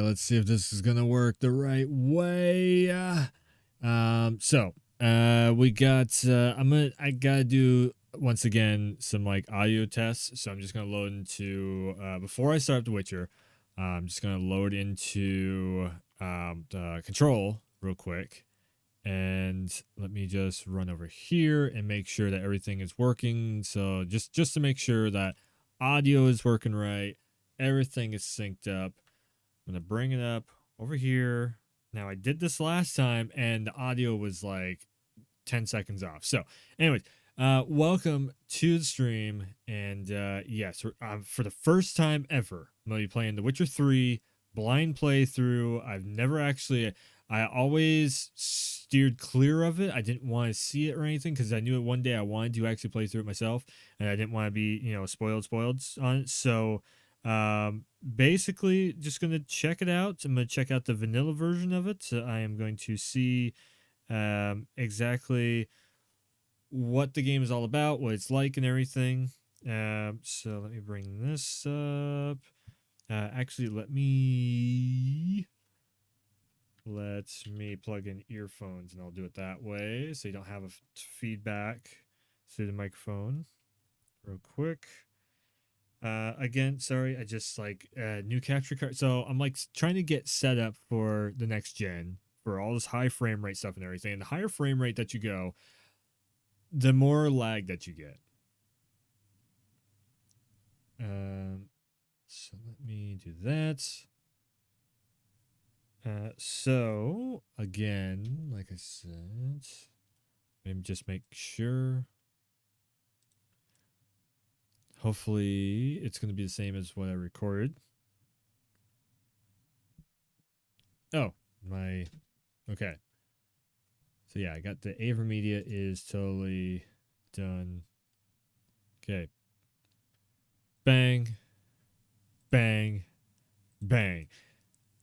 let's see if this is gonna work the right way. We got. I gotta do once again some like audio tests. So I'm just gonna load into before I start up The Witcher. I'm just gonna load into the control real quick, and let me just run over here and make sure that everything is working. So just to make sure that audio is working right, everything is synced up. I'm gonna bring it up over here. Now I did this last time and the audio was like 10 seconds off. So, anyways, welcome to the stream. And yes, for the first time ever, I'm gonna be playing The Witcher 3 blind playthrough. I always steered clear of it. I didn't want to see it or anything because I knew that one day I wanted to actually play through it myself, and I didn't want to be, spoiled on it. So, basically, just gonna check it out. I'm gonna check out the vanilla version of it. So I am going to see exactly what the game is all about, what it's like, and everything. So let me bring this up. Actually, let me plug in earphones, and I'll do it that way, so you don't have a feedback through the microphone. Real quick. Again, sorry, I just like new capture card. So I'm like trying to get set up for the next gen for all this high frame rate stuff and everything. And the higher frame rate that you go, the more lag that you get. So let me do that. So again, like I said, maybe just make sure. Hopefully, it's going to be the same as what I recorded. Oh, okay. So yeah, I got the AverMedia is totally done. Okay. Bang, bang, bang.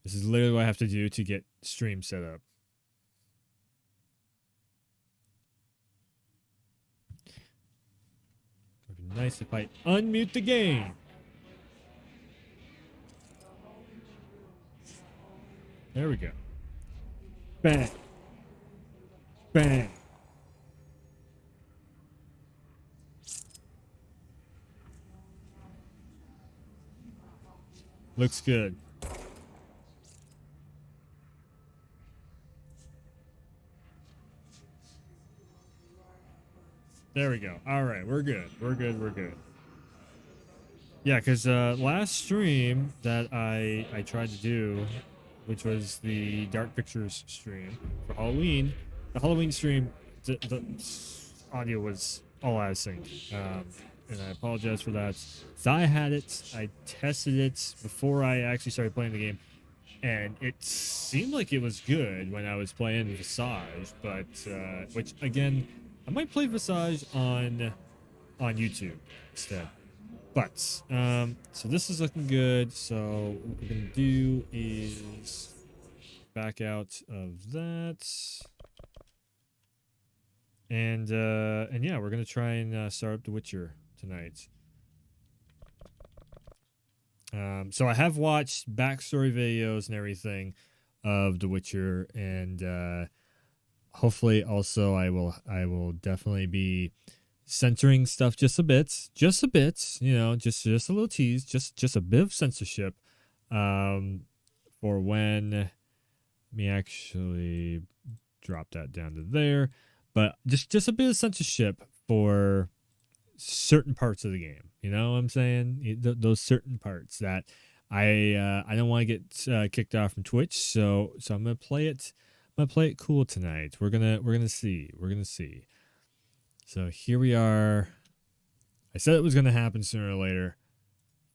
This is literally what I have to do to get stream set up. It'd be nice if I unmute the game. There we go. Bang. Bang. Looks good. There we go. All right, we're good. We're good. Yeah, because last stream that I tried to do, which was the Dark Pictures stream for Halloween, the Halloween stream, the audio was all out of sync. And I apologize for that. So I had it, I tested it before I actually started playing the game, and it seemed like it was good when I was playing Visage, but which again, I might play Visage on YouTube instead. But so this is looking good. So what we're gonna do is back out of that, and yeah, we're gonna try and start up The Witcher tonight. So I have watched backstory videos and everything of The Witcher, and hopefully also I will definitely be censoring stuff just a bit, just a little tease, just a bit of censorship, for when. Let me actually drop that down to there, but just a bit of censorship for certain parts of the game. You know what I'm saying? Those certain parts that I don't want to get kicked off from Twitch, so I'm gonna play it. I'm gonna play it cool tonight. We're gonna see. So here we are. I said it was gonna happen sooner or later.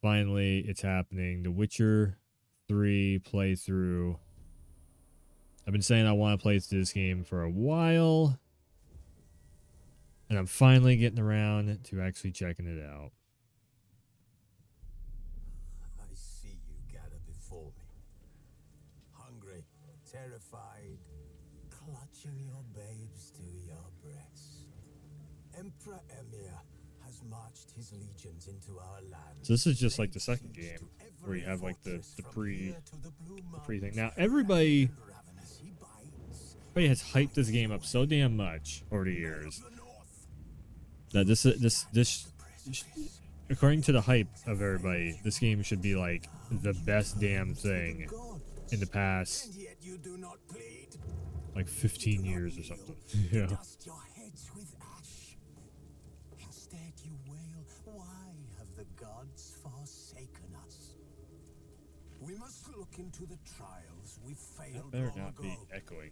Finally, it's happening. The Witcher 3 playthrough. I've been saying I want to play through this game for a while, and I'm finally getting around to actually checking it out. I see you gather before me, hungry, terrified, clutching your babes to your breast. Emperor Emir has marched his legions into our land. So this is just like the second game where you have like the pre thing. Now everybody has hyped this game up so damn much over the years that this according to the hype of everybody, this game should be like the best damn thing in the past like 15 years or something. Yeah. Dust your heads with ash. Instead you wail, why have the gods forsaken us? We must look into the trials we failed That better long not be ago. echoing.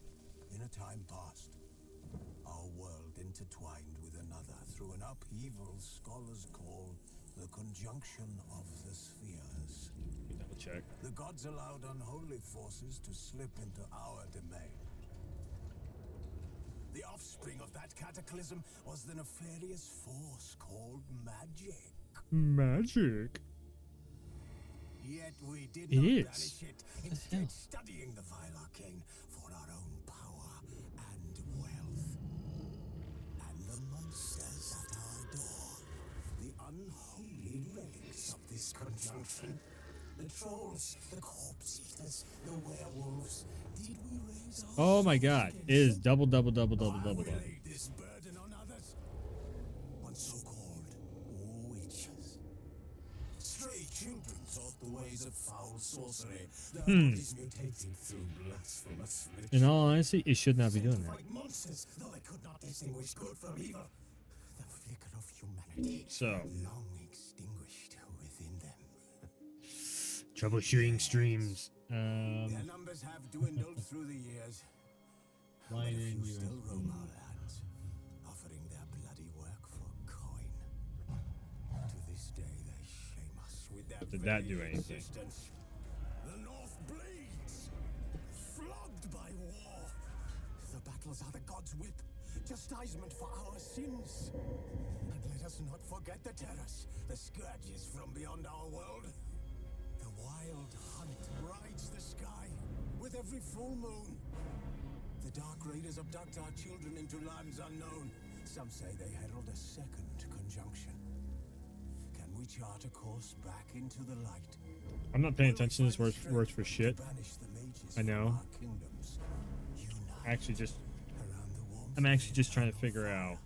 In a time past, our world intertwined with another through an upheaval scholars call the conjunction of the spheres. Double check. The gods allowed unholy forces to slip into our domain. The offspring of that cataclysm was the nefarious force called magic. Magic. Yet we did It not is. banish it, instead studying the vile arcane for our own power and wealth. And the monsters at our door, the unholy relics of this conjunction. The trolls, the corpse eaters, the werewolves. Did we raise our Oh my god. It is double. Why we laid this burden on others? On so-called witches. Stray children taught the ways of foul sorcery. Their bodies mutated through blasphemous In ritual. all honesty, it should not be doing that. Like monsters, though they could not distinguish good from evil. The flicker of humanity So, long extinguished within them. troubleshooting streams. Their numbers have dwindled through the years. But a few still roam our lands, offering their bloody work for coin. To this day, they shame us with their But did that do very anything? existence. The North bleeds, flogged by war. The battles are the gods' whip, chastisement for our sins. And let us not forget the terrors, the scourges from beyond our world. The wild hunt rides the sky with every full moon. The Dark Raiders abduct our children into lands unknown. Some say they herald a second conjunction. Can we chart a course back into the light? I'm not paying attention to this words for shit. Banish the mages I know. from our kingdoms. Unite Actually, just around the warmth I'm of actually the just trying to eternal figure fire. out.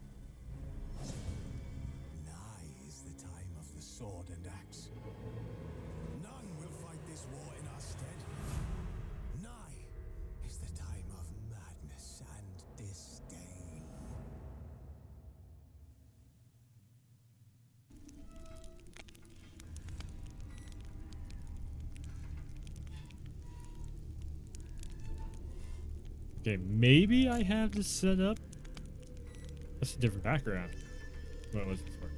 Nigh is the time of the sword and axe. None will fight this war in our stead. Nigh is the time of madness and disdain. Okay, maybe I have this set up. That's a different background. What was it for?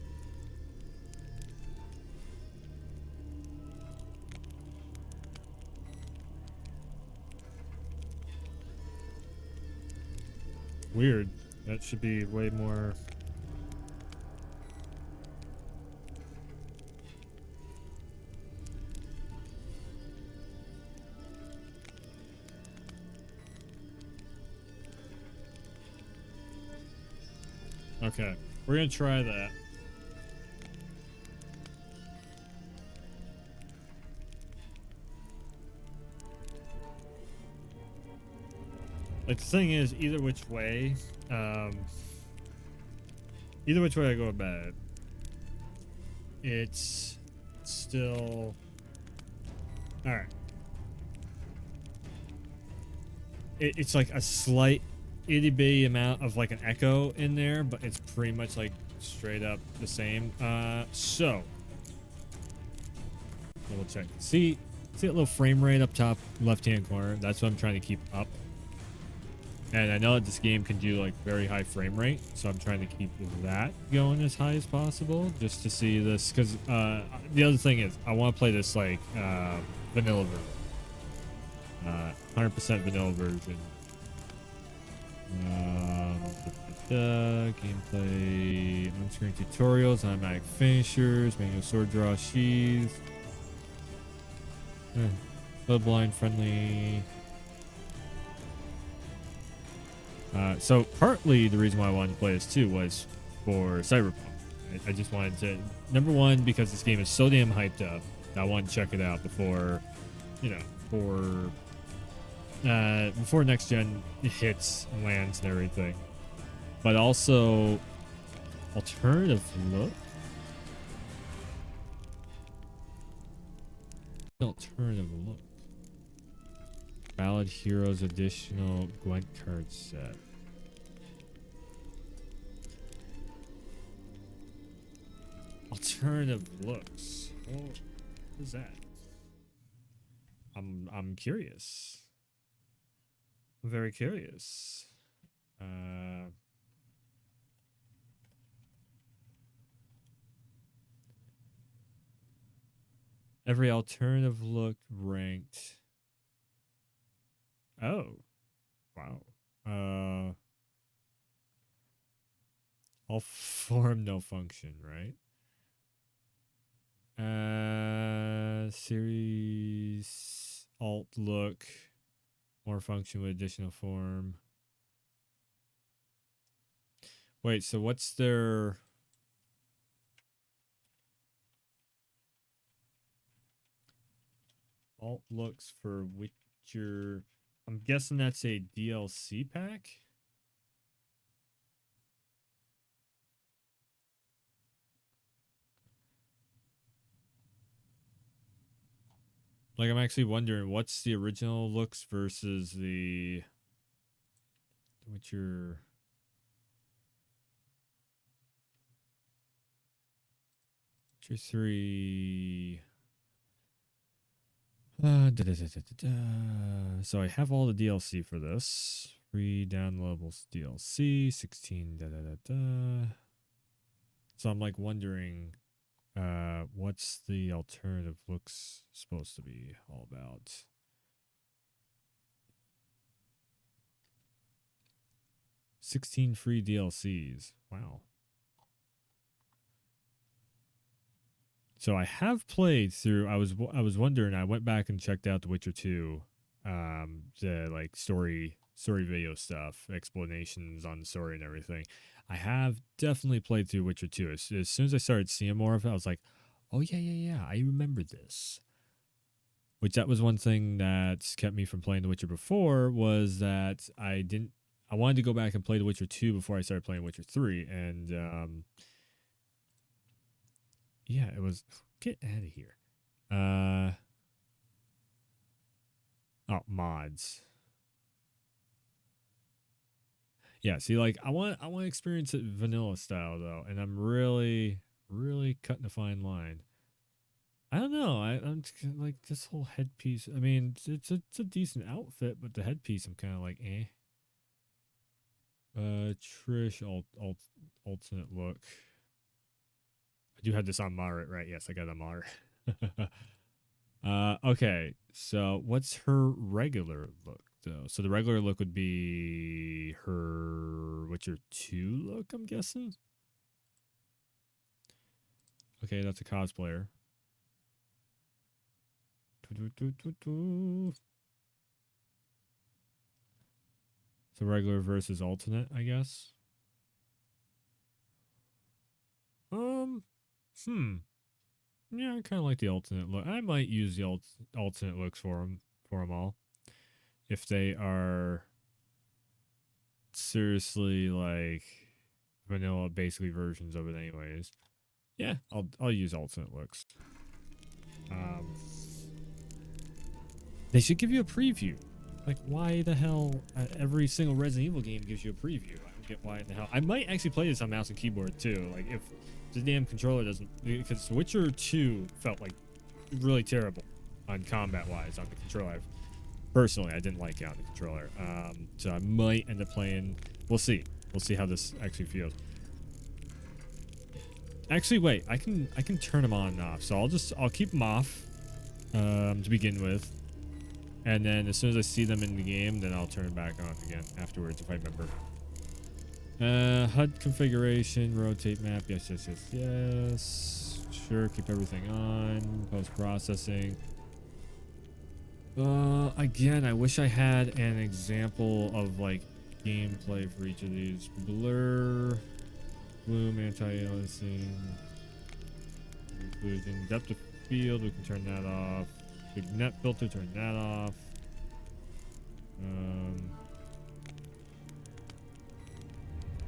Weird. That should be way more. Okay, we're gonna try that. Like the thing is, either which way I go about it, it's still all right. It's like a slight itty bitty amount of like an echo in there, but it's pretty much like straight up the same. So double check. See that little frame rate up top left hand corner? That's what I'm trying to keep up. And I know that this game can do like very high frame rate, so I'm trying to keep that going as high as possible just to see this. Because the other thing is, I want to play this like vanilla version, 100% vanilla version. Gameplay, on-screen tutorials, automatic finishers, manual sword draw sheath, bloodblind friendly. So partly the reason why I wanted to play this too was for Cyberpunk. I just wanted to, number one, because this game is so damn hyped up, I wanted to check it out before, you know, before next gen hits and lands and everything. But also, alternative look. Alternative look. Ballad Heroes additional Gwent card set. Alternative looks. What is that? I'm curious. I'm very curious. Every alternative look ranked. Oh, wow. All form, no function, right? Series alt look, more function with additional form. Wait, so what's their alt looks for Witcher? I'm guessing that's a DLC pack. Like, I'm actually wondering what's the original looks versus the Witcher. Witcher 3. So I have all the DLC for this. Free downloadable DLC, 16. So I'm like wondering, what's the alternative looks supposed to be all about? $16 free DLCs. Wow. So I have played through. I was wondering. I went back and checked out The Witcher 2, the like story video stuff, explanations on the story and everything. I have definitely played through Witcher 2. As soon as I started seeing more of it, I was like, oh yeah, I remember this. Which that was one thing that kept me from playing The Witcher before, was that I wanted to go back and play The Witcher 2 before I started playing Witcher 3, and yeah, it was. Get out of here. Oh, mods. Yeah, see, like I want to experience it vanilla style though, and I'm really cutting a fine line. I don't know. I'm like this whole headpiece. I mean, it's a decent outfit, but the headpiece, I'm kind of like, eh. Trish alternate look. I do have this on moderate, right? Yes, I got it on moderate. Okay, so what's her regular look though? So the regular look would be her Witcher 2 look, I'm guessing. Okay, that's a cosplayer. So regular versus alternate, I guess. Yeah, I kind of like the alternate look. I might use the alternate looks for them all, if they are seriously like vanilla, basically versions of it. Anyways, yeah, I'll use alternate looks. They should give you a preview. Like, why the hell every single Resident Evil game gives you a preview? I don't get why in the hell. I might actually play this on mouse and keyboard too. Like, if the damn controller doesn't, because Witcher 2 felt like really terrible on combat wise on the controller. Personally, I didn't like it on the controller. So I might end up playing. We'll see. We'll see how this actually feels. Actually, wait. I can turn them on and off. So I'll keep them off to begin with, and then as soon as I see them in the game, then I'll turn it back on again afterwards if I remember. HUD configuration, rotate map. Yes. Sure, keep everything on. Post-processing. Again, I wish I had an example of like gameplay for each of these. Blur. bloom, anti-aliasing, inclusion, depth of field. We can turn that off. Big net filter, turn that off.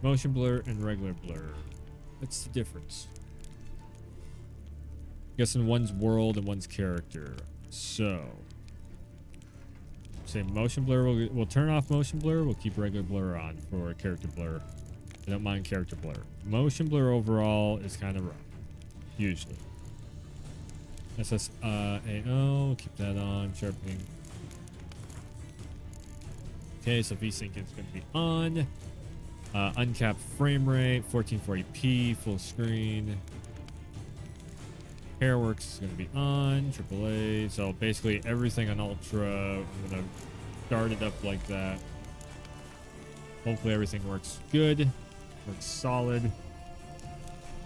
Motion blur and regular blur. What's the difference? Guessing one's world and one's character. So, say motion blur. We'll turn off motion blur. We'll keep regular blur on for character blur. I don't mind character blur. Motion blur overall is kind of rough, usually. SSAO, keep that on. Sharpening. Okay, so VSync is going to be on. Uncapped frame rate, 1440p, full screen. Hairworks is going to be on. AAA. So basically everything on Ultra. I'm going to start it up like that. Hopefully everything works good. Works solid.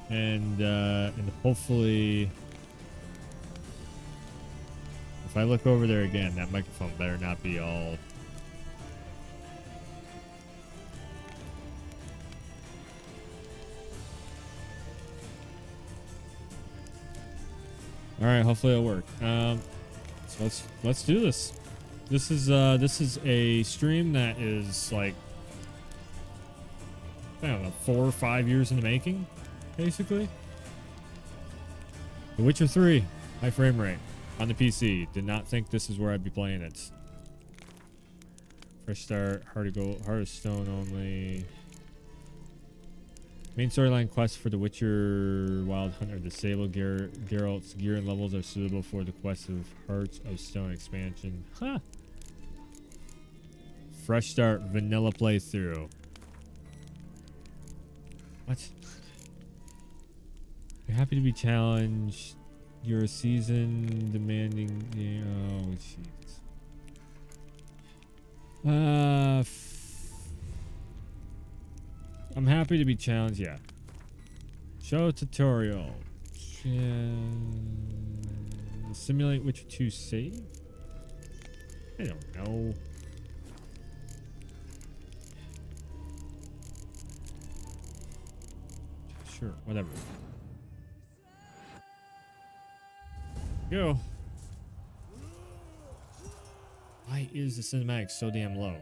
And hopefully, if I look over there again, that microphone better not be all. All right, hopefully it'll work. So let's do this. This is a stream that is like, I don't know, 4 or 5 years in the making, basically. The Witcher 3, high frame rate on the PC. Did not think this is where I'd be playing it. Fresh start, Heart of Stone only. Main storyline quests for The Witcher Wild Hunt are disabled. Geralt's gear and levels are suitable for the quest of Hearts of Stone expansion. Huh. Fresh start, vanilla playthrough. What? You're happy to be challenged. You're a season demanding. Oh, jeez. I'm happy to be challenged. Yeah. Show tutorial. Simulate Witcher 2 save. I don't know. Sure, whatever. Go. Why is the cinematic so damn low?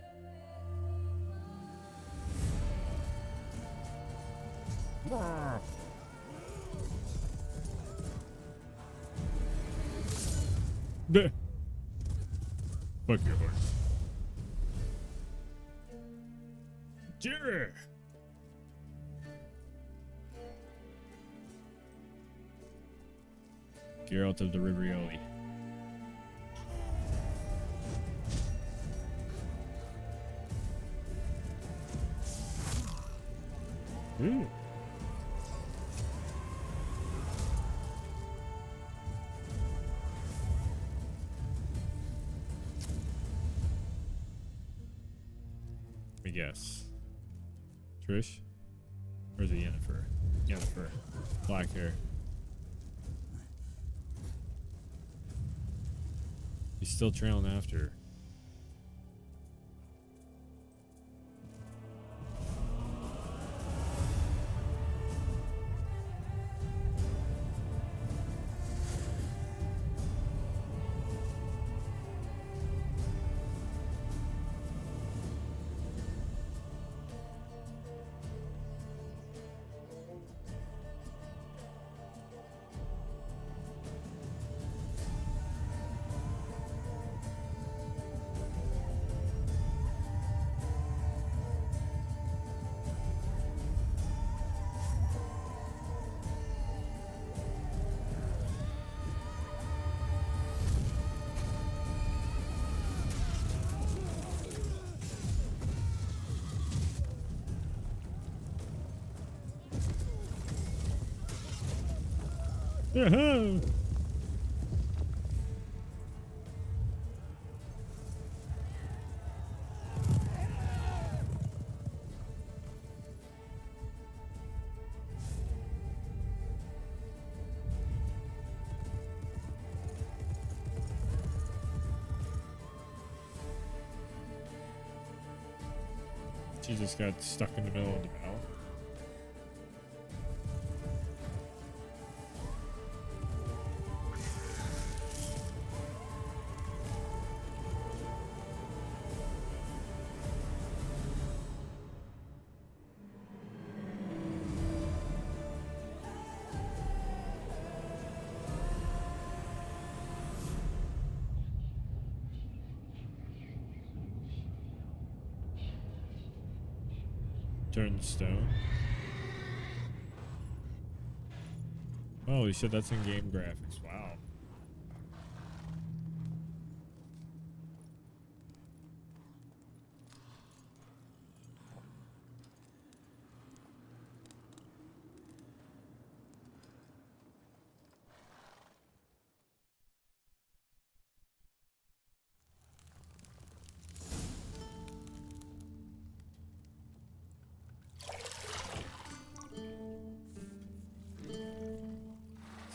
Fuck your horse. Jerry. Geralt of the Rivioli. Ooh. Let me guess. Trish? Or is it Yennefer? Yennefer. Black hair. He's still trailing after her. Uh-huh. She just got stuck in the middle of the battle. Turn stone. Holy shit, that's in-game graphics. Wow.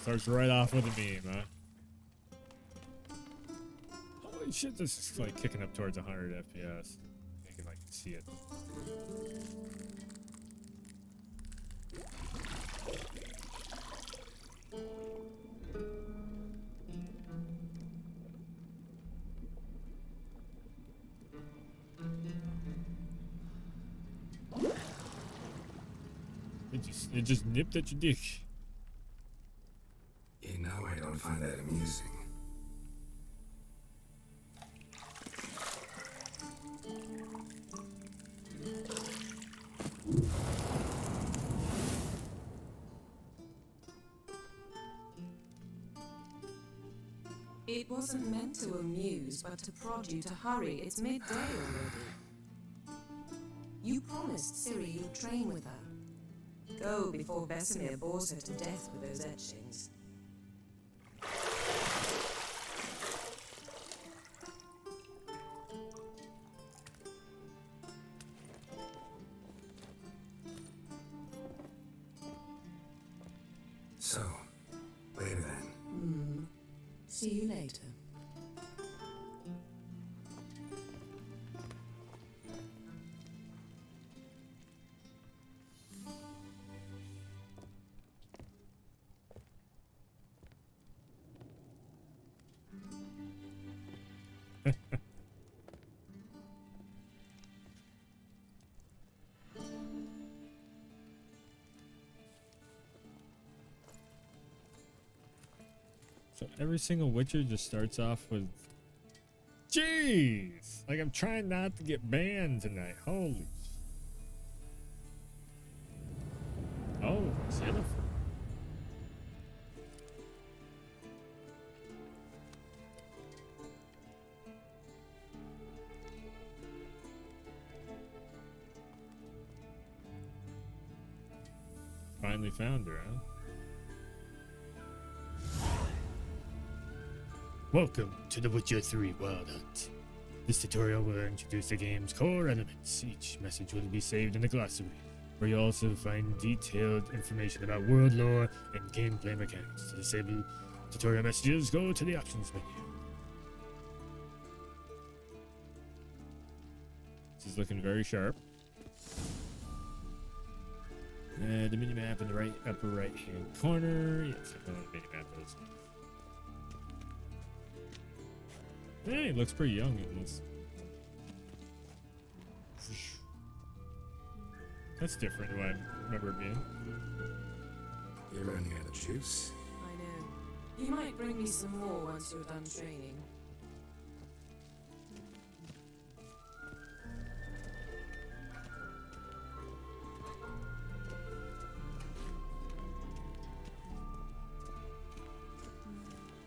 Starts right off with a meme, huh? Holy shit, this is like kicking up towards 100 FPS. You can like see it. It just nipped at your dick. You know I don't find that amusing. It wasn't meant to amuse, but to prod you to hurry. It's midday already. You promised Ciri you'd train with her. Go before Vesemir bores her to death with those etchings. So, later then. See you later. So every single Witcher just starts off with, jeez, like I'm trying not to get banned tonight. Holy. Oh, Jennifer. Finally found her, huh? Welcome to The Witcher 3 Wild Hunt. This tutorial will introduce the game's core elements. Each message will be saved in the glossary, where you'll also find detailed information about world lore and gameplay mechanics. To disable tutorial messages, go to the options menu. This is looking very sharp. The minimap in the right upper right hand corner. Yes, I know what the minimap is. Hey, it looks pretty young in this. That's different than what I remember it being. You're running out of juice. I know. You might bring me some more once you're done training.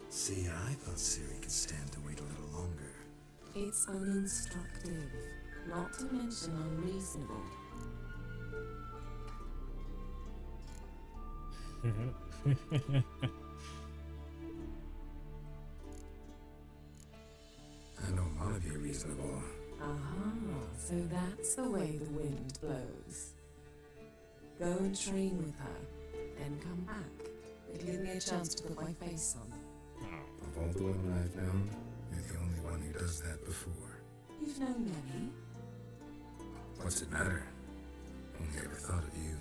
See, I thought Ciri could stand to wait a little longer. It's uninstructive, not to mention unreasonable. I don't want to be reasonable. Aha, so that's the way the wind blows. Go and train with her, then come back. It'll give me a chance to put my face on. Of all the women I've known, you're the only one who does that before. You've known many. What's it matter? Only ever thought of you.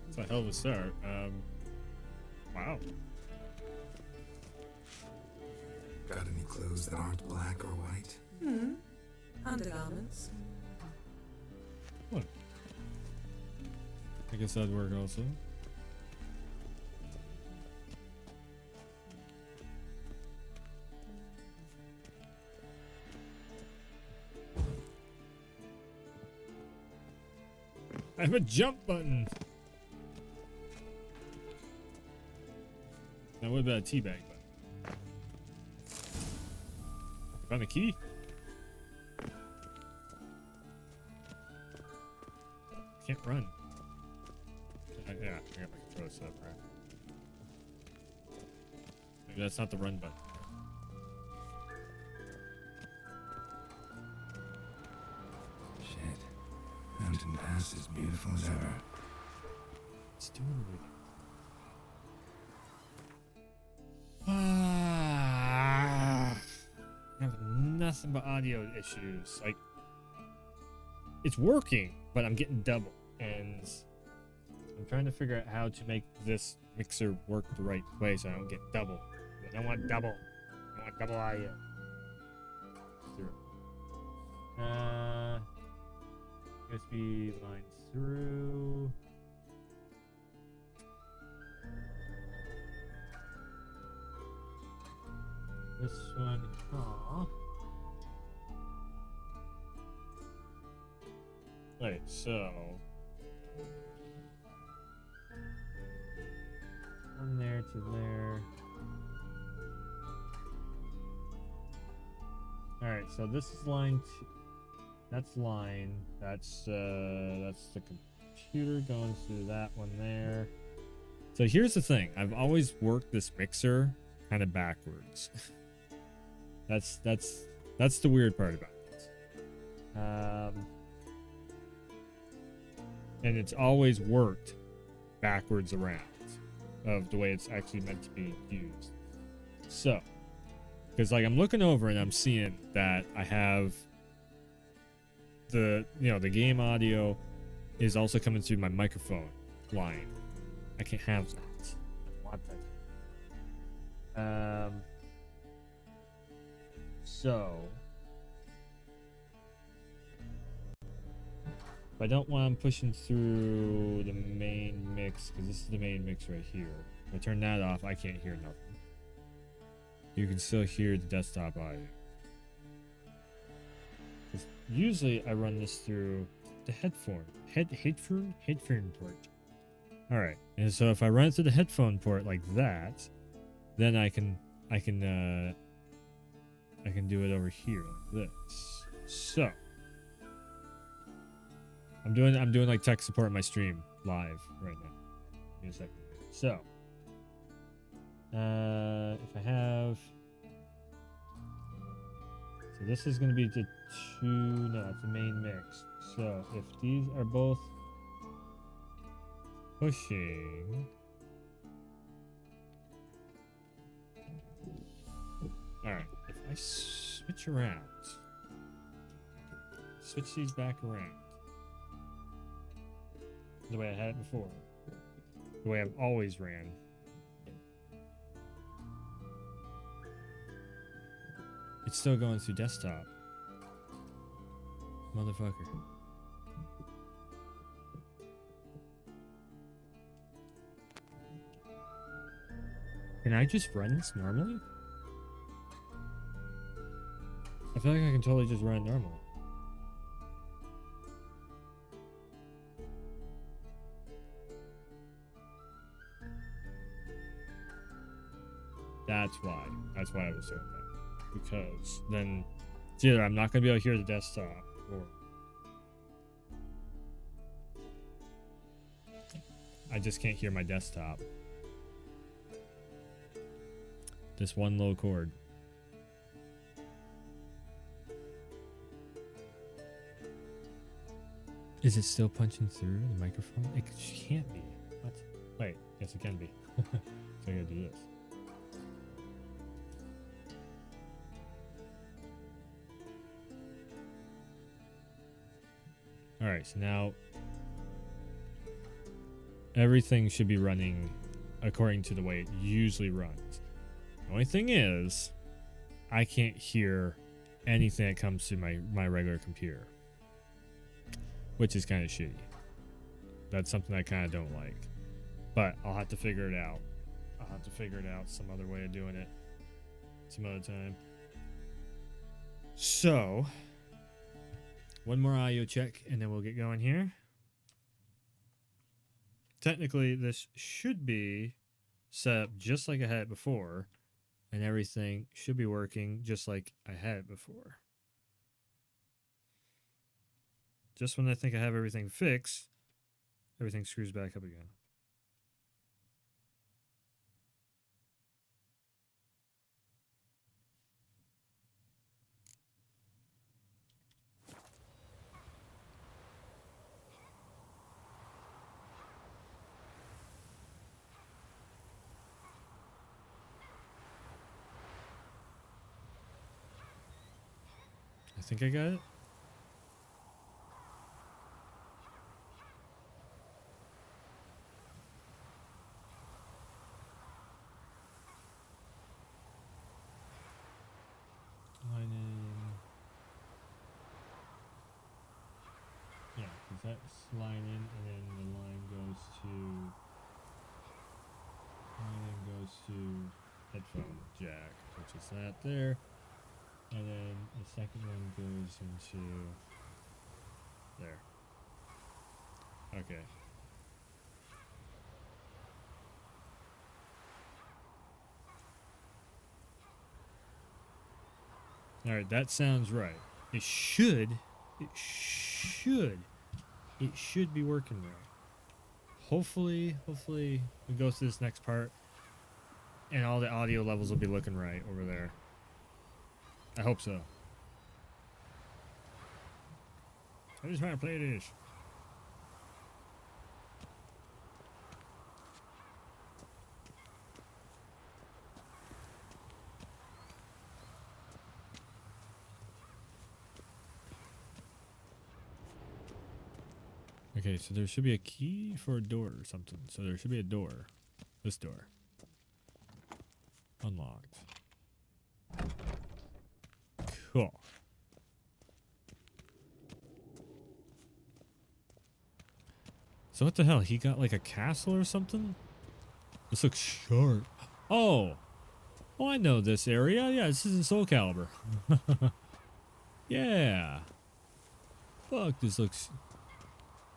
It's a hell of a start. Wow. Got any clothes that aren't black or white? Undergarments. What? I guess that'd work also. have a jump button. Now what about a teabag button? Found a key. Can't run. Yeah, I got my controller set up, right? Maybe that's not the run button. Shit. Mountain Pass is beautiful as ever. It's doing it. I have nothing but audio issues. Like, it's working, but I'm getting double, and I'm trying to figure out how to make this mixer work the right way so I don't get double. I don't want double. I want double audio. Zero. USB line through. This one, Right, so from there to there. Alright, so this is line two. That's line. That's the computer going through that one there. So here's the thing. I've always worked this mixer kind of backwards. That's the weird part about it. And it's always worked backwards around of the way it's actually meant to be used. So, because like I'm looking over and I'm seeing that I have the game audio is also coming through my microphone line. I can't have that. I want that. So if I don't want them pushing through the main mix, because this is the main mix right here. If I turn that off, I can't hear nothing. You can still hear the desktop audio. Usually I run this through the headphone port. All right, and so if I run it through the headphone port like that, then I can do it over here like this. So I'm doing like tech support on my stream live right now. Give me a second. So if I have, so this is going to be the it's the main mix. So if these are both pushing, all right, if I switch these back around the way I had it before, the way I've always ran, it's still going through desktop. Motherfucker. Can I just run this normally? I feel like I can totally just run it normally. That's why I was doing that. Because then it's either I'm not going to be able to hear the desktop, or I just can't hear my desktop. This one low chord. Is it still punching through the microphone? It can't be. What? Wait, yes it can be. So I gotta do this. Alright, so now everything should be running according to the way it usually runs. The only thing is, I can't hear anything that comes through my regular computer, which is kind of shitty. That's something I kind of don't like, but I'll have to figure it out. I'll have to figure it out some other way of doing it some other time. So one more audio check and then we'll get going here. technically this should be set up just like I had it before, and everything should be working just like I had it before. Just when I think I have everything fixed, everything screws back up again. I think I got it. Line in. Yeah, because that's line in, and then the line goes to headphone jack, which is that there, and then the second one goes into there. Okay. All right, that sounds right. It should be working right. Hopefully we go through this next part and all the audio levels will be looking right over there. I hope so. I just want to play this. Okay, so there should be a key for a door or something. So there should be a door. This door. Unlocked. Cool. So what the hell? He got like a castle or something? This looks sharp. Oh! Oh, I know this area. Yeah, this is in Soul Calibur. Yeah. Fuck, this looks...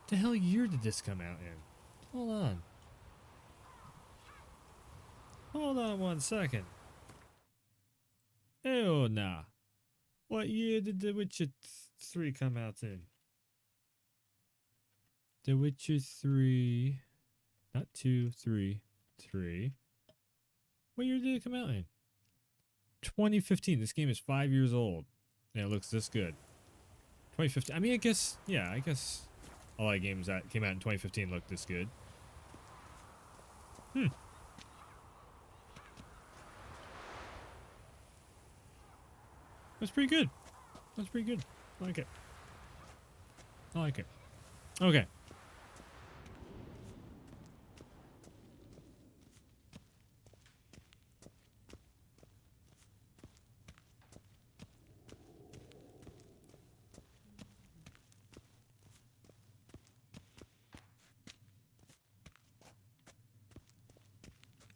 What the hell year did this come out in? Hold on. Hold on 1 second. Oh, nah. What year did The Witcher 3 come out in? The Witcher 3... Not 2, 3. 3. What year did it come out in? 2015. This game is 5 years old. And it looks this good. 2015. I mean, I guess... Yeah, I guess... A lot of games that came out in 2015 look this good. That's pretty good. That's pretty good. I like it. I like it. Okay.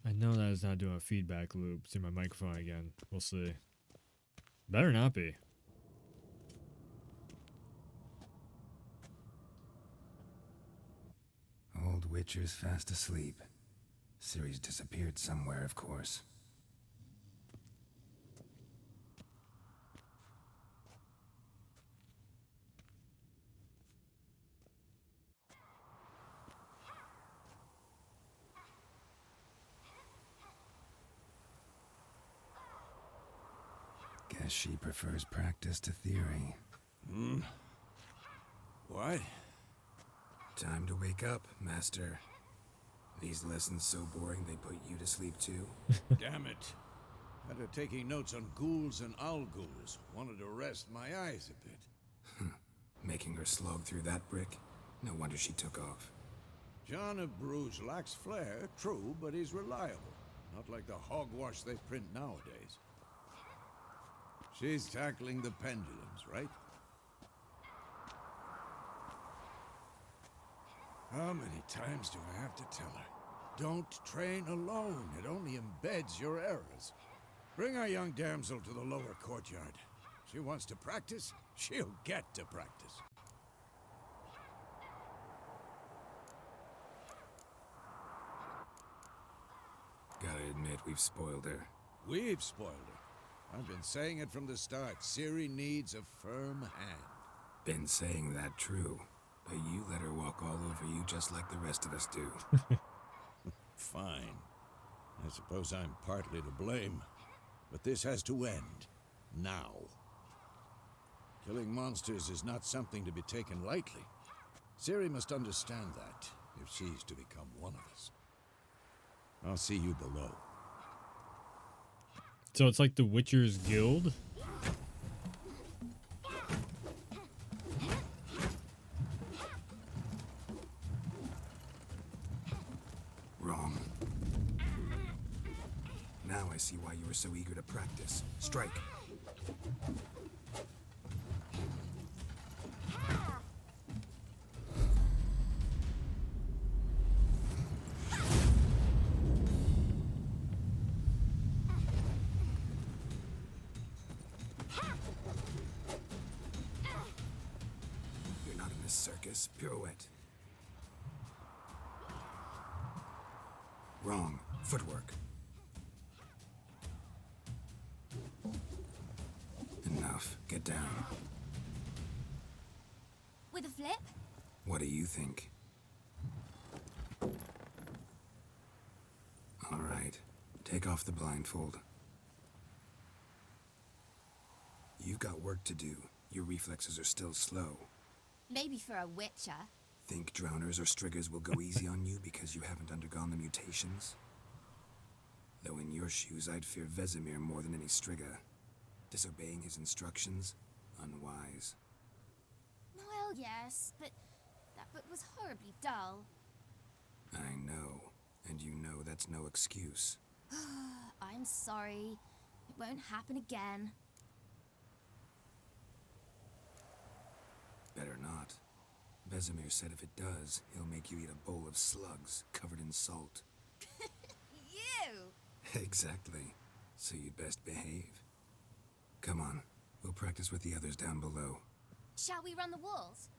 I know that is not doing a feedback loop through my microphone again. We'll see. Better not be. Old Witcher's fast asleep. Ciri's disappeared somewhere, of course. Guess she prefers practice to theory. What? Time to wake up, Master. These lessons so boring they put you to sleep too? Damn it. After taking notes on ghouls and owl ghouls, wanted to rest my eyes a bit. Making her slog through that brick? No wonder she took off. John of Bruges lacks flair, true, but he's reliable. Not like the hogwash they print nowadays. She's tackling the pendulums, right? How many times do I have to tell her? Don't train alone. It only embeds your errors. Bring our young damsel to the lower courtyard. She wants to practice, she'll get to practice. admit we've spoiled her. We've spoiled her. I've been saying it from the start. Ciri needs a firm hand. Been saying that true, but you let her walk all over you just like the rest of us do. Fine. I suppose I'm partly to blame. But this has to end. Now. Killing monsters is not something to be taken lightly. Ciri must understand that, if she's to become one of us. I'll see you below. So it's like the Witcher's Guild? Wrong. Now I see why you were so eager to practice. Strike. You're not in this circus. Pirouette. Wrong. Footwork. Enough. Get down. With a flip? What do you think? All right. Take off the blindfold. You've got work to do. Your reflexes are still slow. Maybe for a witcher. Think drowners or striggers will go easy on you because you haven't undergone the mutations? Though in your shoes, I'd fear Vesemir more than any strigger. Disobeying his instructions? Unwise. Well, yes, but that book was horribly dull. I know. And you know that's no excuse. I'm sorry. It won't happen again. Better not. Vesemir said if it does, he'll make you eat a bowl of slugs covered in salt. You! Exactly. So you'd best behave. Come on. We'll practice with the others down below. Shall we run the walls?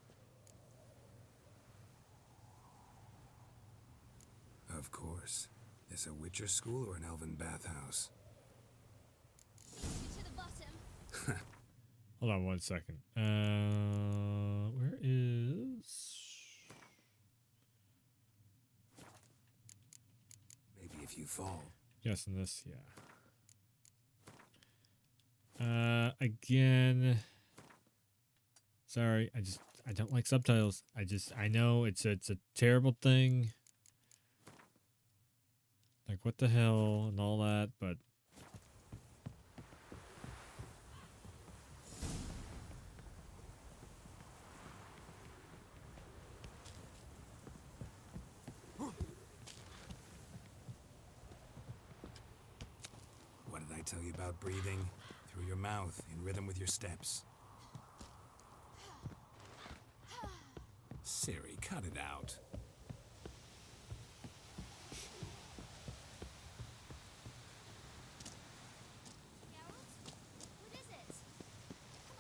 Of course. Is a Witcher school or an elven bathhouse? To the bottom. Hold on 1 second. Where is... Maybe if you fall. Yes, in this, yeah. Again... Sorry, I don't like subtitles. I know it's a terrible thing. Like, what the hell and all that, but... What did I tell you about breathing? Through your mouth, in rhythm with your steps. Ciri, cut it out. Geralt? What is it? Come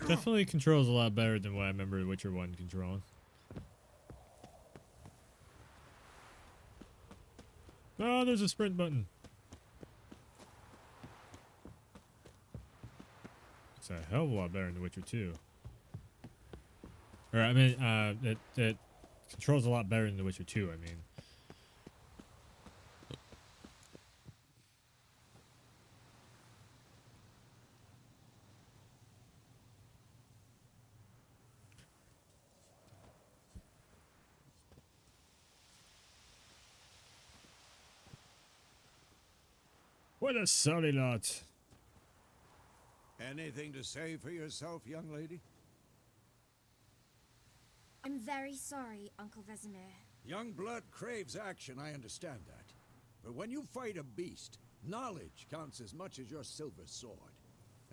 on! Definitely controls a lot better than what I remember Witcher 1 controlling. Oh, there's a sprint button. It's a hell of a lot better than The Witcher 2. Or, I mean, it controls a lot better than The Witcher 2, I mean. What a sorry lot. Anything to say for yourself, young lady? I'm very sorry, Uncle Vesemir. Young blood craves action, I understand that. But when you fight a beast, knowledge counts as much as your silver sword.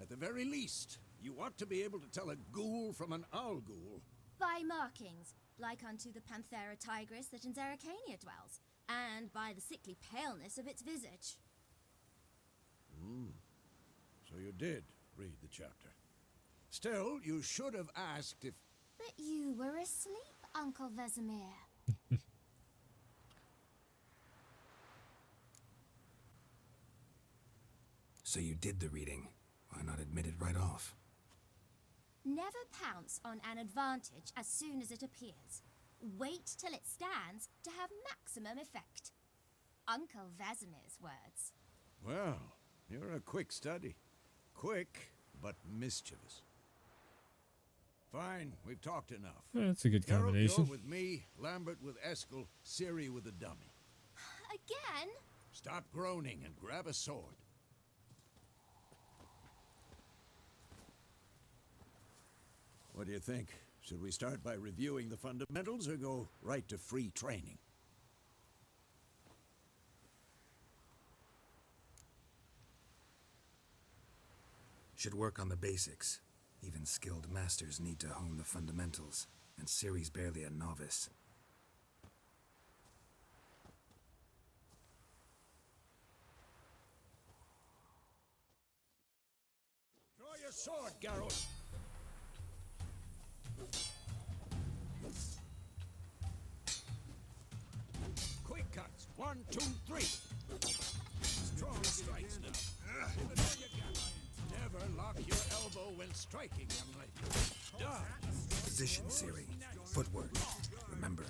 At the very least, you ought to be able to tell a ghoul from an owl ghoul. By markings, like unto the Panthera tigris that in Zerrikania dwells, and by the sickly paleness of its visage. So you did read the chapter. Still, you should have asked if... But you were asleep, Uncle Vesemir. So you did the reading. Why not admit it right off? Never pounce on an advantage as soon as it appears. Wait till it stands to have maximum effect. Uncle Vesemir's words. Well, you're a quick study. Quick, but mischievous. Fine, we've talked enough. That's a good Geralt, combination. you're with me, Lambert with Eskel, Ciri with the dummy. Again? Stop groaning and grab a sword. What do you think? Should we start by reviewing the fundamentals or go right to free training? Should work on the basics. Even skilled masters need to hone the fundamentals, and Ciri's barely a novice. Draw your sword, Geralt! Quick cuts. 1, 2, 3. Strong strikes now. Give it all you got. Never lock your elbow when striking, young lady. Dodge. Position, Ciri. Footwork. Remember.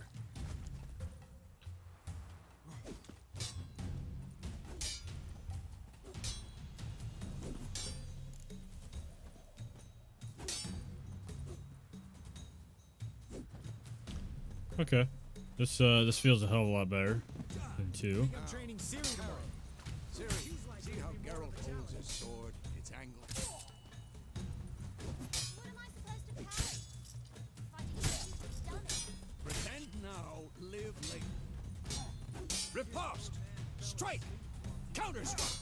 Okay. This feels a hell of a lot better than 2. I'm training Ciri tomorrow. Ciri, see how Geralt holds his sword? It's angled. What am I supposed to parry? Fighting a stupid dummy. Pretend now, live later. Riposte! Strike! Counter strike!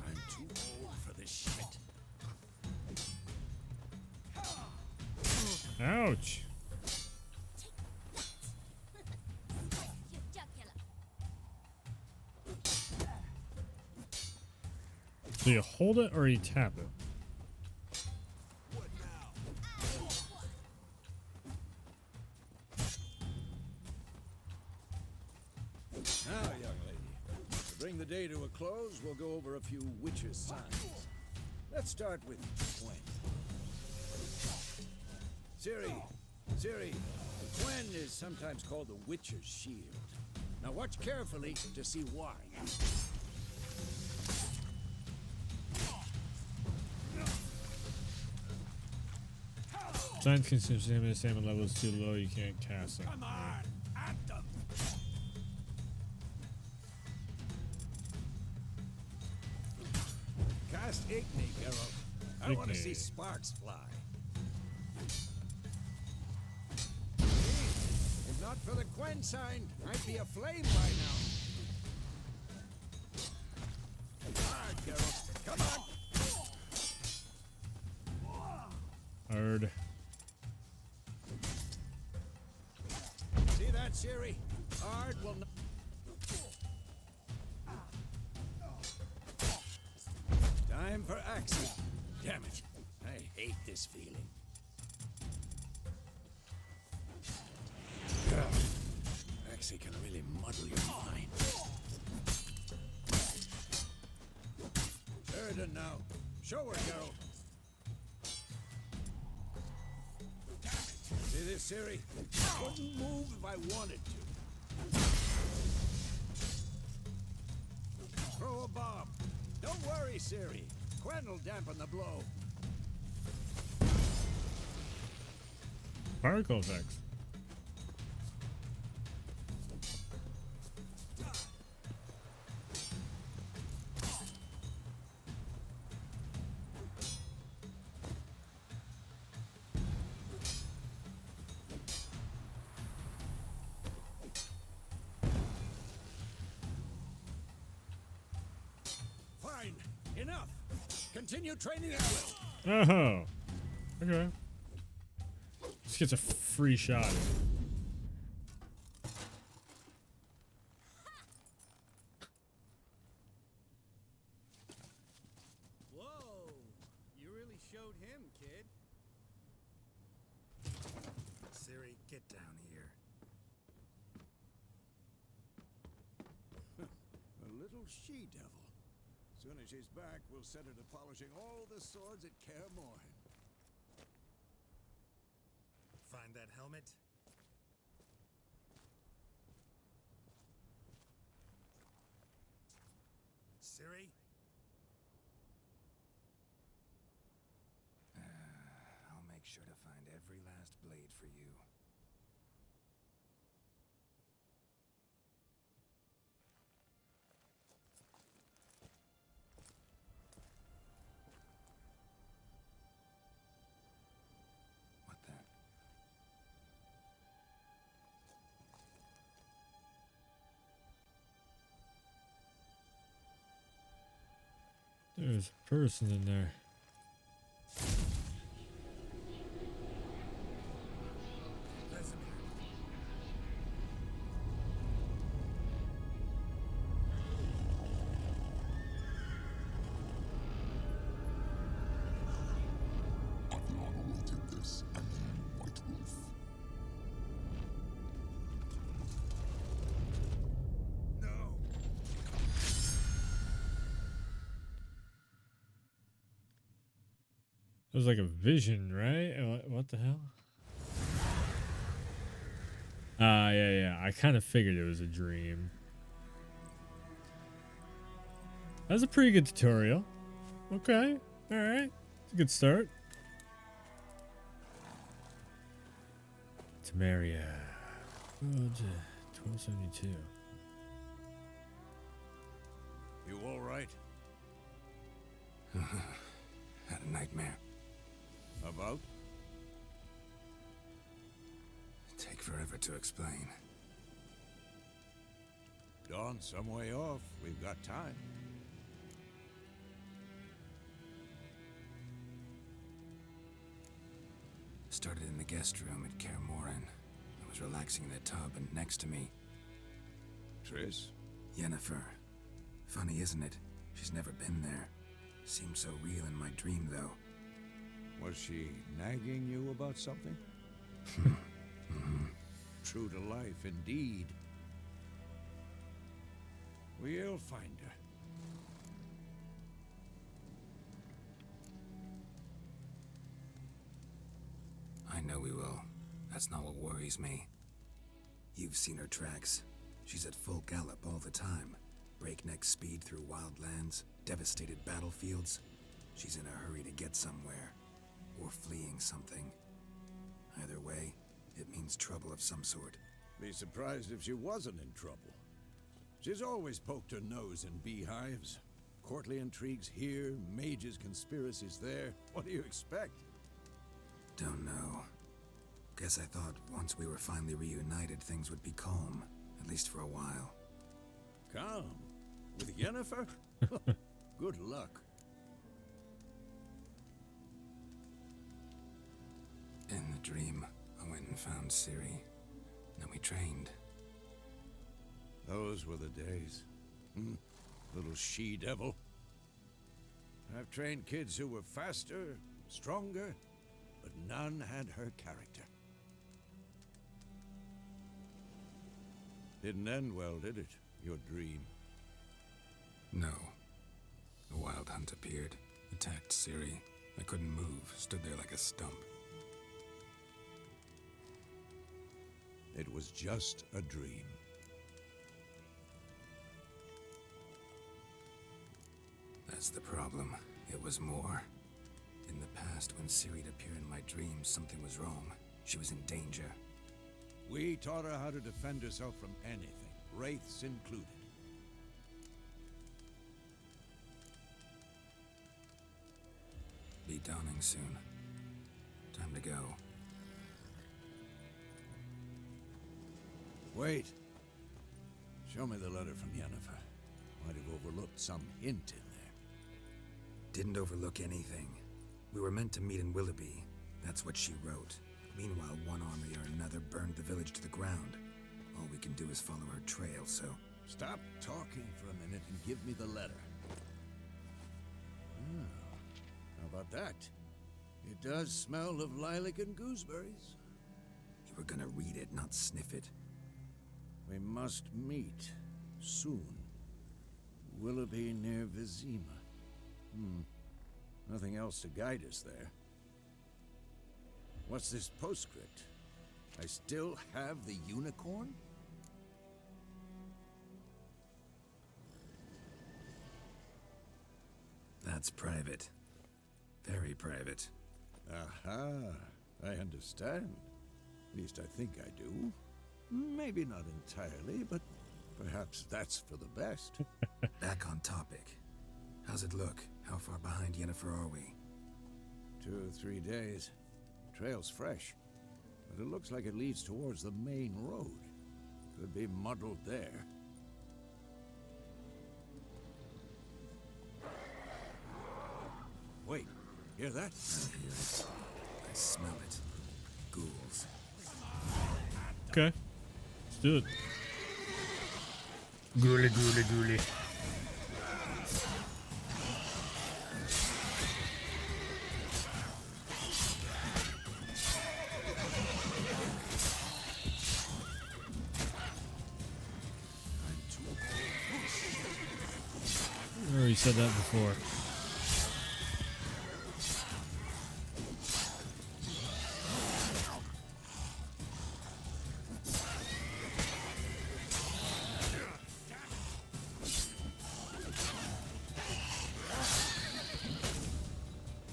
I'm too old for this shit. Ouch. Your jugular. So you hold it or you tap it? Now, young lady, to bring the day to a close, we'll go over a few witches' signs. Let's start with Gwen. Ciri, Gwen is sometimes called the Witcher's Shield. Now watch carefully to see why. Giants consume stamina level is too low, you can't cast it. Come on, at them! Cast Igni, Geralt. I want to Igni. see sparks fly. If not for the Gwen sign, I'd be aflame by now. Hard, Geralt. Come on! Hard. See that, Ciri? Hard will not... Time for action. Damn it. I hate this feeling. Axie can really muddle your mind. Sheridan now. Show her, Geralt. See this, Ciri? I wouldn't move if I wanted to. Throw a bomb. Don't worry, Ciri. Gwen will dampen the blow. Particle effects. Fine. Enough. Continue training at will. Oh. Okay. This gets a free shot. showed him, kid. Ciri, get down here. A little she-devil. Soon as she's back, we'll set her to polishing all the swords at Kaer Morhen. Find that helmet? Ciri? I'll make sure to find every last blade for you. What the? There's a person in there. Vesemir. Aviana wanted this, and you, White Wolf. No! It was like a vision, right? What the hell? Yeah. I kind of figured it was a dream. That was a pretty good tutorial. Okay. All right. It's a good start. Temeria. 1272. You all right? Had a nightmare. About? Take forever to explain. Dawn some way off. We've got time. Started in the guest room at Kaer Morhen. I was relaxing in the tub, and next to me, Triss? Yennefer. Funny, isn't it? She's never been there. Seemed so real in my dream, though. Was she nagging you about something? True to life, indeed. We'll find her. I know we will. That's not what worries me. You've seen her tracks. She's at full gallop all the time. Breakneck speed through wild lands, devastated battlefields. She's in a hurry to get somewhere. Or fleeing something. Either way, it means trouble of some sort. Be surprised if she wasn't in trouble. She's always poked her nose in beehives. Courtly intrigues here, mages' conspiracies there. What do you expect? Don't know. Guess I thought once we were finally reunited, things would be calm. At least for a while. Calm? With Yennefer? Good luck. In the dream, I went and found Ciri. Then we trained. Those were the days. Little she-devil. I've trained kids who were faster, stronger, but none had her character. Didn't end well, did it? Your dream. No. The Wild Hunt appeared, attacked Ciri. I couldn't move, stood there like a stump. It was just a dream. That's the problem. It was more. In the past, when Ciri'd appear in my dreams, something was wrong. She was in danger. We taught her how to defend herself from anything, wraiths included. Be dawning soon. Time to go. Wait. Show me the letter from Yennefer. Might have overlooked some hint in there. Didn't overlook anything. We were meant to meet in Willoughby. That's what she wrote. Meanwhile, one army or another burned the village to the ground. All we can do is follow her trail, so... Stop talking for a minute and give me the letter. How about that? It does smell of lilac and gooseberries. You were gonna read it, not sniff it. We must meet soon. Willoughby near Vizima. Nothing else to guide us there. What's this postscript? I still have the unicorn? That's private. Very private. Aha, I understand. At least I think I do. Maybe not entirely, but perhaps that's for the best. Back on topic. How's it look? How far behind Yennefer are we? 2 or 3 days. Trail's fresh, but it looks like it leads towards the main road. Could be muddled there. Wait, hear that? I hear it. I smell it. Ghouls. Okay. Let's do it. Ghoulie, ghoulie, ghoulie. I already said that before.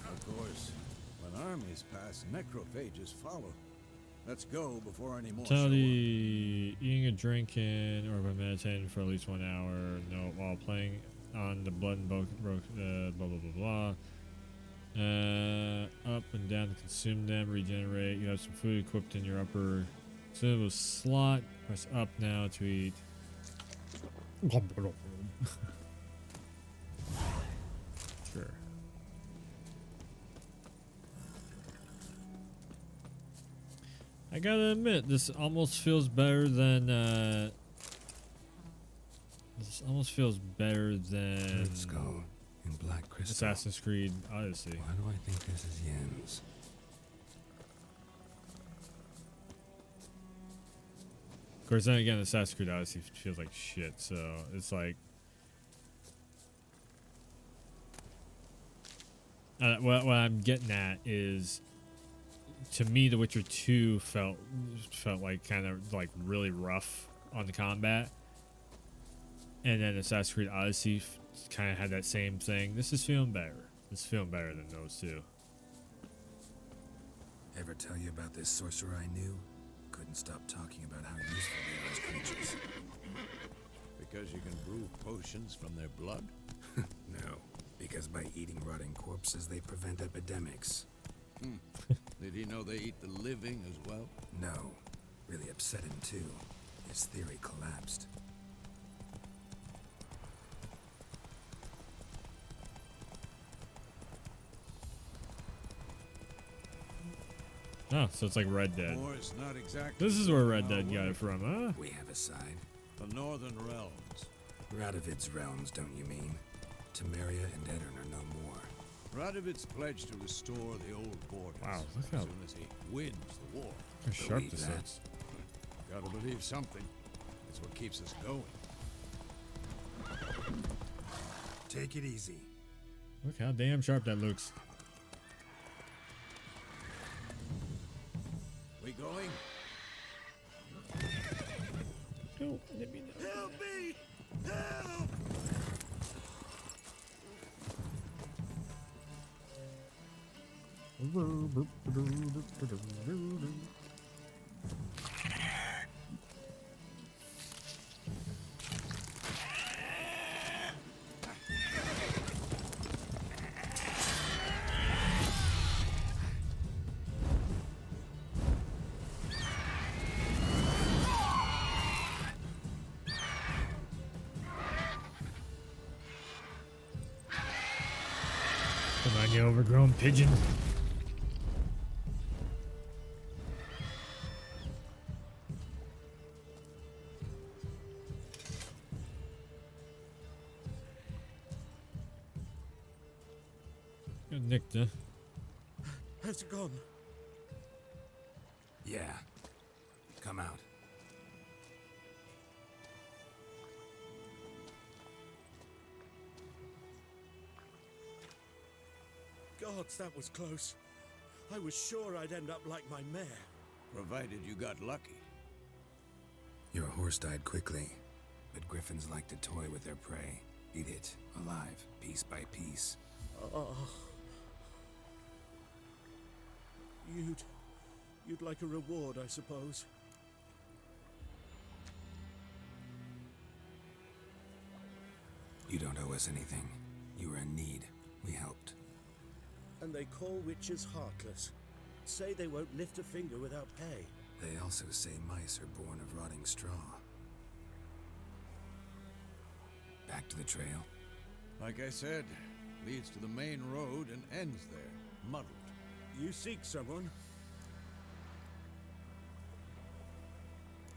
Of course, when armies pass, necrophages follow. Let's go before any more show up. Mentality, eating and drinking, or by meditating for at least 1 hour. No, while playing on the blood and blah blah blah blah. Up and down to consume them, regenerate. You have some food equipped in your upper consumable slot. Press up now to eat. Sure. I gotta admit, this almost feels better than. This almost feels better than Red Skull in Black Crystal. Assassin's Creed Odyssey. Why do I think this is Yen's? Of course, then again, Assassin's Creed Odyssey feels like shit, so it's like. What I'm getting at is, to me, The Witcher 2 felt like kind of like really rough on the combat, and then Assassin's Creed Odyssey kind of had that same thing. This is feeling better. It's feeling better than those two. Ever tell you about this sorcerer I knew? Couldn't stop talking about how useful they are as creatures. Because you can brew potions from their blood? No, because by eating rotting corpses, they prevent epidemics. Did he know they eat the living as well? No, really upset him too. His theory collapsed. Oh, so it's like Red Dead. Or it's not exactly. This is where Red Dead got it from, huh? We have a side. The Northern Realms. Radovid's realms, don't you mean? Temeria and Edirn are no more. Radovid's pledged to restore the old borders. Wow, look as how- soon as he wins the war. How sharp Believe this that. is. Gotta believe something. It's what keeps us going. Take it easy. Look how damn sharp that looks. We going? No, let me know. Help me! Help! Come on, you overgrown pigeon. Got nicked, huh? Has it gone? Yeah. Come out. Gods, that was close. I was sure I'd end up like my mare. Provided you got lucky. Your horse died quickly, but griffins like to toy with their prey. Eat it, alive, piece by piece. Oh. You'd like a reward, I suppose. You don't owe us anything. You were in need. We helped. And they call witches heartless. Say they won't lift a finger without pay. They also say mice are born of rotting straw. Back to the trail. Like I said, leads to the main road and ends there, muddled. You seek someone?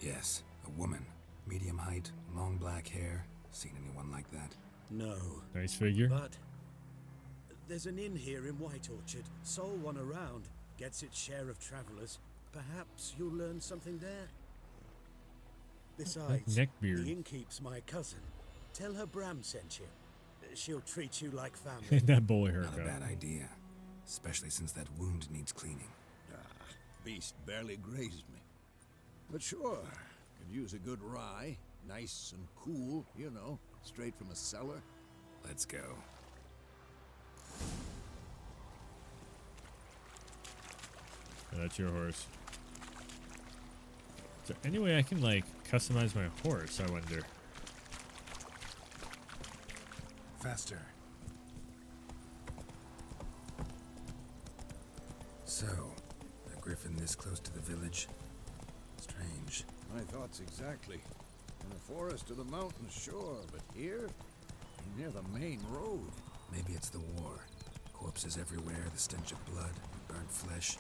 Yes, a woman. Medium height, long black hair. Seen anyone like that? No. Nice figure. But there's an inn here in White Orchard. Sole one around. Gets its share of travelers. Perhaps you'll learn something there. Besides, neckbeard. the innkeep's my cousin. Tell her Bram sent you. She'll treat you like family. That boy Not a haircut. bad idea. Especially since that wound needs cleaning. Beast barely grazed me. But sure, could use a good rye. Nice and cool, you know, straight from a cellar. Let's go. That's your horse. Is there any way I can, like, customize my horse, I wonder? Faster. So, a griffin this close to the village? Strange. My thoughts exactly. In the forest or the mountains, sure, but here, near the main road. Maybe it's the war. Corpses everywhere, the stench of blood, burnt flesh.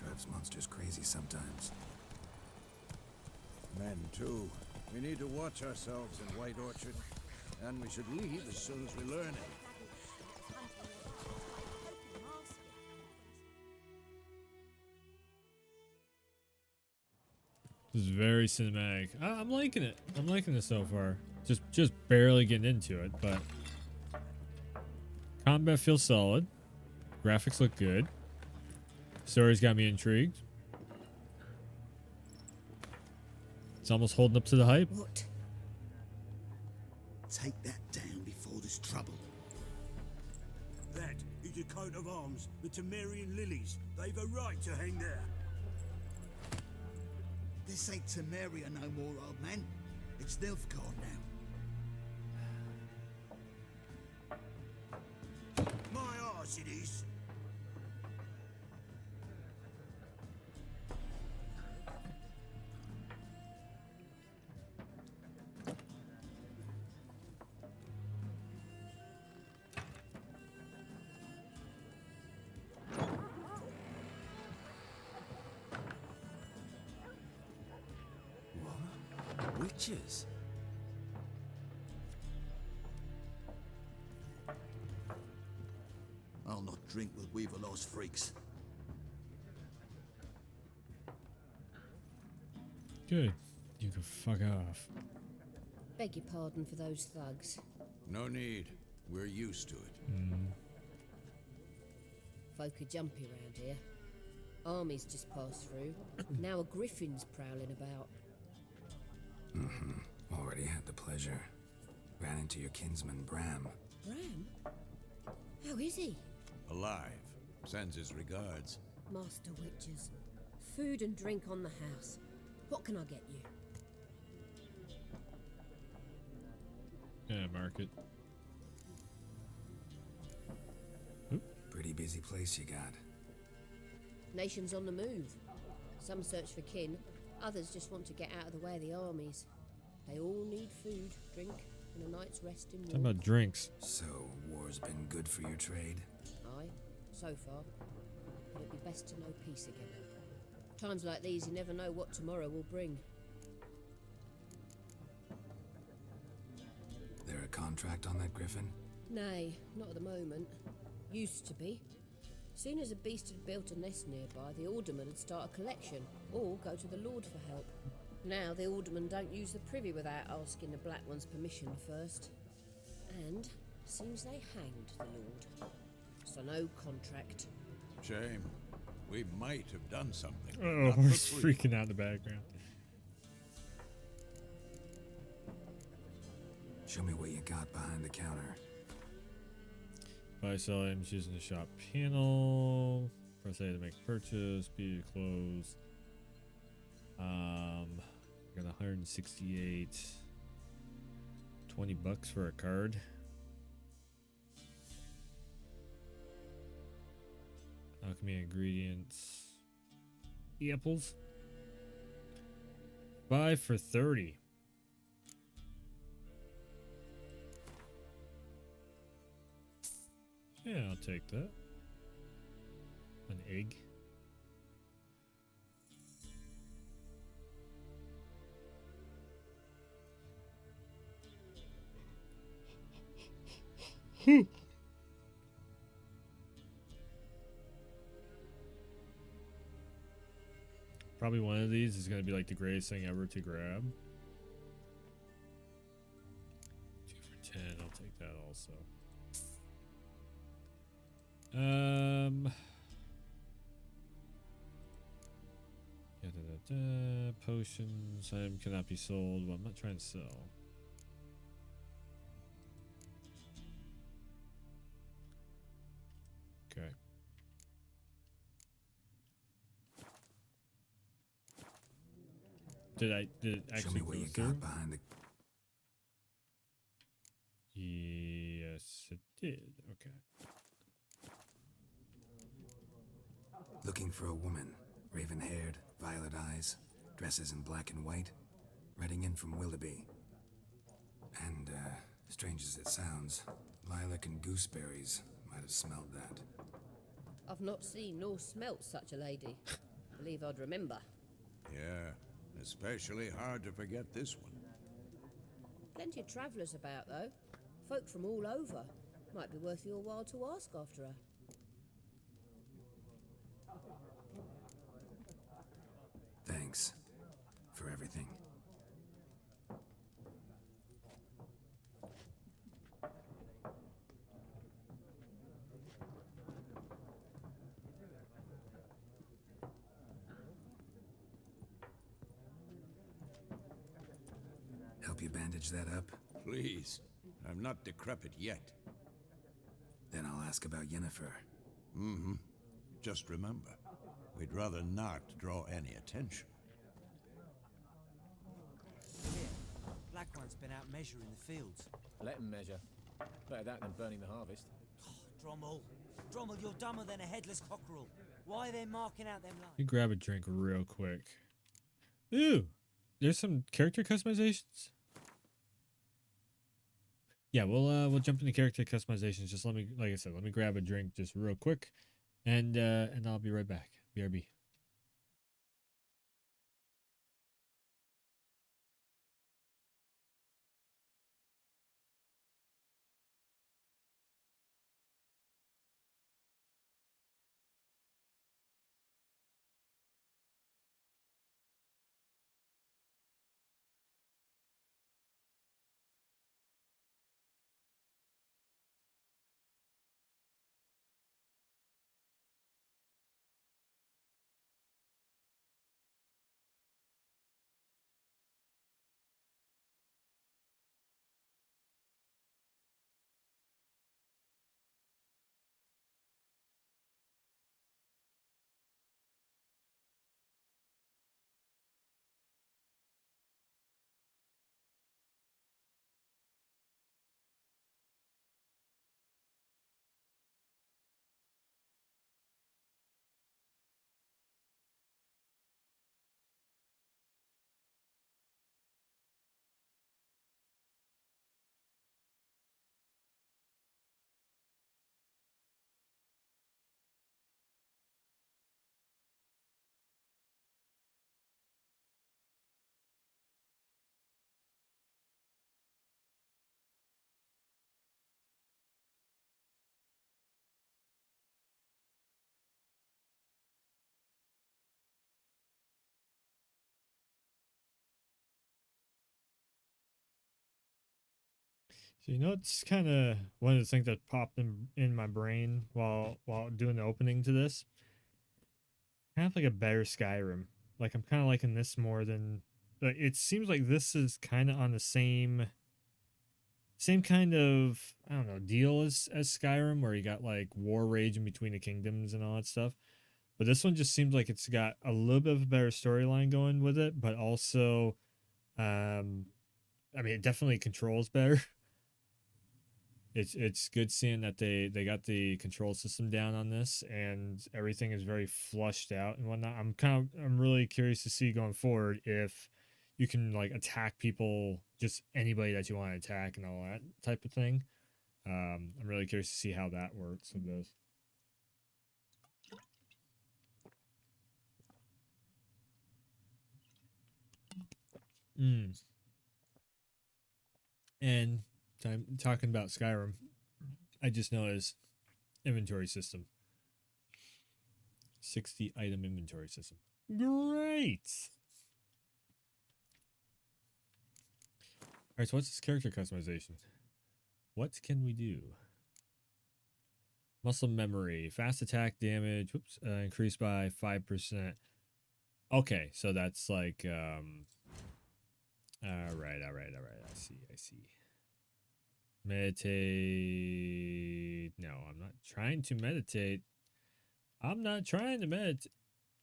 Drives monsters crazy sometimes. Men, too. We need to watch ourselves in White Orchard. And we should leave as soon as we learn it. This is very cinematic. I'm liking it. I'm liking it so far. Just barely getting into it, but combat feels solid. Graphics look good. Story's got me intrigued. It's almost holding up to the hype. What? Take that down before there's trouble. That is a coat of arms, the Temerian lilies. They've a right to hang there. This ain't Temeria no more, old man. It's Nilfgaard now. My arse it is. Witches? I'll not drink with Weaverlaw's freaks. Good. You can fuck off. Beg your pardon for those thugs. No need. We're used to it. Folk are jumpy round here. Armies just passed through. Now a griffin's prowling about. Already had the pleasure. Ran into your kinsman, Bram. Bram? How is he? Alive. Sends his regards. Master Witches. Food and drink on the house. What can I get you? Yeah, market. Pretty busy place you got. Nations on the move. Some search for kin, others just want to get out of the way of the armies. They all need food, drink, and a night's rest in Talking warmth. about drinks. So, war's been good for your trade? Aye, so far. But it'd be best to know peace again. Times like these, you never know what tomorrow will bring. There a contract on that griffin? Nay, not at the moment. Used to be. Soon as a beast had built a nest nearby, the alderman would start a collection, or go to the Lord for help. Now the aldermen don't use the privy without asking the Black One's permission first. And seems they hanged the Lord. So no contract. Shame. We might have done something. Oh, Not we're for free. freaking out in the background. Show me what you got behind the counter. Buy sell items using the shop panel. Press A to make a purchase. B to close. Got 168. $20 for a card. Alchemy ingredients. Apples. Buy for 30. Yeah, I'll take that. An egg. Probably one of these is going to be like the greatest thing ever to grab. 2 for 10. I'll take that also. Potions. Item cannot be sold. Well, I'm not trying to sell. Okay. Did it actually Show me what go you through? got behind the. Yes, it did. Okay. Looking for a woman. Raven-haired, violet eyes, dresses in black and white. Writing in from Willoughby. And, strange as it sounds, lilac and gooseberries might have smelled that. I've not seen nor smelt such a lady. Believe I'd remember. Yeah, especially hard to forget this one. Plenty of travellers about, though. Folk from all over. Might be worth your while to ask after her. Thanks for everything. Help you bandage that up? Please. I'm not decrepit yet. Then I'll ask about Yennefer. Mm-hmm. Just remember, we'd rather not draw any attention. Black One's been out measuring the fields. Let him measure. Better that than burning the harvest. Drommel, you're dumber than a headless cockerel. Why are they marking out them You lines? grab a drink real quick. Ooh, there's some character customizations. Yeah, we'll jump into character customizations. Just let me, like I said, let me grab a drink just real quick, and I'll be right back. BRB. So you know, it's kind of one of the things that popped in my brain while doing the opening to this. Kind of like a better Skyrim. Like I'm kind of liking this more than. Like, it seems like this is kind of on the same kind of, I don't know, deal as Skyrim, where you got like war rage in between the kingdoms and all that stuff. But this one just seems like it's got a little bit of a better storyline going with it, but also, I mean, it definitely controls better. It's good seeing that they got the control system down on this, and everything is very flushed out and whatnot. I'm really curious to see going forward if you can like attack people, just anybody that you want to attack and all that type of thing. I'm really curious to see how that works with this. And talking about Skyrim, I just noticed inventory system. 60 item inventory system. Great. Alright, so what's this character customization? What can we do? Muscle memory, fast attack damage, whoops, increased by 5%. Okay, so that's like, all right. I see. Meditate. No, I'm not trying to meditate.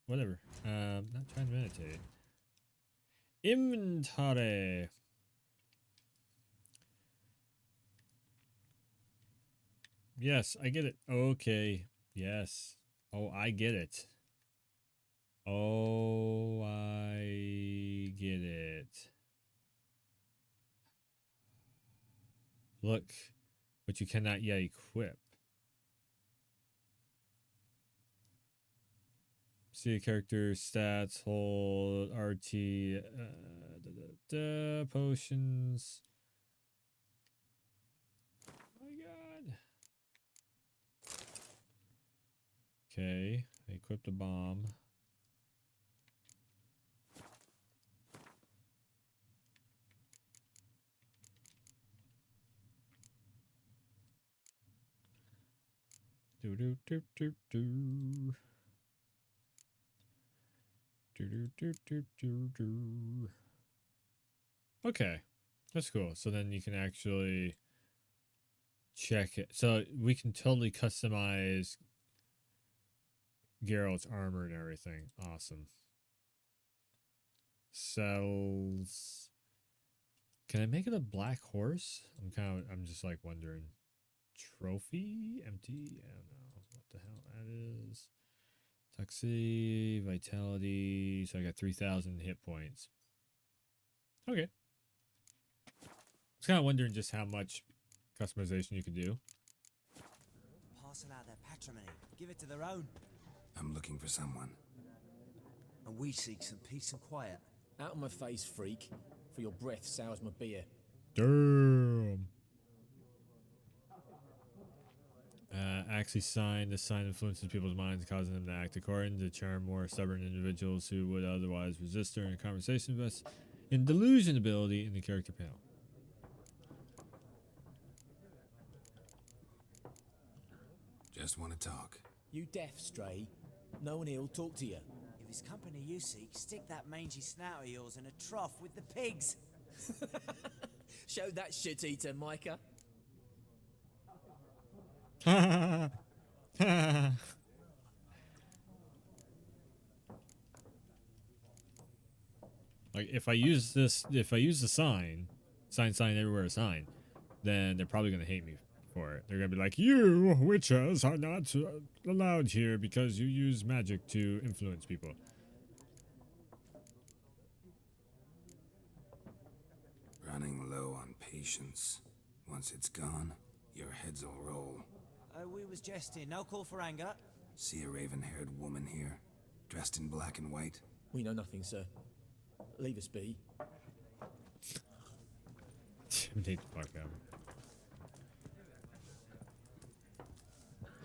Whatever. Not trying to meditate. Inventory. Yes, I get it. Okay. Yes. Oh, I get it. Oh, I get it. Look, but you cannot yet equip. See a character stats, hold, RT, potions. Oh my god. Okay, I equipped a bomb. Do do do do do. Okay, that's cool. So then you can actually check it. So we can totally customize Geralt's armor and everything. Awesome. Cells. Can I make it a black horse? I'm just like wondering. Trophy? Empty? I don't know what the hell that is. Toxicity, vitality. So I got 3,000 hit points. Okay. I was kind of wondering just how much customization you could do. Parcel out their patrimony. Give it to their own. I'm looking for someone. And we seek some peace and quiet. Out of my face, freak. For your breath sours my beer. Damn. Actually sign. This sign influences people's minds, causing them to act according to charm more stubborn individuals who would otherwise resist during a conversation. Invest in delusion ability in the character panel. Just want to talk. You deaf, Stray? No one here'll talk to you. If it's company you seek, stick that mangy snout of yours in a trough with the pigs. Show that shit-eater, Micah. Like if I use the sign everywhere sign, then they're probably gonna hate me for it. They're gonna be like, you witches are not allowed here because you use magic to influence people. Running low on patience. Once it's gone, your heads will roll. We was jesting. No call for anger. See a raven-haired woman here, dressed in black and white? We know nothing, sir. Leave us be. Intimidate the fuck out.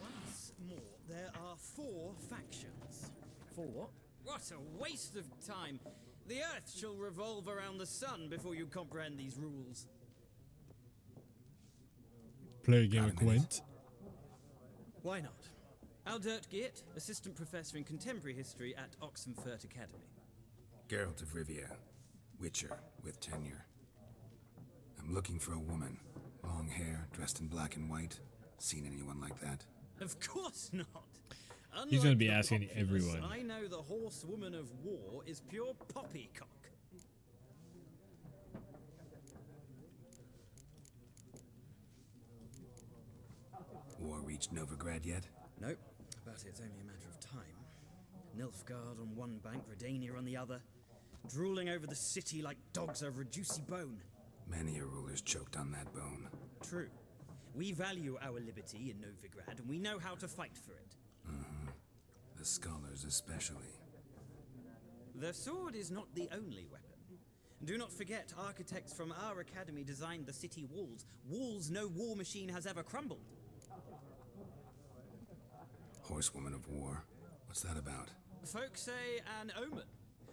Once more, there are 4 factions. 4 what? What a waste of time. The Earth shall revolve around the sun before you comprehend these rules. Play a game of Gwent. Why not? Aldert Geert, assistant professor in contemporary history at Oxenfurt Academy. Geralt of Rivia, Witcher with tenure. I'm looking for a woman. Long hair, dressed in black and white. Seen anyone like that? Of course not. He's gonna Unlike be the asking populace, everyone. I know the horsewoman of war is pure poppycock. War reached Novigrad yet? Nope, but it's only a matter of time. Nilfgaard on one bank, Redania on the other, drooling over the city like dogs over a juicy bone. Many a ruler's choked on that bone. True. We value our liberty in Novigrad, and we know how to fight for it. Mm-hmm. The scholars especially. The sword is not the only weapon. Do not forget, architects from our academy designed the city walls. Walls no war machine has ever crumbled. Horsewoman of war. What's that about? Folk say an omen.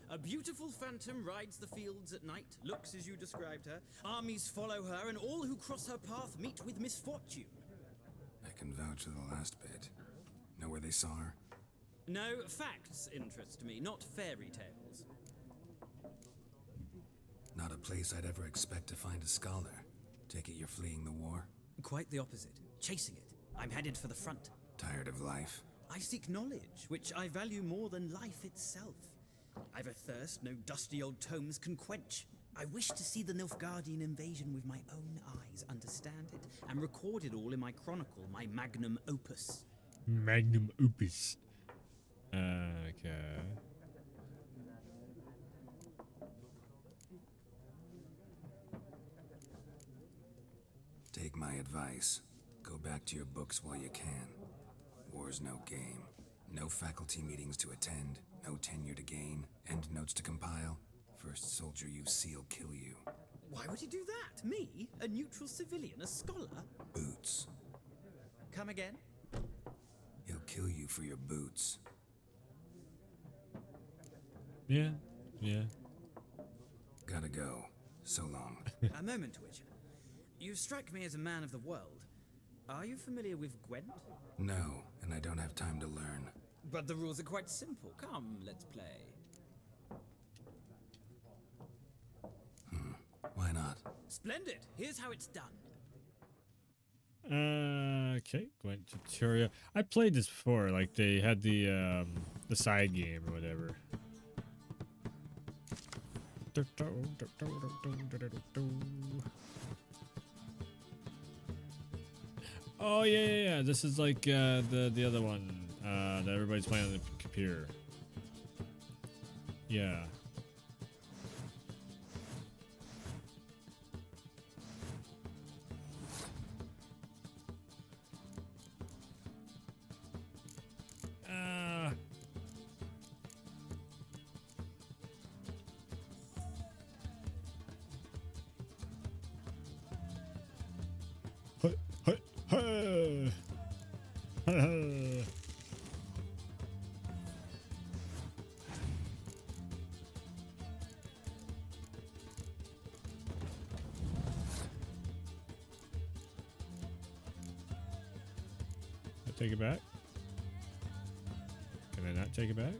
A beautiful phantom rides the fields at night, looks as you described her. Armies follow her, and all who cross her path meet with misfortune. I can vouch for the last bit. Know where they saw her? No, facts interest me, not fairy tales. Not a place I'd ever expect to find a scholar. Take it you're fleeing the war? Quite the opposite. Chasing it. I'm headed for the front. Tired of life? I seek knowledge, which I value more than life itself. I've a thirst no dusty old tomes can quench. I wish to see the Nilfgaardian invasion with my own eyes, understand it, and record it all in my chronicle, my magnum opus. Magnum opus. Okay. Take my advice. Go back to your books while you can. War's no game. No faculty meetings to attend, no tenure to gain, end notes to compile. First soldier you see'll kill you. Why would he do that? Me? A neutral civilian? A scholar? Boots. Come again? He'll kill you for your boots. Yeah. Gotta go. So long. A moment, Witcher. You strike me as a man of the world. Are you familiar with Gwent? No, and I don't have time to learn. But the rules are quite simple. Come, let's play. Why not? Splendid. Here's how it's done. Okay, Gwent tutorial. I played this before. Like they had the side game or whatever. Oh yeah. This is like the other one that everybody's playing on the computer. Yeah. Take it back? Can I not take it back?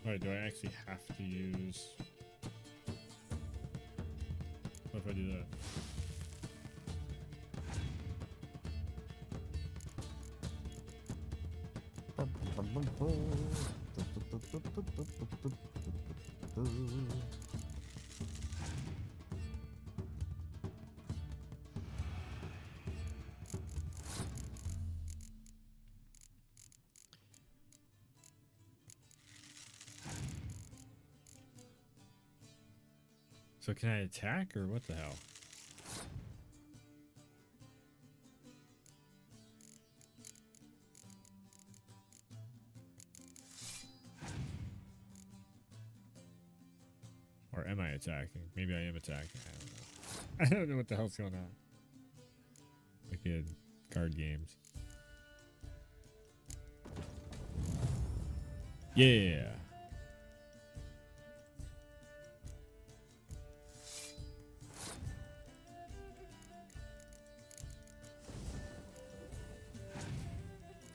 Alright, do I actually have to use... What if I do that? So can I attack or what the hell? am I attacking? Maybe I am attacking. I don't know. I don't know what the hell's going on. Wicked card games. Yeah.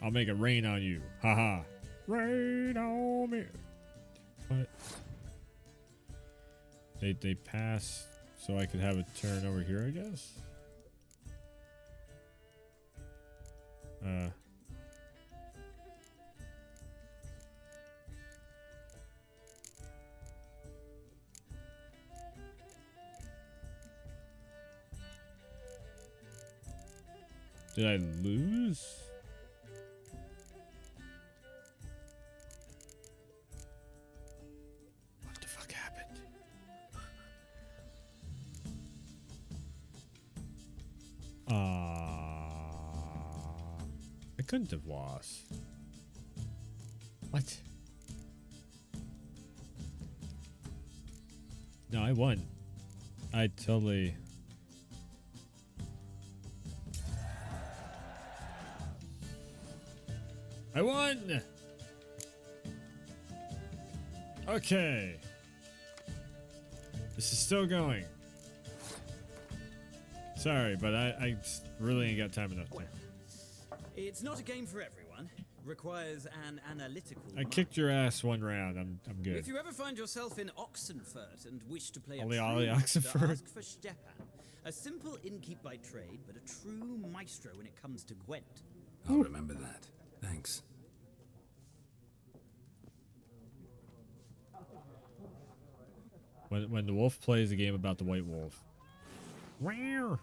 I'll make it rain on you. Haha. Rain on me. What? They pass so I could have a turn over here, I guess. Did I lose? What the fuck happened? I couldn't have lost. What? No, I won. I totally... I won! Okay. This is still going. Sorry, but I really ain't got time enough to. It's not a game for everyone. Requires an analytical I mind. kicked your ass one round. I'm good. If you ever find yourself in Oxenfurt and wish to play a Ollie, true Ollie, master, Oxenfurt. ask for Stepan. A simple innkeep by trade, but a true maestro when it comes to Gwent. I'll remember that. Thanks. When the wolf plays a game about the white wolf. Where?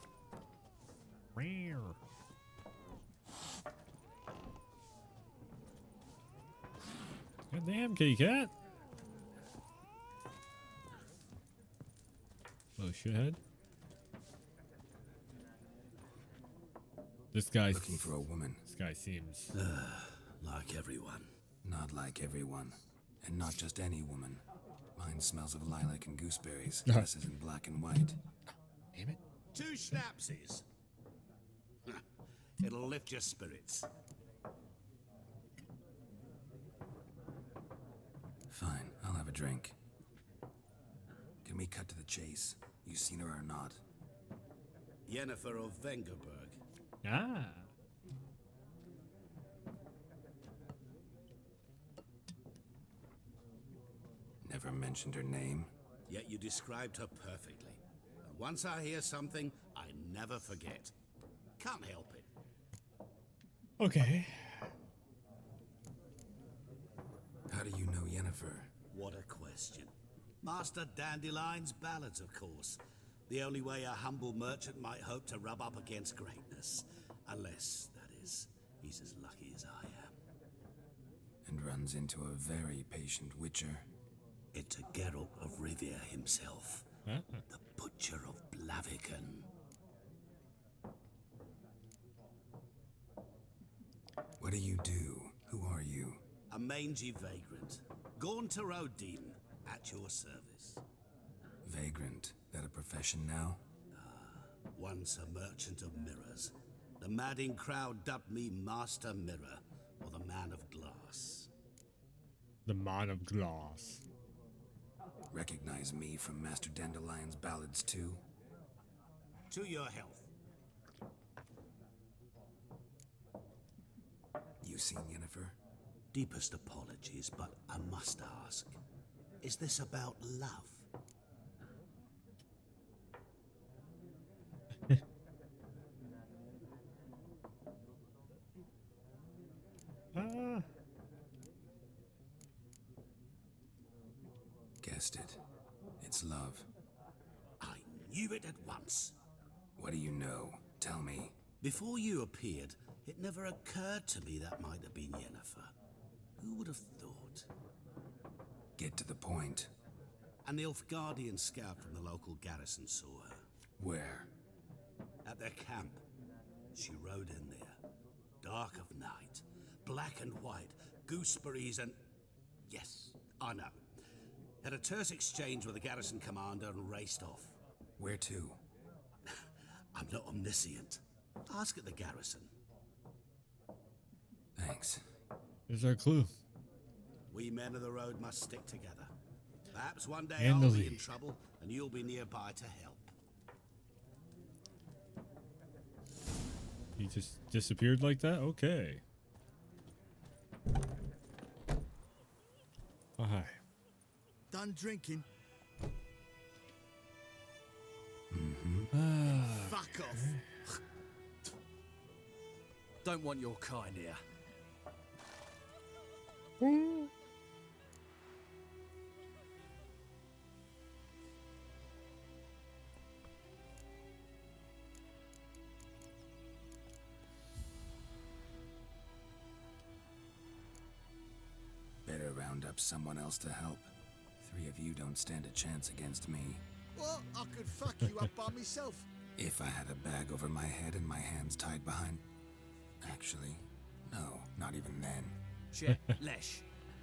God damn, kitty cat. Oh, shithead. This guy's looking for a woman. This guy seems like everyone. Not like everyone. And not just any woman. Mine smells of lilac and gooseberries. Uh-huh. Dresses in black and white. Damn it. 2 schnapsies. It'll lift your spirits. Fine, I'll have a drink. Can we cut to the chase? You seen her or not? Yennefer of Vengerberg. Ah. Never mentioned her name. Yet you described her perfectly. And once I hear something, I never forget. Can't help it. Okay. How do you know Yennefer? What a question. Master Dandelion's ballads, of course. The only way a humble merchant might hope to rub up against greatness. Unless, that is, he's as lucky as I am. And runs into a very patient witcher. It's a Geralt of Rivia himself. Huh? The Butcher of Blaviken. What do you do? Who are you? A mangy vagrant. Gaunter Odin, at your service. Vagrant. That a profession now? Once a merchant of mirrors. The madding crowd dubbed me Master Mirror, or the Man of Glass. The Man of Glass. Recognize me from Master Dandelion's ballads too? To your health. You seen Yennefer? Deepest apologies, but I must ask. Is this about love? Guessed it. It's love. I knew it at once. What do you know? Tell me. Before you appeared, it never occurred to me that might have been Yennefer. Who would have thought? Get to the point. An Nilfgaardian scout from the local garrison saw her. Where? At their camp. She rode in there. Dark of night. Black and white. Gooseberries and... Yes, I know. Had a terse exchange with the garrison commander and raced off. Where to? I'm not omniscient. Ask at the garrison. Thanks. There's our clue. We men of the road must stick together. Perhaps one day And I'll the be in lead. trouble, and you'll be nearby to help. He just disappeared like that? Okay. Oh, hi. Done drinking? Fuck off. Don't want your kind here. Better round up someone else to help. 3 of you don't stand a chance against me. What? I could fuck you up by myself. If I had a bag over my head and my hands tied behind... Actually, no, not even then. Shit, Lesh,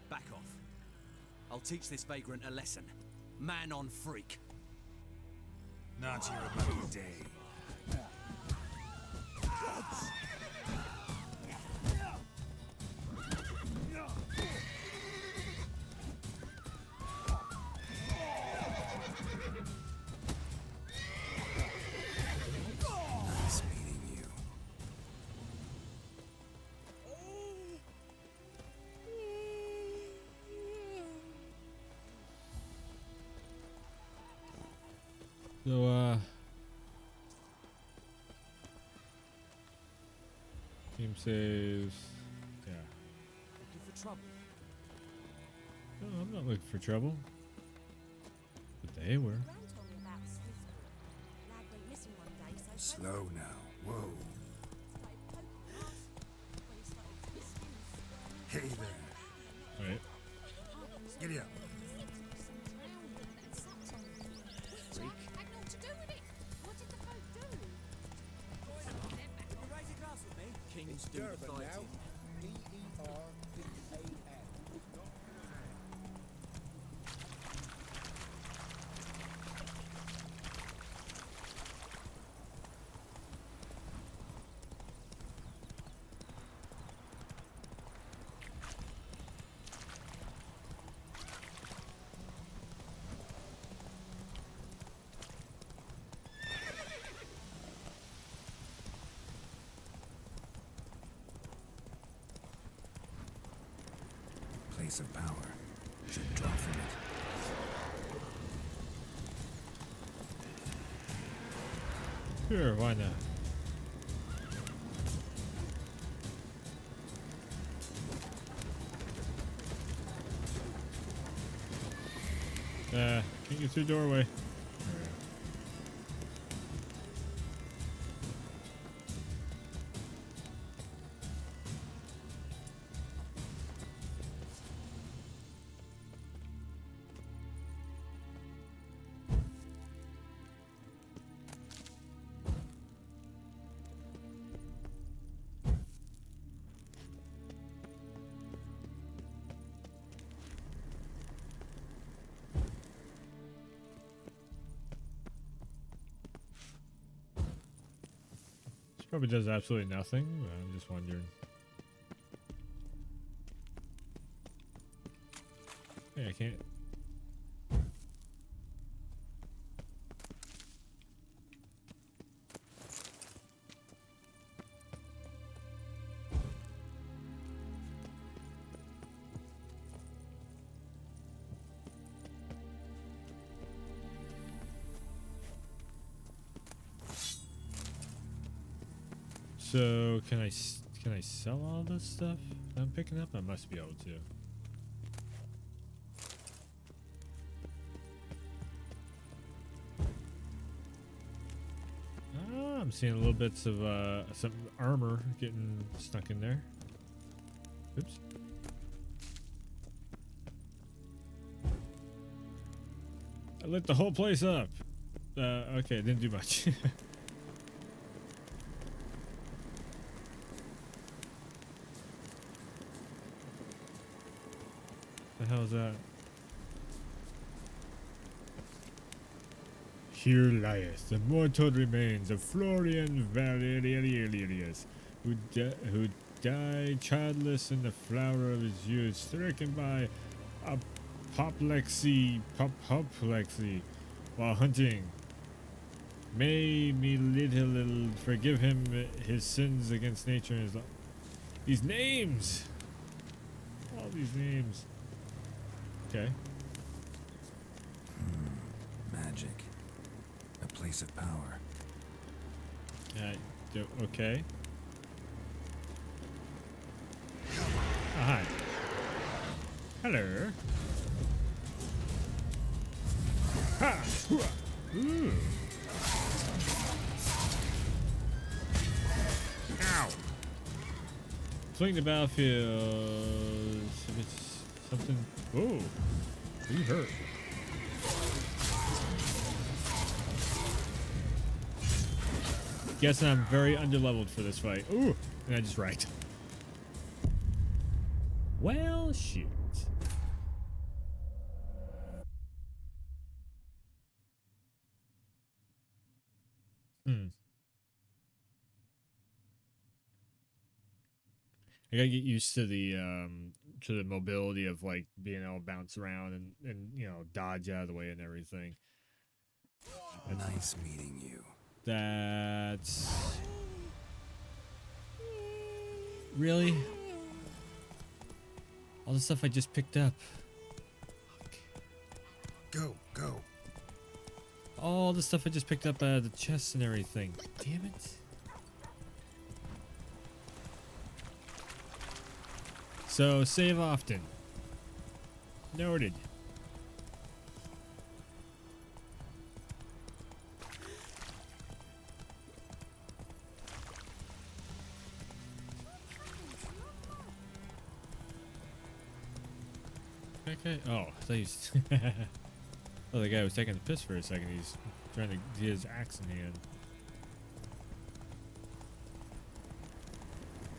back off. I'll teach this vagrant a lesson. Man on freak. Not your lucky day. Nice meeting you. So, team saves. Yeah. Looking for trouble? No, I'm not looking for trouble. But they were. Slow now. Whoa. Hey there. Right. Giddy up. Freak. Kings do the fighting. Place of power. Should draw from it. Sure, why not? Can't get through the doorway. Probably does absolutely nothing, but I'm just wondering. Hey, I can't. So can I sell all this stuff I'm picking up? I must be able to. Ah, I'm seeing little bits of some armor getting stuck in there. Oops. I lit the whole place up. Okay, didn't do much. The hell is that? Here lieth the mortal remains of Florian Valerius, who died childless in the flower of his youth, stricken by apoplexy while hunting. May me little forgive him his sins against nature and his life. These names! All these names. Okay. Magic. A place of power. Okay. Hi. Hello. Ha! Ooh. Ow. Swing the battlefield. If it's something. Oh. You hurt. Guessing I'm very underleveled for this fight. Ooh. And I just right. Well, shoot. I gotta get used to the mobility of like being able to bounce around and you know dodge out of the way and everything. Nice meeting you. That's really all the stuff I just picked up. Go. All the stuff I just picked up out of the chests and everything. Damn it. So save often. Noted. Okay. Oh, I thought he was oh, the guy was taking the piss for a second. He's trying to get his axe in hand.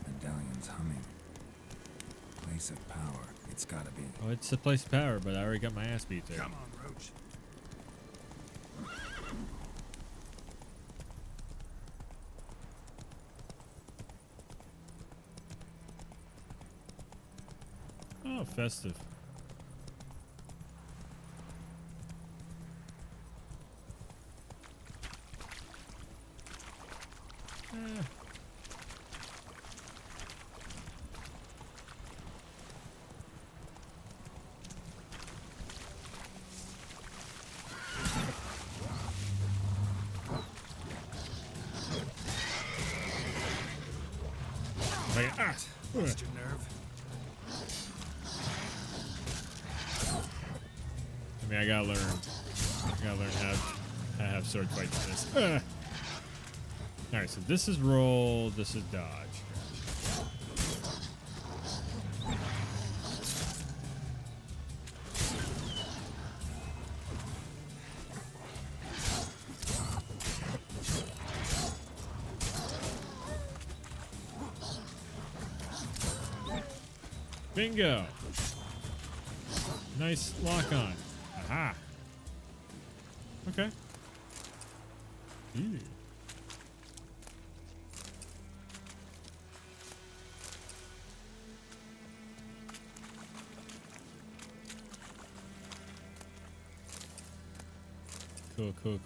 Medallion's humming. Place of power. It's gotta be. Oh, it's a place of power, but I already got my ass beat there. Come on, Roach. Oh, festive. Lost your nerve. I mean, I gotta learn how to have sword fights in this. Alright, so this is roll, this is dodge. Bingo! Nice lock on. Aha! Okay. Ew.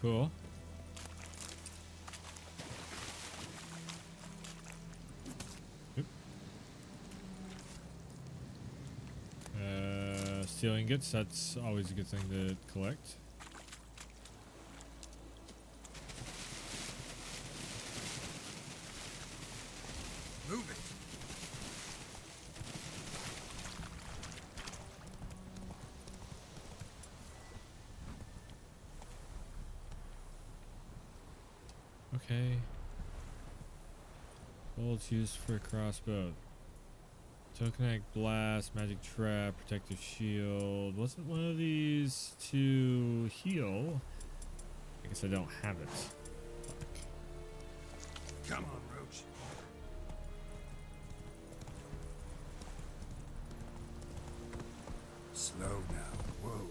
Cool. Oop. Steel ingots, that's always a good thing to collect. Move it. Okay. Bolts used for a crossbow. Tokanak blast, magic trap, protective shield. Wasn't one of these to heal? I guess I don't have it. Fuck. Come on, Roach. Slow now. Whoa.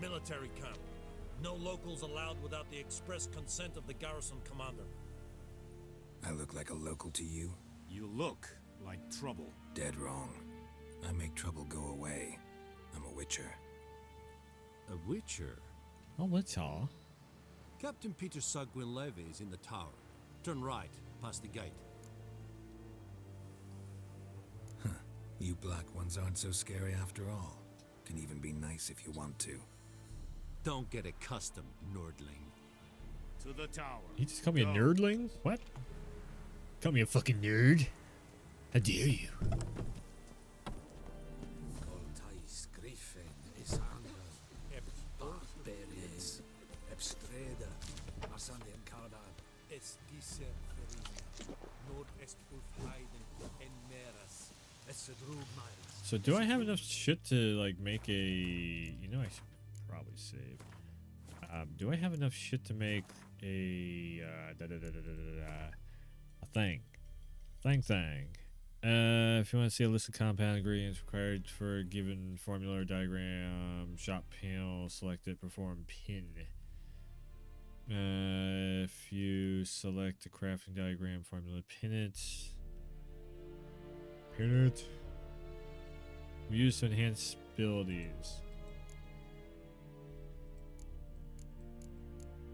Military camp. No locals allowed without the express consent of the garrison commander. I look like a local to you? You look like trouble. Dead wrong. I make trouble go away. I'm a witcher. A witcher? Oh, what's all? Captain Peter Sagwin Levy is in the tower. Turn right, past the gate. Huh. You black ones aren't so scary after all. Can even be nice if you want to. Don't get accustomed, nerdling. To the tower. You just call me a nerdling? What? Call me a fucking nerd? How dare you? So do I have enough shit to like make a? You know, I should probably save. Do I have enough shit to make a thing? If you want to see a list of compound ingredients required for a given formula or diagram, shop panel, select it, perform pin. If you select the crafting diagram formula, pin it. Use to enhance abilities.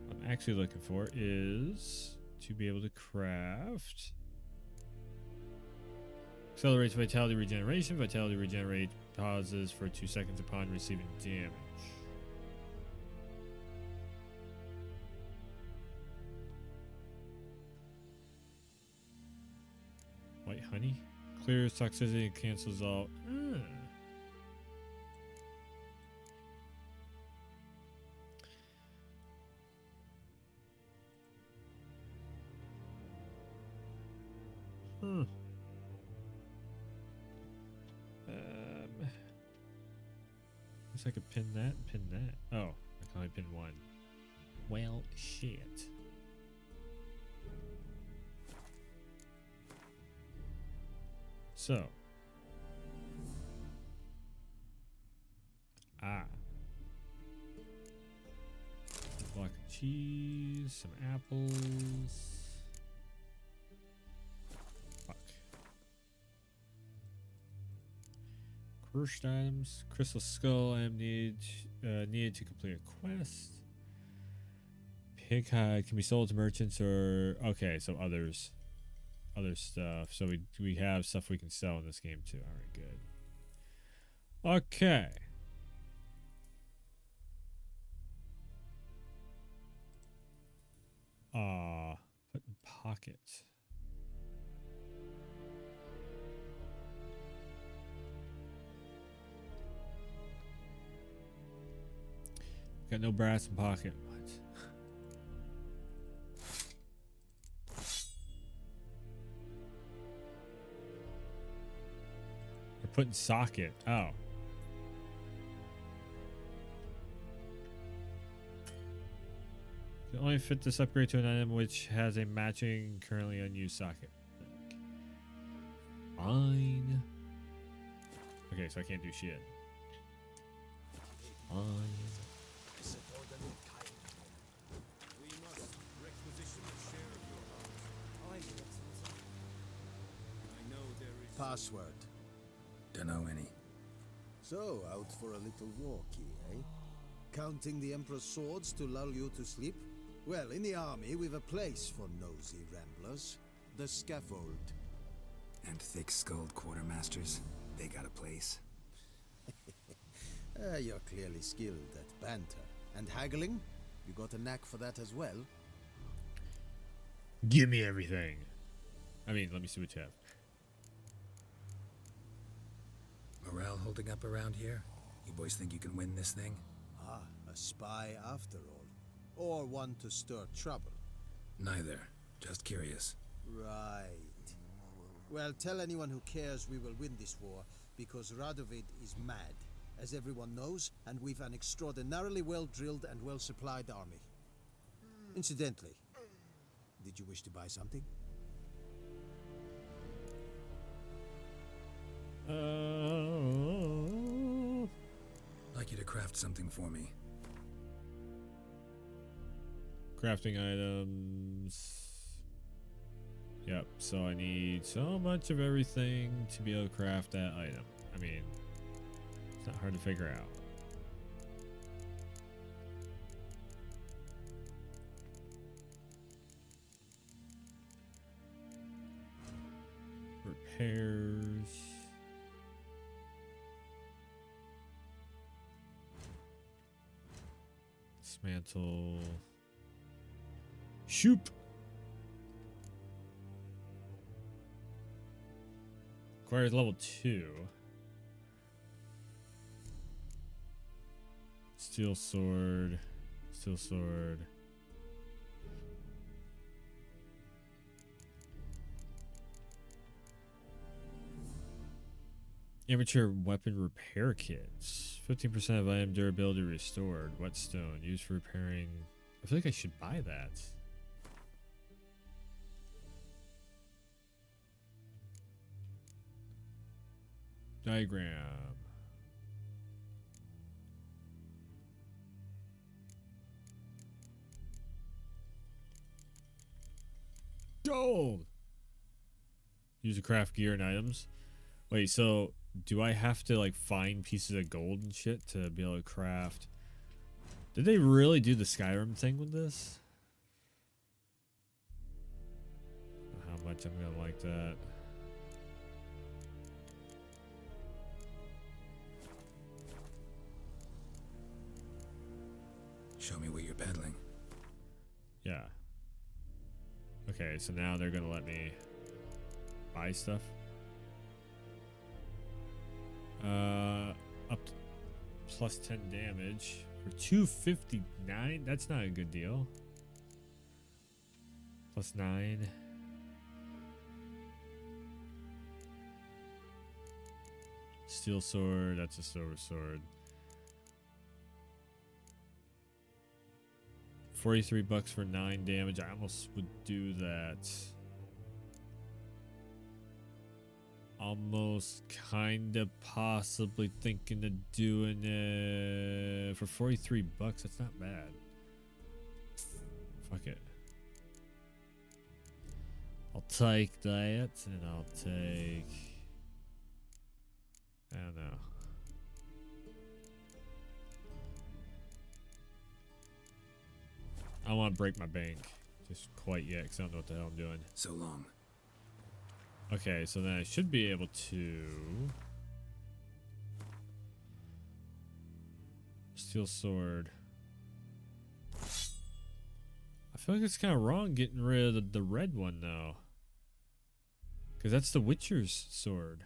What I'm actually looking for is to be able to craft. Accelerates vitality regeneration. Vitality regenerate pauses for 2 seconds upon receiving damage. White honey. Clears toxicity and cancels all. Guess I could pin that and pin that. Oh, I can only pin one. Well, shit. So. A block of cheese, some apples. Fuck. Cursed items. Crystal skull I am needed to complete a quest. Pig hide can be sold to merchants or okay, so other stuff. So we have stuff we can sell in this game too. All right, good. Okay. Put in pocket. Got no brass in pocket. What? We're putting socket. Oh. You can only fit this upgrade to an item which has a matching currently unused socket. Fine. Okay, so I can't do shit. Fine. Password. Dunno any. So, out for a little walkie, eh? Counting the Emperor's swords to lull you to sleep? Well, in the army, we've a place for nosy ramblers. The scaffold. And thick-skulled quartermasters, they got a place. You're clearly skilled at banter. And haggling? You got a knack for that as well? Give me everything. I mean, let me see what you have. Morale holding up around here? You boys think you can win this thing? Ah, a spy after all. Or one to stir trouble. Neither. Just curious. Right. Well, tell anyone who cares we will win this war, because Radovid is mad, as everyone knows, and we've an extraordinarily well-drilled and well-supplied army. Incidentally, did you wish to buy something? craft something for me? Crafting items. Yep, so I need so much of everything to be able to craft that item. I mean, it's not hard to figure out. Repairs. Dismantle. Shoop. Requires level 2. Steel sword. Steel sword. Amateur weapon repair kits. 15% of item durability restored. Whetstone. Used for repairing. I feel like I should buy that. Diagram. Gold. Use to craft gear and items. Wait, so do I have to like find pieces of gold and shit to be able to craft? Did they really do the Skyrim thing with this? How much I'm gonna like that. Show me what you're peddling. Yeah. Okay, so now they're gonna let me buy stuff. Up to plus 10 damage for 259. That's not a good deal. Plus 9. Steel sword. That's a silver sword. 43 bucks for 9 damage. I almost would do that. Almost kind of possibly thinking of doing it for 43 bucks. That's not bad. Fuck it. I'll take that, and I'll take, I don't know. I don't want to break my bank just quite yet because I don't know what the hell I'm doing. So long. Okay, so then I should be able to steel sword. I feel like it's kind of wrong getting rid of the red one though, because that's the Witcher's sword.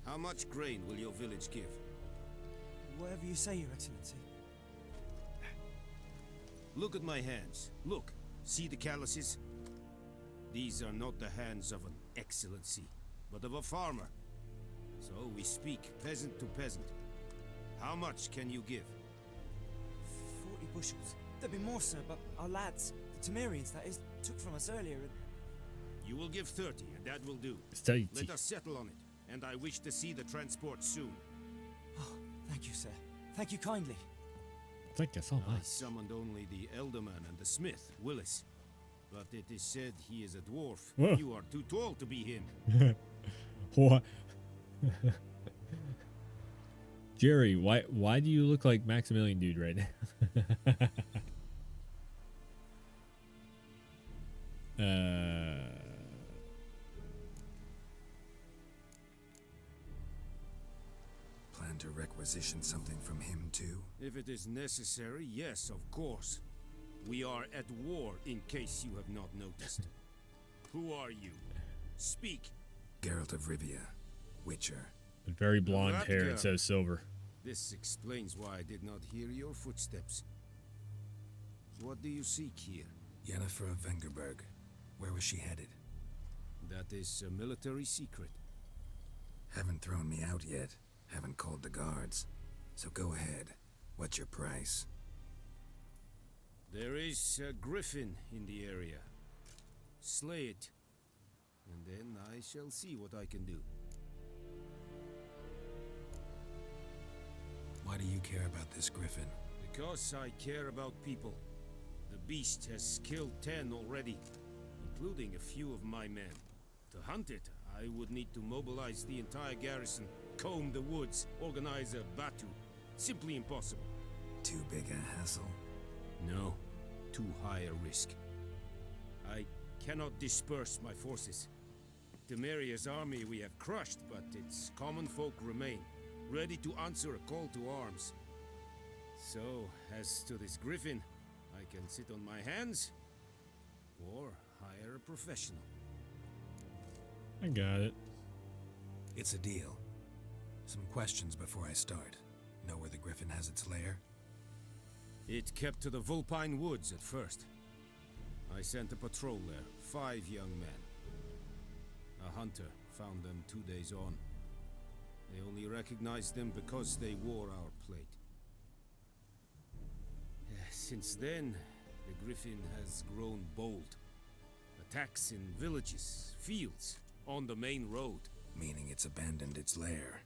How much grain will your village give? Whatever you say, Your Excellency. Look at my hands. Look. See the calluses? These are not the hands of an excellency, but of a farmer. So we speak peasant to peasant. How much can you give? 40 bushels. There'd be more, sir, but our lads, the Temerians, that is, took from us earlier. You will give 30, and that will do. 30. Let us settle on it, and I wish to see the transport soon. Thank you, sir. Thank you kindly. Thank you so much. I summoned only the Elderman and the smith, Willis. But it is said he is a dwarf. Whoa. You are too tall to be him. What? Jerry, why do you look like Maximilian dude right now? Plan to requisition something from him too? If it is necessary, yes, of course. We are at war, in case you have not noticed. Who are you? Speak. Geralt of Rivia, Witcher. With very blonde That hair girl. instead of silver. This explains why I did not hear your footsteps. What do you seek here? Yennefer of Vengerberg. Where was she headed? That is a military secret. Haven't thrown me out yet. Haven't called the guards. So go ahead. What's your price? There is a griffin in the area. slay it. And then I shall see what I can do. Why do you care about this griffin? Because I care about people. The beast has killed 10 already, including a few of my men. To hunt it, I would need to mobilize the entire garrison, comb the woods, organize a batu. Simply impossible. Too big a hassle? No, too high a risk. I cannot disperse my forces. Temeria's army we have crushed, but its common folk remain, ready to answer a call to arms. So, as to this griffin, I can sit on my hands, or hire a professional. I got it. It's a deal. Some questions before I start. Know where the griffin has its lair? It kept to the Vulpine Woods at first. I sent a patrol there, 5 young men. A hunter found them 2 days on. They only recognized them because they wore our plate. Since then, the griffin has grown bold. Attacks in villages, fields, on the main road. Meaning it's abandoned its lair.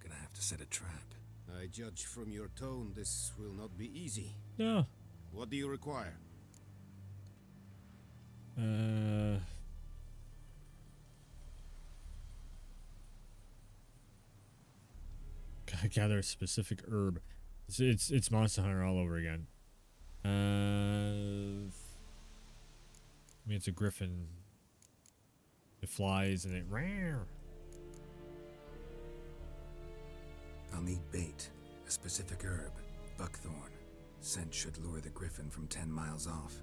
Gonna have to set a trap. I judge from your tone this will not be easy. No. What do you require? Gotta gather a specific herb. It's Monster Hunter all over again. I mean, it's a griffin. It flies and it rawr. I'll need bait, a specific herb, buckthorn. Scent should lure the griffin from 10 miles off.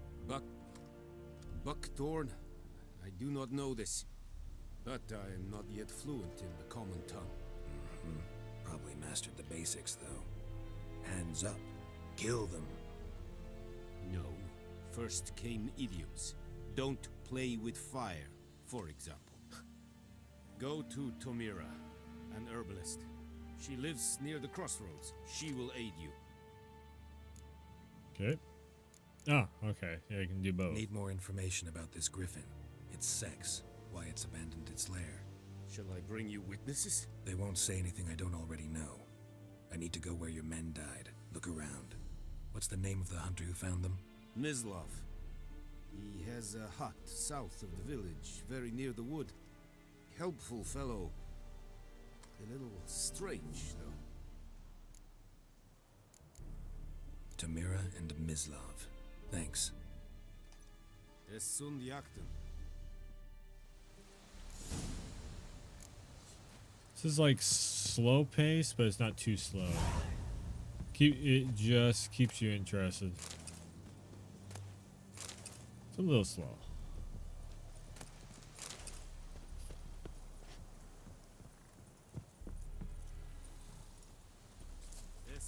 Buckthorn? I do not know this, but I am not yet fluent in the common tongue. Probably mastered the basics, though. Hands up. Kill them. No. First came idioms. Don't play with fire, for example. Go to Tomira, an herbalist. She lives near the crossroads. She will aid you. Okay. Oh, okay. Yeah, you can do both. Need more information about this griffin. Its sex, why it's abandoned its lair. Shall I bring you witnesses? They won't say anything I don't already know. I need to go where your men died. Look around. What's the name of the hunter who found them? Mislav. He has a hut south of the village, very near the wood. Helpful fellow. A little strange, though. Tomira and Mislav. Thanks. Es sunt jakten. This is like slow pace, but it's not too slow. It just keeps you interested. It's a little slow.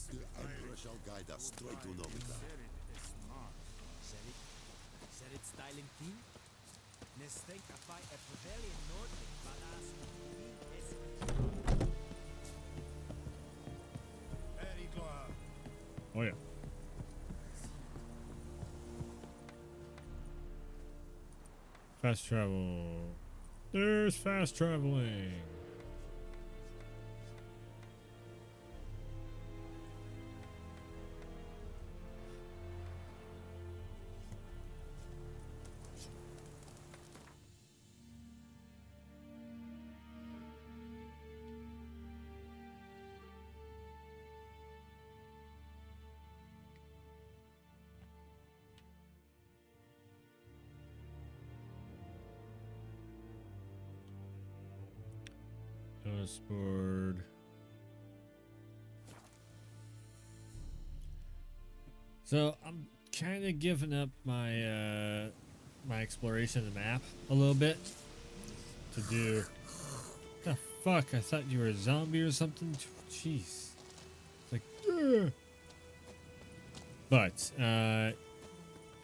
The Emperor shall guide us straight to Novita. Serit styling team? Nestenka by a Pavilion Nordic Balas. Oh yeah. Fast travel. There's fast traveling. Board. So I'm kind of giving up my my exploration of the map a little bit to do. The fuck! I thought you were a zombie or something. Jeez. It's like. Ugh. But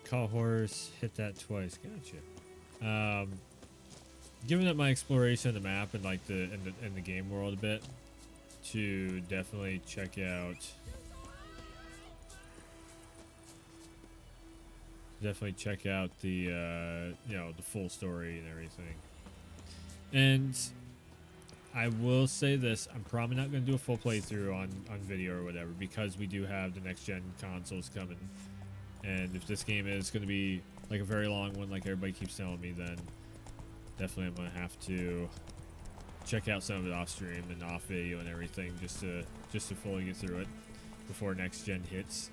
call horse, hit that twice. Gotcha. Giving up my exploration of the map and like the game world a bit to definitely check out definitely check out the the full story and everything. And I will say this, I'm probably not going to do a full playthrough on video or whatever, because we do have the next gen consoles coming. And if this game is going to be like a very long one, like everybody keeps telling me, then definitely I'm going to have to check out some of it off stream and off video and everything, just to fully get through it before next gen hits.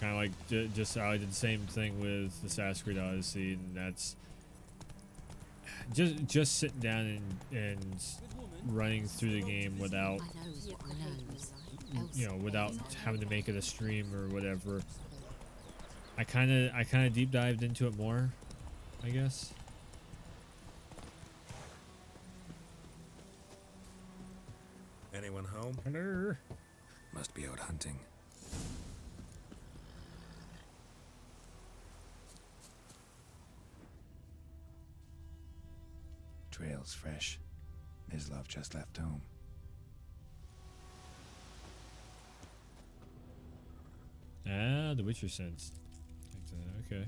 Kind of like just how I did the same thing with Assassin's Creed Odyssey, and that's just sitting down and running through the game without without having to make it a stream or whatever. I kind of deep dived into it more, I guess. Anyone home? Hello. Must be out hunting. Trail's fresh. Mislav just left home. Ah, the Witcher sense. Okay.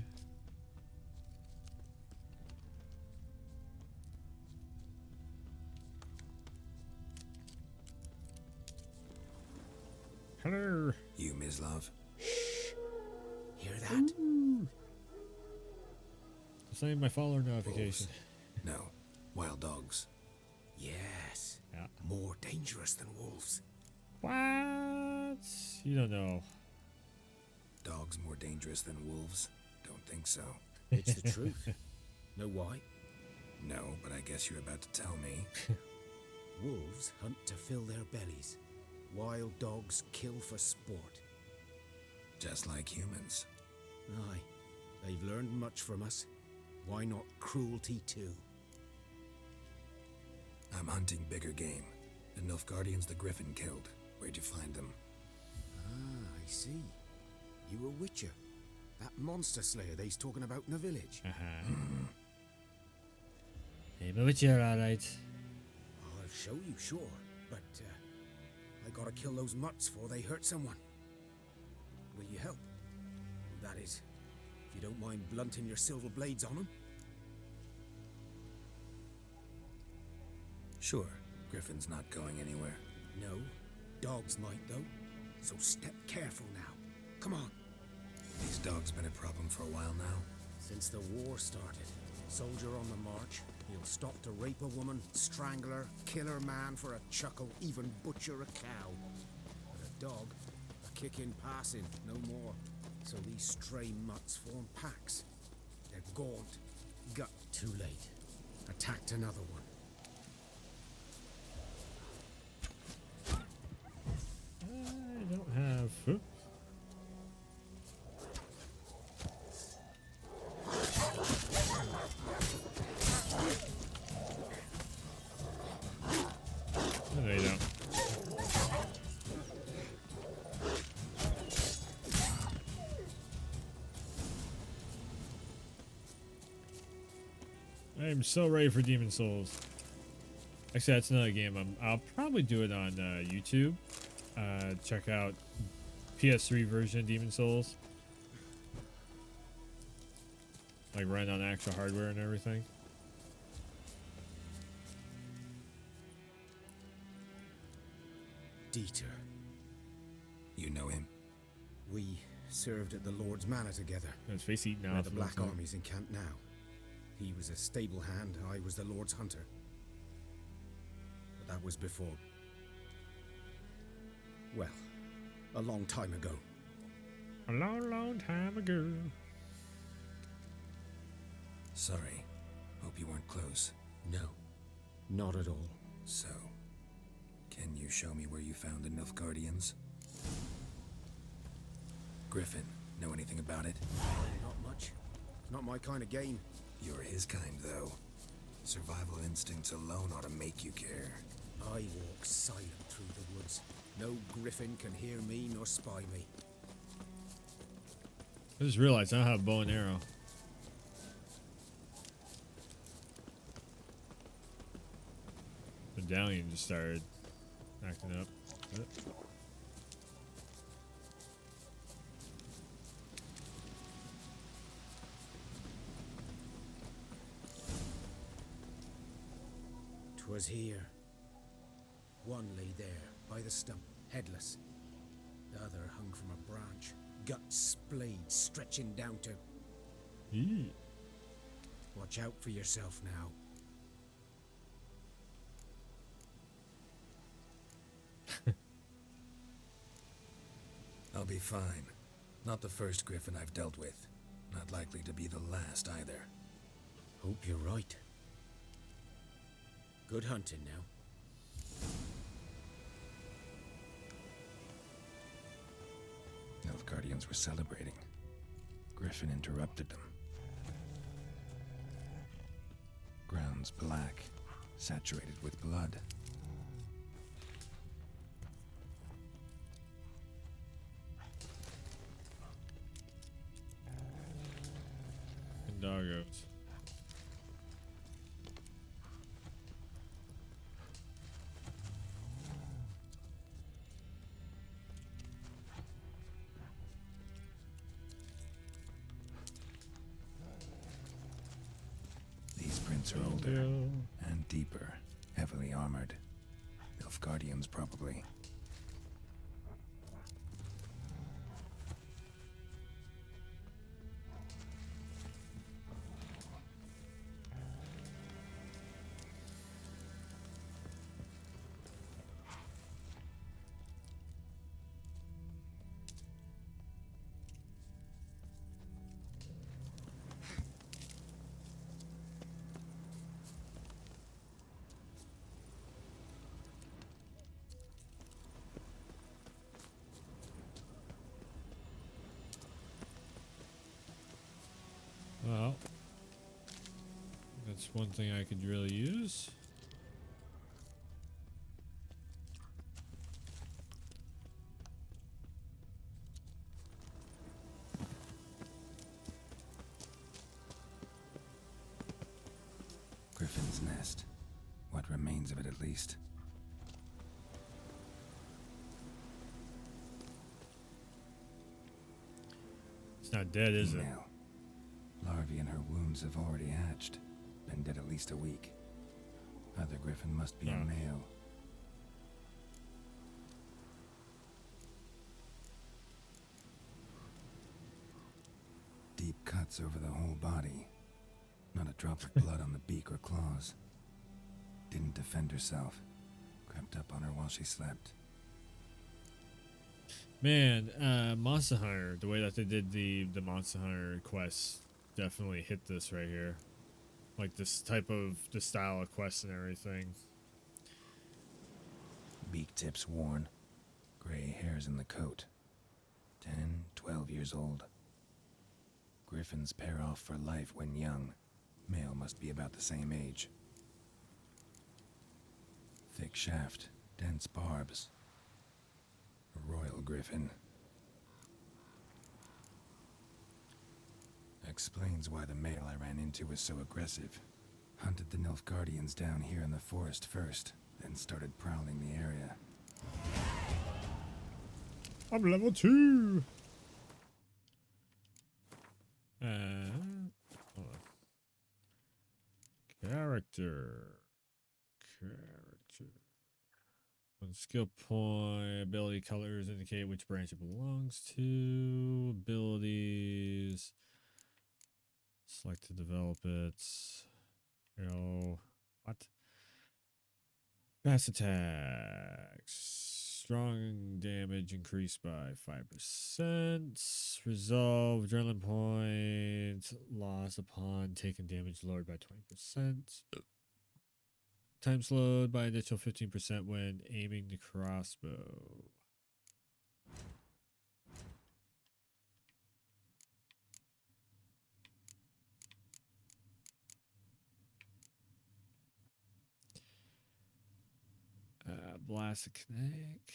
Hello. You, Mislav? Hear that? It's not even my follower notification. No. Wild dogs. Yes. Yeah. More dangerous than wolves. What? You don't know. Dogs more dangerous than wolves? Don't think so. It's the truth. Know why? No, but I guess you're about to tell me. Wolves hunt to fill their bellies. Wild dogs kill for sport. Just like humans. Aye. They've learned much from us. Why not cruelty too? I'm hunting bigger game. The Nilfgaardians the Griffin killed. Where'd you find them? Ah, I see. You a witcher. That monster slayer they's talking about in the village. I'm a witcher, alright. I'll show you, sure. But, I gotta kill those mutts before they hurt someone. Will you help? That is, if you don't mind blunting your silver blades on them. Sure. Griffin's not going anywhere. No. Dogs might, though. So step careful now. Come on. These dogs been a problem for a while now? Since the war started. Soldier on the march. He'll stop to rape a woman, strangle her, kill her man for a chuckle, even butcher a cow. But a dog, a kick in passing, no more. So these stray mutts form packs. They're gaunt. Gut too late. Attacked another one. I don't have... Oops. No, you don't. I am so ready for Demon Souls. Actually, that's another game. I'll probably do it on YouTube. Check out PS3 version of Demon Souls. Like run on actual hardware and everything. Dieter. You know him? We served at the Lord's Manor together. His face eaten Where off. the Black Army's encamped now. He was a stable hand, I was the Lord's hunter. But that was before... well, a long time ago. A long, long time ago. Sorry. Hope you weren't close. No, not at all. So, can you show me where you found the Nilfgaardians? Griffin, know anything about it? Not much. Not my kind of game. You're his kind, though. Survival instincts alone ought to make you care. I walk silent through the woods. No griffin can hear me nor spy me. I just realized I don't have a bow and arrow. The medallion just started acting up. 'Twas here. One lay there, by the stump, headless. The other hung from a branch, guts splayed, stretching down to... Watch out for yourself now. I'll be fine. Not the first griffin I've dealt with. Not likely to be the last either. Hope you're right. Good hunting now. Nilfgaardians were celebrating. Griffin interrupted them. Ground's black, saturated with blood. And doggos. These prints are older and deeper, heavily armored. Nilfgaardians, probably. Well, that's one thing I could really use. Griffin's nest. What remains of it, at least. It's not dead, is it? Female. Larvae in her wounds have already hatched. Been dead at least a week. Other griffin must be a male. Deep cuts over the whole body. Not a drop of blood on the beak or claws. Didn't defend herself. Crept up on her while she slept. Man, Monster Hunter, the way that they did the Monster Hunter quests definitely hit this right here. Like this type of, the style of quests and everything. Beak tips worn. Gray hairs in the coat. 10, 12 years old. Griffins pair off for life when young. Male must be about the same age. Thick shaft, dense barbs. A royal griffin. Explains why the male I ran into was so aggressive. Hunted the Nilfgaardians down here in the forest first, then started prowling the area. I'm level 2! Hold on. Character. One skill point, ability colors indicate which branch it belongs to. Abilities. Select to develop it. What? Fast attacks. Strong damage increased by 5%. Resolve adrenaline points. Loss upon taking damage lowered by 20%. Time slowed by initial 15% when aiming the crossbow. Blast kinetic,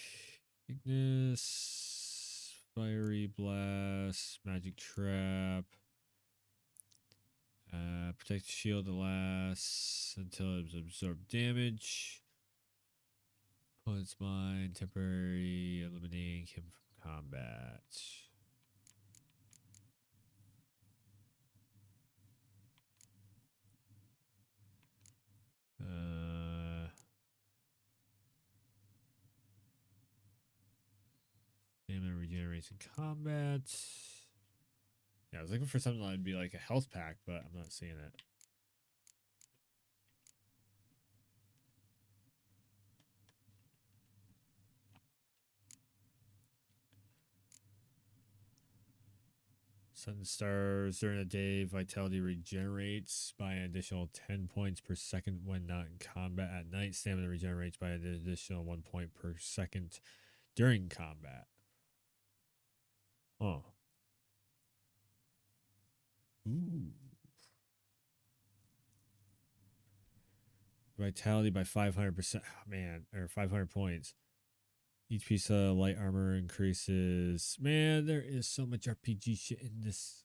Ignis, Fiery Blast, Magic Trap. Protect the shield to last until it absorbs damage. Opponent's mind, temporary, eliminating him from combat. regenerates in combat. Yeah, I was looking for something that would be like a health pack, but I'm not seeing it. Sun stars during the day, vitality regenerates by an additional 10 points per second when not in combat. At night, stamina regenerates by an additional 1 point per second during combat. Oh. Ooh. Vitality by 500%. Oh, man, or 500 points. Each piece of light armor increases. Man, there is so much RPG shit in this.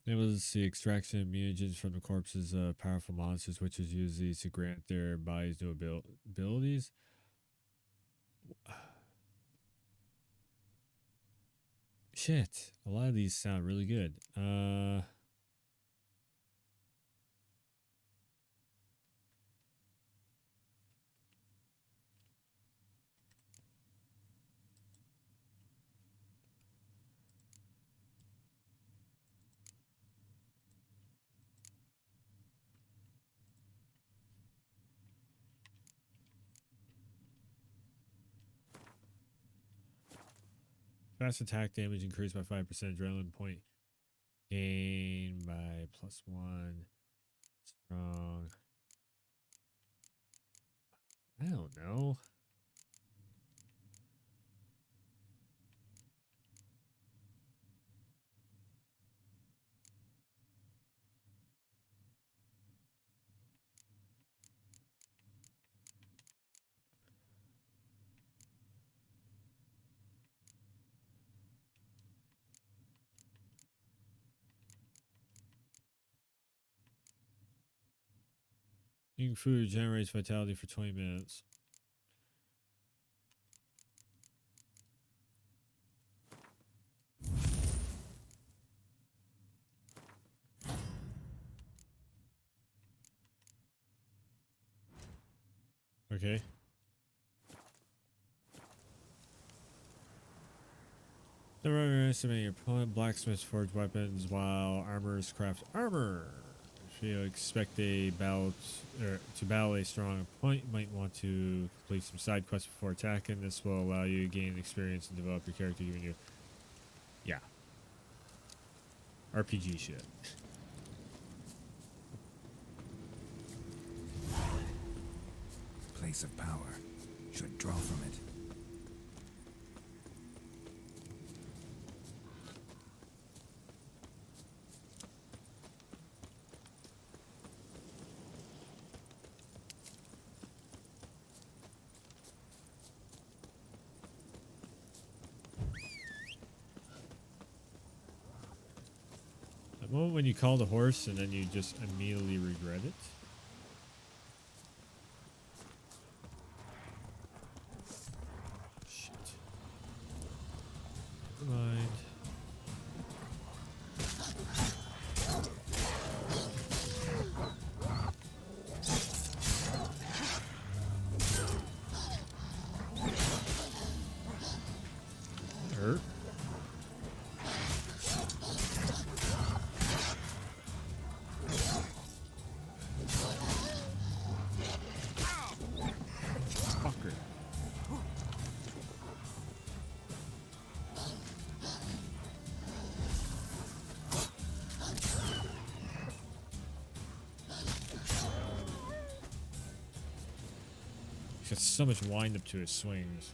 Enables the extraction of mutagens from the corpses of powerful monsters, which is used these to grant their bodies new abilities. Shit, a lot of these sound really good. Fast attack damage increased by 5%. Adrenaline point gain by +1. Strong. I don't know. Eating food generates vitality for 20 minutes. Okay. Never underestimate your opponent. Blacksmiths forge weapons while armorers craft armor. If you expect a battle to battle a strong opponent, you might want to complete some side quests before attacking. This will allow you to gain experience and develop your character, giving you, yeah, RPG shit. Place of power. Should draw from it. The moment when you call the horse and then you just immediately regret it. Shit. Never mind. Hurt. Fucker. He's got so much wind up to his swings.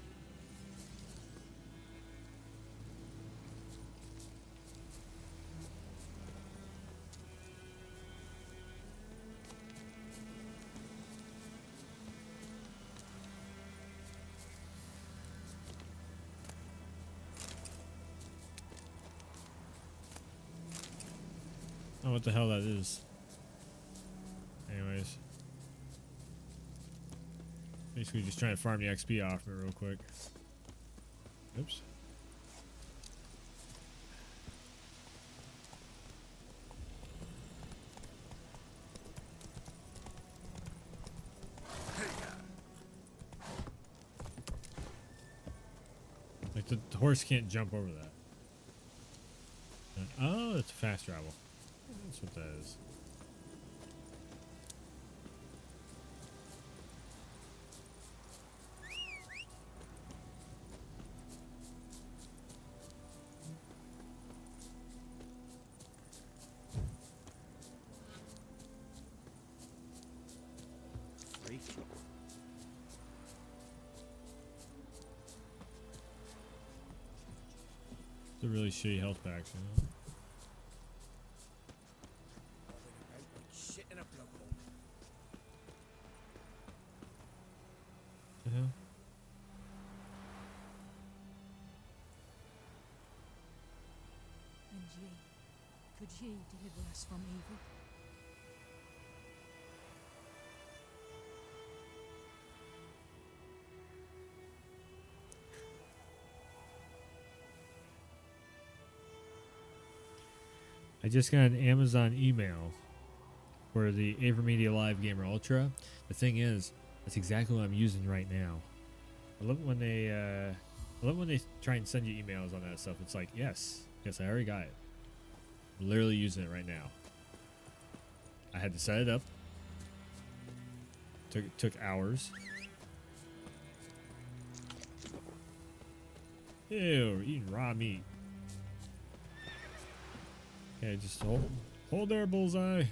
I don't know what the hell that is. Anyways. Basically just trying to farm the XP off it real quick. Oops. the horse can't jump over that. Oh, it's fast travel. That's what that is. The really shitty health packs, you know? Shit in a plug hole. The hell? And ye, could ye deliver us from evil? I just got an Amazon email for the AverMedia Live Gamer Ultra. The thing is, that's exactly what I'm using right now. I love it when they try and send you emails on that stuff. It's like, yes, I already got it. I'm literally using it right now. I had to set it up. Took hours. Ew, we're eating raw meat. Okay, just hold there, Bullseye.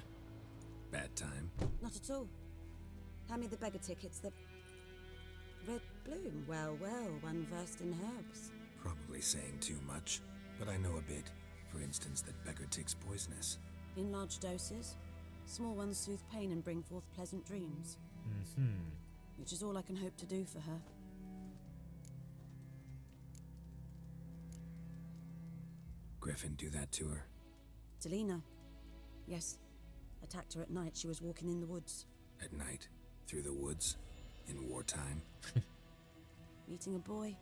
Bad time. Not at all. Hand me the beggar tickets. The red bloom. Well, one versed in herbs. Probably saying too much, but I know a bit. For instance, that beggar tick's poisonous. In large doses. Small ones soothe pain and bring forth pleasant dreams. Which is all I can hope to do for her. Griffin do that to her? Delina. Yes. Attacked her at night. She was walking in the woods. At night? Through the woods? In wartime? Meeting a boy.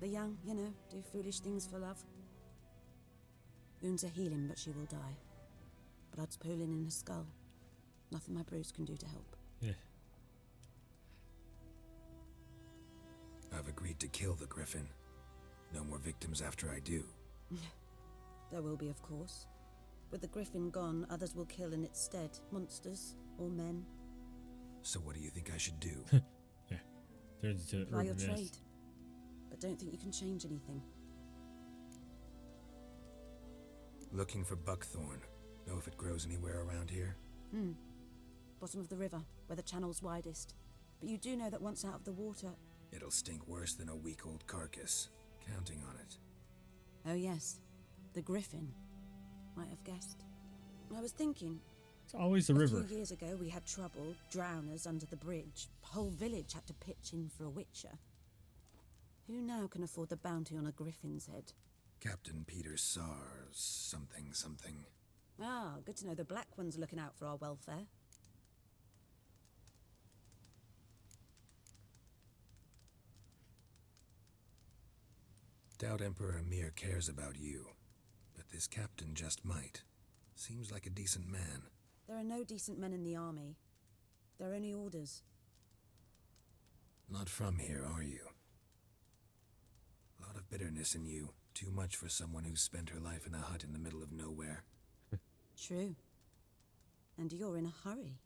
The young, you know, do foolish things for love. Wounds are healing, but she will die. Blood's pooling in her skull. Nothing my bruise can do to help. Yeah. I've agreed to kill the Griffin. No more victims after I do. There will be, of course. With the Griffin gone, others will kill in its stead. Monsters or men. So what do you think I should do? Yeah. Turns into Apply your urban trade. myth. But don't think you can change anything. Looking for buckthorn. Know if it grows anywhere around here? Bottom of the river, where the channel's widest. But you do know that once out of the water... It'll stink worse than a week-old carcass. Counting on it. Oh yes, the Griffin. Might have guessed. I was thinking... It's always the river. A few years ago we had trouble, drowners under the bridge. Whole village had to pitch in for a witcher. Who now can afford the bounty on a Griffin's head? Captain Peter Sars, something. Ah, good to know the Black One's looking out for our welfare. Doubt Emperor Emir cares about you, but this captain just might. Seems like a decent man. There are no decent men in the army. They're only orders. Not from here, are you? Lot of bitterness in you. Too much for someone who's spent her life in a hut in the middle of nowhere. True. And you're in a hurry.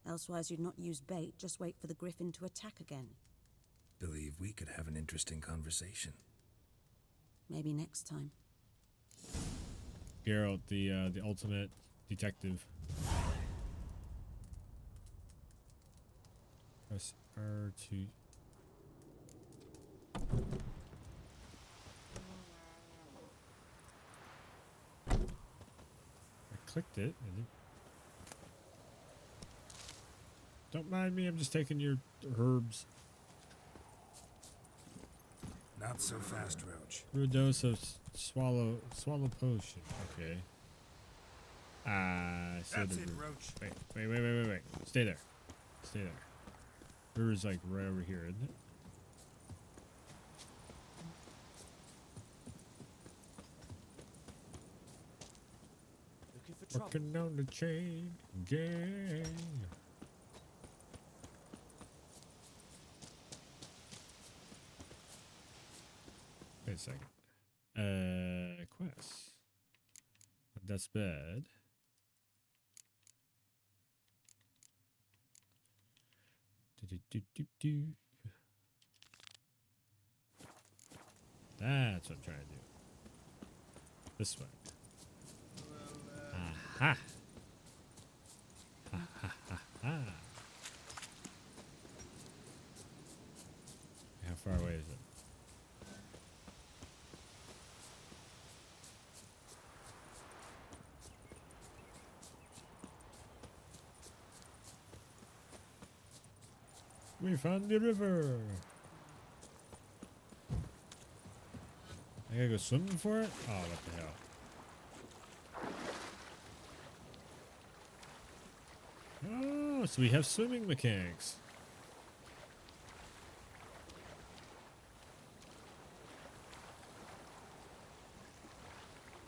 Elsewise you'd not use bait, just wait for the Griffin to attack again. Believe we could have an interesting conversation. Maybe next time. Geralt, the ultimate detective. Press R2. I clicked it. Don't mind me, I'm just taking your herbs. Not so fast, Roach. Brew a dose of swallow potion. Okay. That's it, Roach. Wait. Stay there. River's like right over here, isn't it? Looking for trouble. Working on the chain gang. a second. Quest. That's bad. Do. That's what I'm trying to do. This way. Aha! Ha ha ha ha! How far away is it? We found the river. I gotta go swimming for it? Oh, what the hell. Oh, so we have swimming mechanics.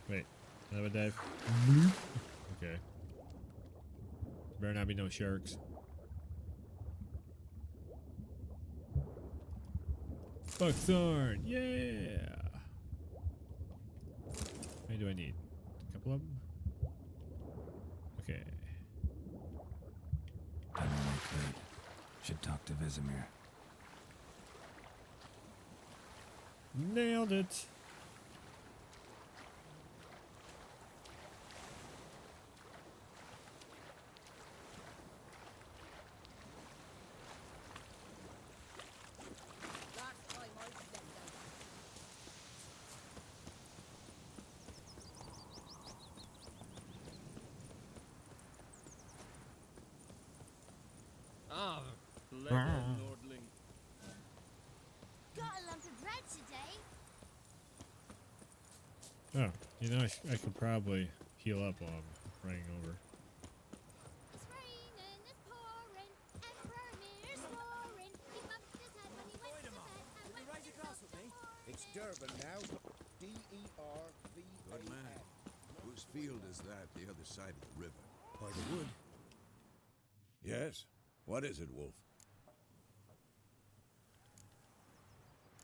Wait, another dive. Okay. Better not be no sharks. Buckthorn, yeah! How many do I need? A couple of them? Okay. I know I could. Should talk to Vesemir. Nailed it! Ah, clever Nordling. Got a lump of bread today. Oh, you know, I could probably heal up while I'm running over. It's raining, it's pouring, and Vermeer's roaring. He bumped his head when he went to bed and went raise your glass with me? It's Durban now. D-E-R-V-A-N. Good man. Whose field is that the other side of the river? By the wood. Yes? What is it, Wolf?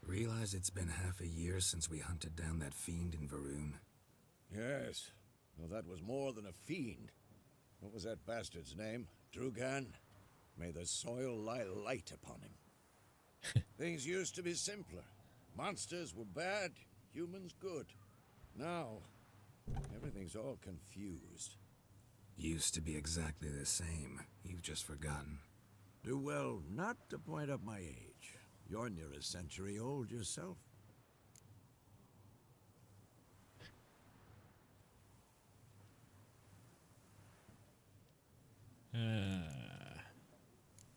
Realize it's been half a year since we hunted down that fiend in Varun? Yes. Well, that was more than a fiend. What was that bastard's name? Drugan? May the soil lie light upon him. Things used to be simpler. Monsters were bad, humans good. Now, everything's all confused. Used to be exactly the same. You've just forgotten. Do well not to point up my age. You're near a century old yourself.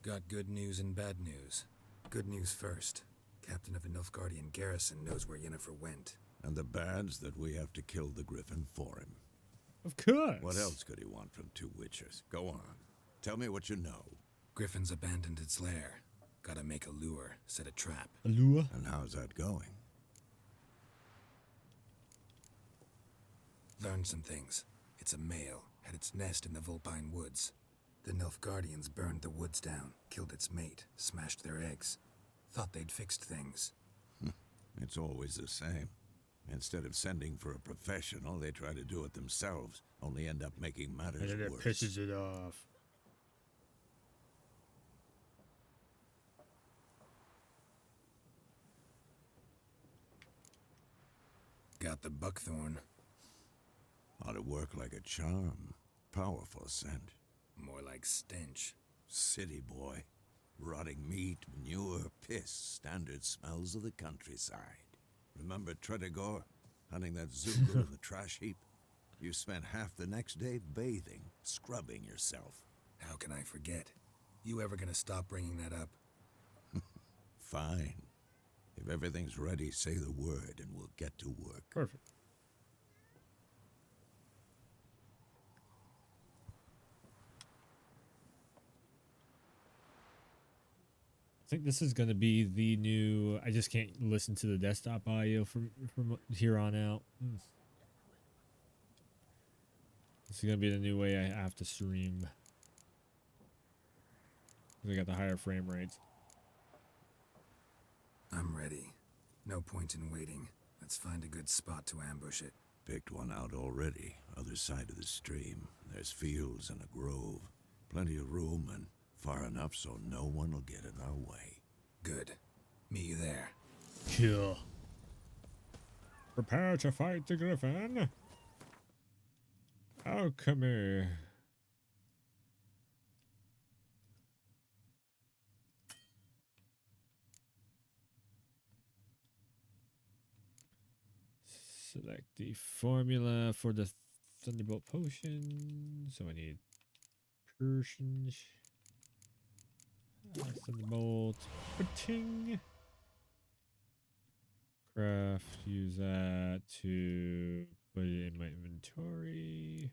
Got good news and bad news. Good news first. Captain of a Nilfgaardian garrison knows where Yennefer went. And the bad's that we have to kill the Griffin for him. Of course. What else could he want from two witchers? Go on. Tell me what you know. Griffin's abandoned its lair. Gotta make a lure, set a trap. A lure? And how's that going? Learned some things. It's a male, had its nest in the Vulpine Woods. The Nilfgaardians burned the woods down, killed its mate, smashed their eggs. Thought they'd fixed things. It's always the same. Instead of sending for a professional, they try to do it themselves, only end up making matters And then it worse. pisses it off. Got the buckthorn. Ought to work like a charm. Powerful scent. More like stench. City boy. Rotting meat, manure, piss, standard smells of the countryside. Remember Tredegor? Hunting that Zoogle in the trash heap? You spent half the next day bathing, scrubbing yourself. How can I forget? You ever gonna stop bringing that up? Fine. If everything's ready, say the word and we'll get to work. Perfect. I think this is going to be the new. I just can't listen to the desktop audio from here on out. This is going to be the new way I have to stream. I got the higher frame rates. I'm ready. No point in waiting. Let's find a good spot to ambush it. Picked one out already. Other side of the stream. There's fields and a grove. Plenty of room and far enough so no one will get in our way. Good. Meet you there. Cool. Prepare to fight the griffin. Alchemy. Select the formula for the Thunderbolt potion. So I need Persian. Thunderbolt. Ting. Craft. Use that to put it in my inventory.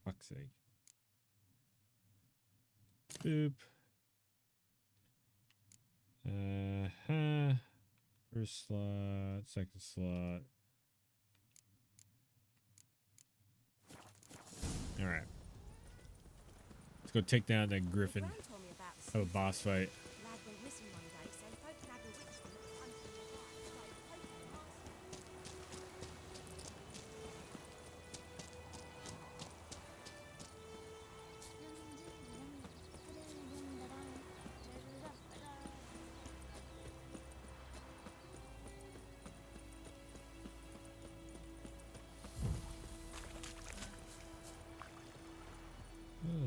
Fuck's sake. Boop. First slot, second slot. All right. Let's go take down that griffin. Have a boss fight.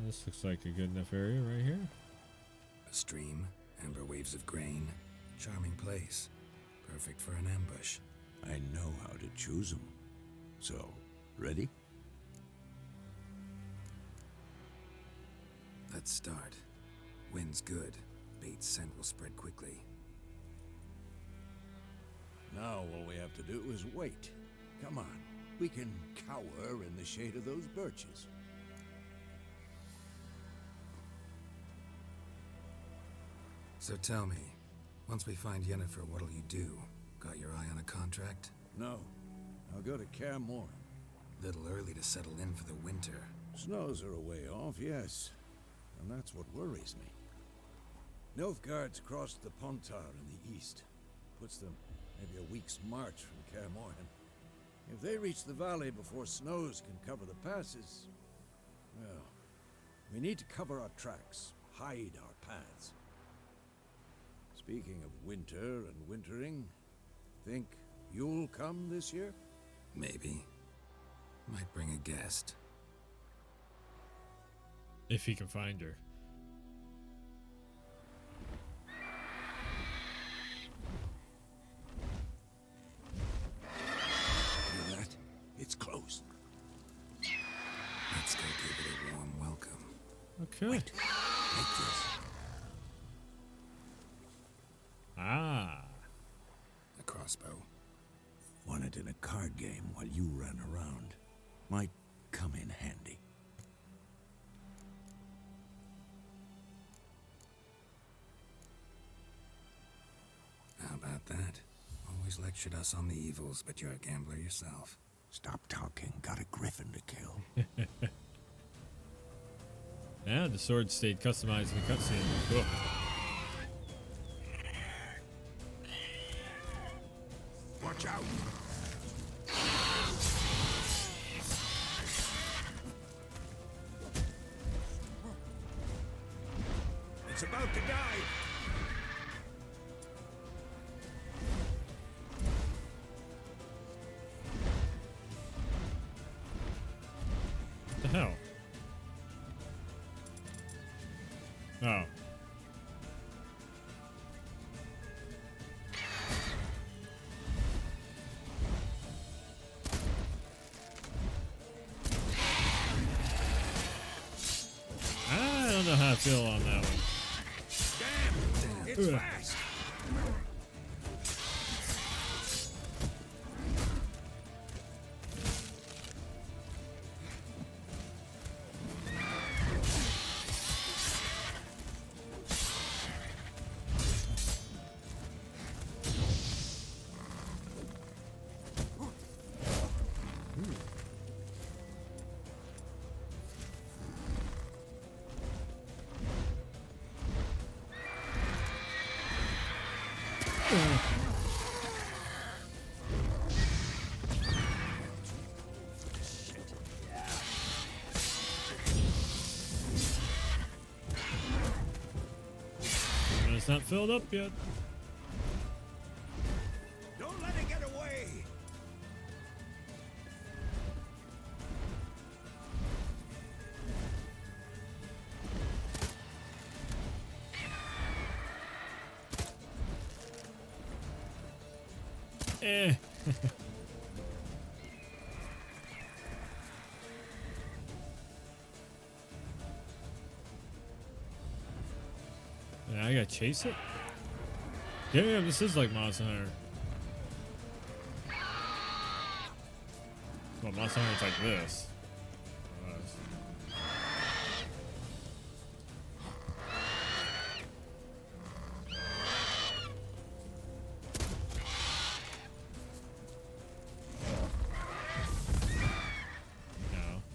This looks like a good enough area right here. A stream, amber waves of grain. Charming place. Perfect for an ambush. I know how to choose them. So, ready? Let's start. Wind's good. Bait's scent will spread quickly. Now all we have to do is wait. Come on. We can cower in the shade of those birches. So tell me, once we find Yennefer, what'll you do? Got your eye on a contract? No. I'll go to Kaer Morhen. Little early to settle in for the winter. Snows are a way off, yes. And that's what worries me. Nilfgaard's crossed the Pontar in the east. Puts them maybe a week's march from Kaer Morhen. If they reach the valley before snows can cover the passes, well, we need to cover our tracks, hide our paths. Speaking of winter and wintering, think you'll come this year? Maybe. Might bring a guest. If he can find her. Hear that? It's close. Let's go give it a warm welcome. Okay. Wait. Like this. Ah. A crossbow. Won it in a card game while you ran around. Might come in handy. How about that? Always lectured us on the evils, but you're a gambler yourself. Stop talking. Got a griffin to kill. Yeah, the sword stayed customized in the cutscene. Cool. Watch out! It's about to die! What the hell? Oh. I don't know how I feel on that one. Damn! It's Ugh. fast! It's not filled up yet. Don't let it get away! Eh. Yeah, I gotta chase it? Damn, this is like Monster Hunter. Well, Monster Hunter's like this.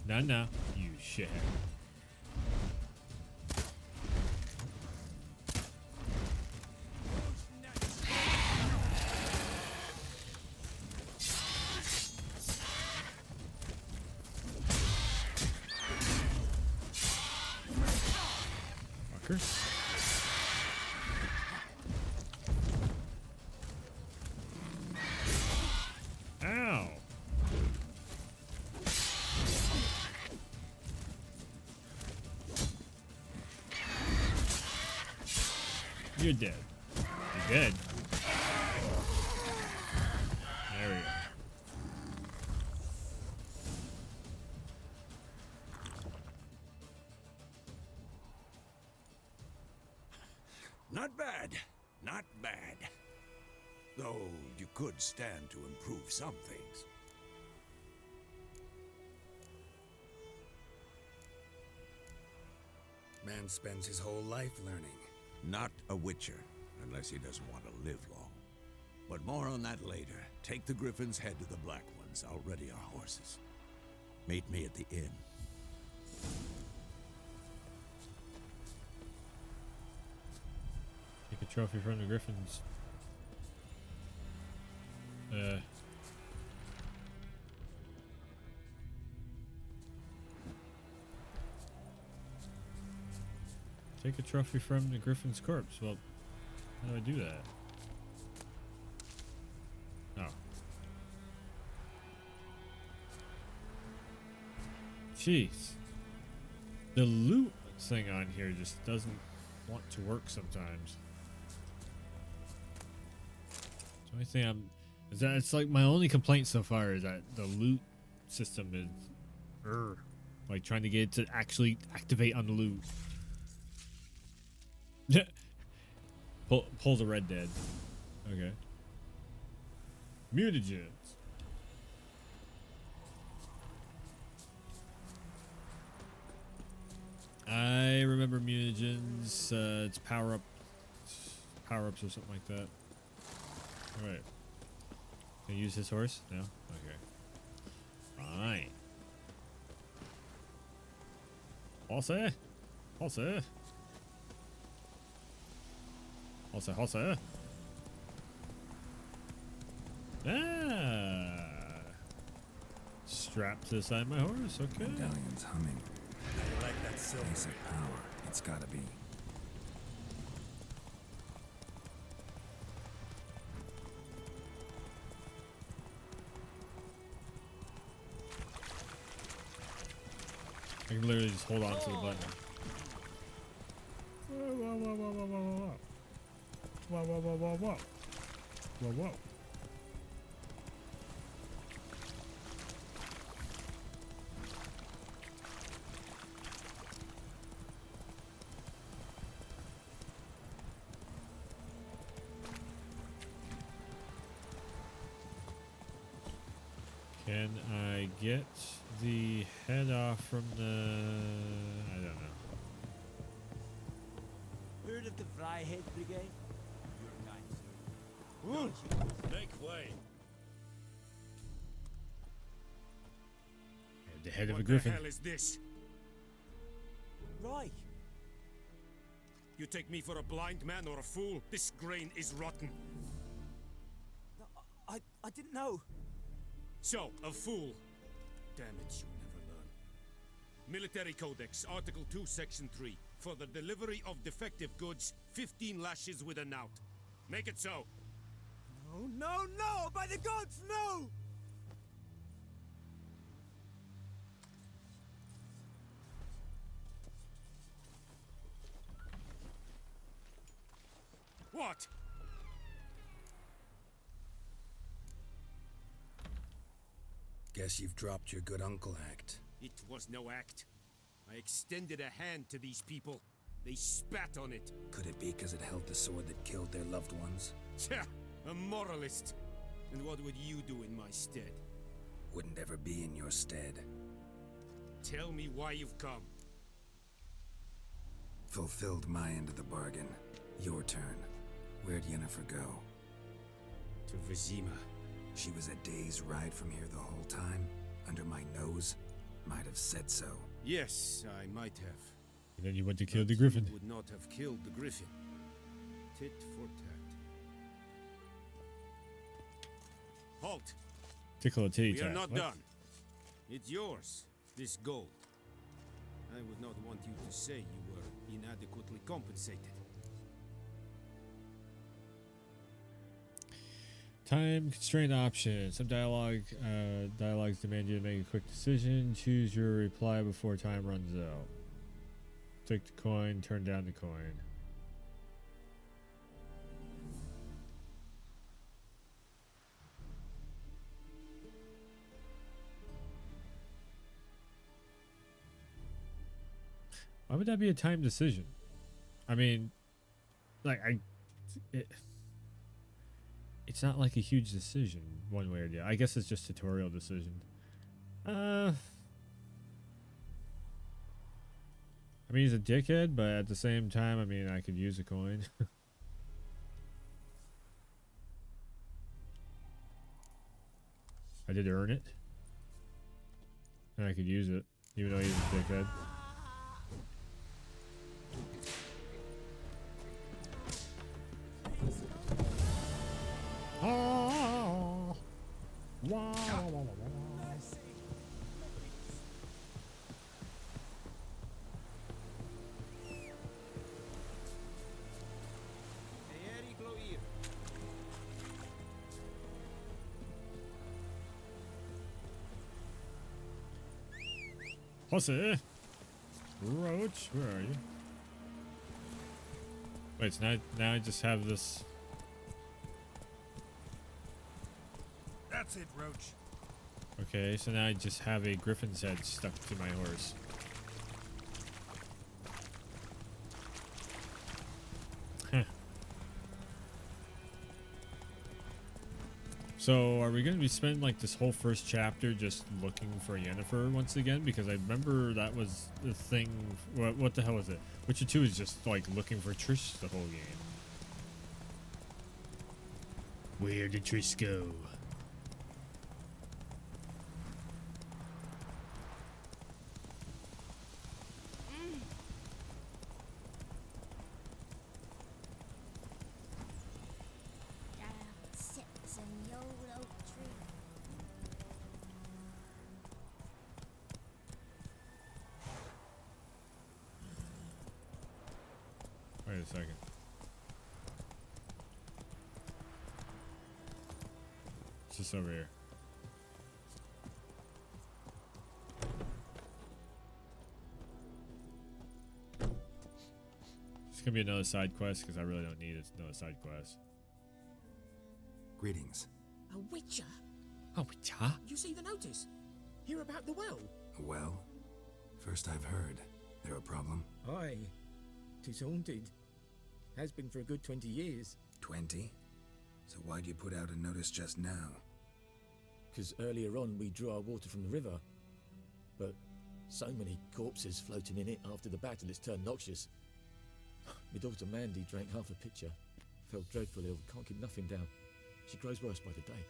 No, no, you shithead. Fucker. Ow. You're dead. You're dead. There we go. Not bad. Not bad. Though you could stand to improve some things. Man spends his whole life learning. Not a Witcher, unless he doesn't want to live long. But more on that later. Take the Griffin's head to the Black Ones. I'll ready our horses. Meet me at the inn. Take a trophy from the Griffins. Take a trophy from the Griffin's corpse. Well, how do I do that? Oh. Jeez. The loot thing on here just doesn't want to work sometimes. The only thing is that it's like my only complaint so far is that the loot system is like trying to get it to actually activate on the loot. Pull the Red Dead. Okay. Mutagens. I remember mutagens. It's power-ups or something like that. All right. Can I use his horse? No? Okay. Fine. Horse. Horse. Horse. Ah. Strapped to the side of my horse. Okay. Medallion's humming. I like that silver. Place of power. It's gotta be. I can literally just hold on to the button. Whoa, whoa, whoa, whoa, whoa, whoa, whoa. Whoa, whoa, whoa, whoa, whoa. Whoa, whoa. Can I get the head off from the... I don't know. Heard of the Fryhead Brigade? You're kind, sir. Make way. The head of a What griffin. the hell is this? Right. You take me for a blind man or a fool? This grain is rotten. No, I didn't know. So, a fool. Damn it, you never learn. Military Codex, Article 2, Section 3. For the delivery of defective goods, 15 lashes with a knout. Make it so. No, no, no! By the gods, no! What? Guess you've dropped your good uncle act. It was no act. I extended a hand to these people. They spat on it. Could it be because it held the sword that killed their loved ones? Tja, a moralist. And what would you do in my stead? Wouldn't ever be in your stead. Tell me why you've come. Fulfilled my end of the bargain. Your turn. Where'd Yennefer go? To Vizima. She was a day's ride from here the whole time? Under my nose? Might have said so. Yes, I might have. And then you went to kill the griffin. You would not have killed the griffin. Tit for tat. Halt! Tickle a titty We are tat. not What? done. It's yours, this gold. I would not want you to say you were inadequately compensated. Time constraint option. Some dialogues demand you to make a quick decision. Choose your reply before time runs out. Take the coin, turn down the coin. Why would that be a time decision? I mean, like, it's not like a huge decision one way or the other. I guess it's just tutorial decision. I mean, he's a dickhead, but at the same time, I mean, I could use a coin. I did earn it. And I could use it, even though he's a dickhead. Oh, wow. Pussy. Roach, where are you? Wait, so now I just have this. That's it, Roach. Okay, so now I just have a griffin's head stuck to my horse. Huh. So, are we going to be spending like this whole first chapter just looking for Yennefer once again? Because I remember that was the thing. What the hell was it? Witcher 2 is just like looking for Trish the whole game. Where did Trish go? Sits in the old oak tree. Wait a second. It's just over here. It's gonna be another side quest because I really don't need another side quest. Greetings. A witcher? A witcher? You see the notice? Hear about the well? A well? First I've heard. There a problem? Aye. 'Tis haunted. Has been for a good 20 years. 20? So why'd you put out a notice just now? 'Cause earlier on we drew our water from the river. But so many corpses floating in it after the battle it's turned noxious. My daughter Mandy drank half a pitcher. Fell dreadfully ill, can't keep nothing down. She grows worse by the day.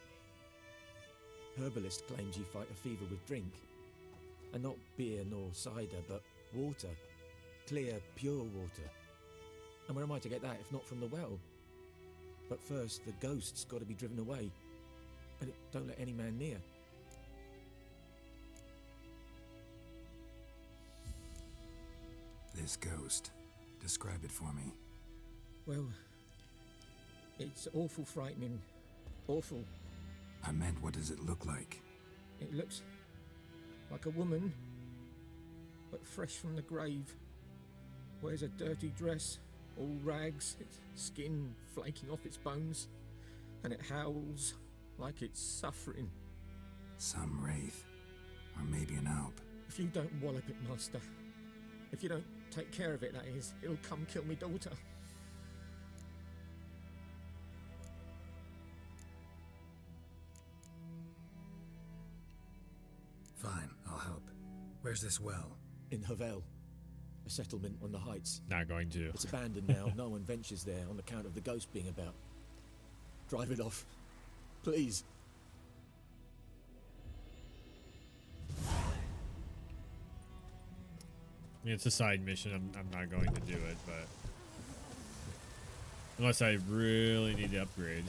Herbalist claims you fight a fever with drink. And not beer nor cider, but water. Clear, pure water. And where am I to get that if not from the well? But first, the ghost's got to be driven away. And it don't let any man near. This This ghost. Describe it for me. Well, it's awful frightening. Awful. I meant, what does it look like? It looks like a woman, but fresh from the grave. Wears a dirty dress, all rags, its skin flaking off its bones, and it howls like it's suffering. Some wraith. Or maybe an alp. If you don't wallop it, Master, if you don't take care of it, that is, it'll come kill me daughter. Fine, I'll help. Where's this well? In Havel, a settlement on the heights. Not going to. It's abandoned now. No one ventures there on account of the ghost being about. Drive it off, please. I mean, it's a side mission. I'm not going to do it, but unless I really need to upgrade.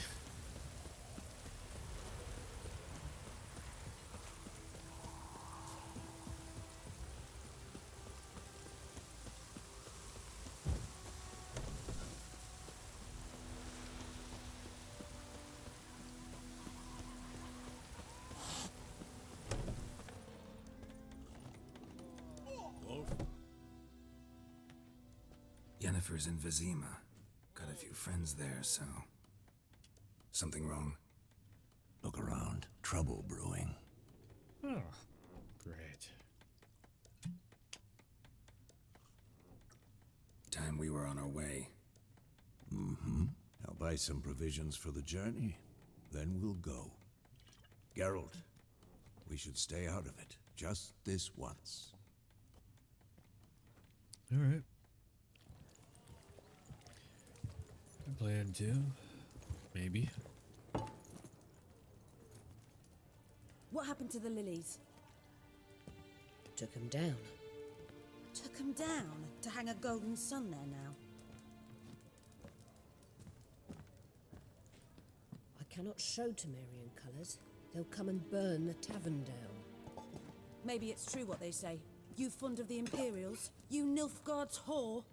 Yennefer's in Vizima. Got a few friends there, so... Something wrong? Look around. Trouble brewing. Oh, great. Time we were on our way. Mm-hmm. I'll buy some provisions for the journey. Then we'll go. Geralt, we should stay out of it. Just this once. All right. I plan to. Maybe. What happened to the lilies? Took them down. Took them down to hang a golden sun there now. I cannot show Temerian colours. They'll come and burn the tavern down. Maybe it's true what they say. You fond of the Imperials? You Nilfgaard's whore?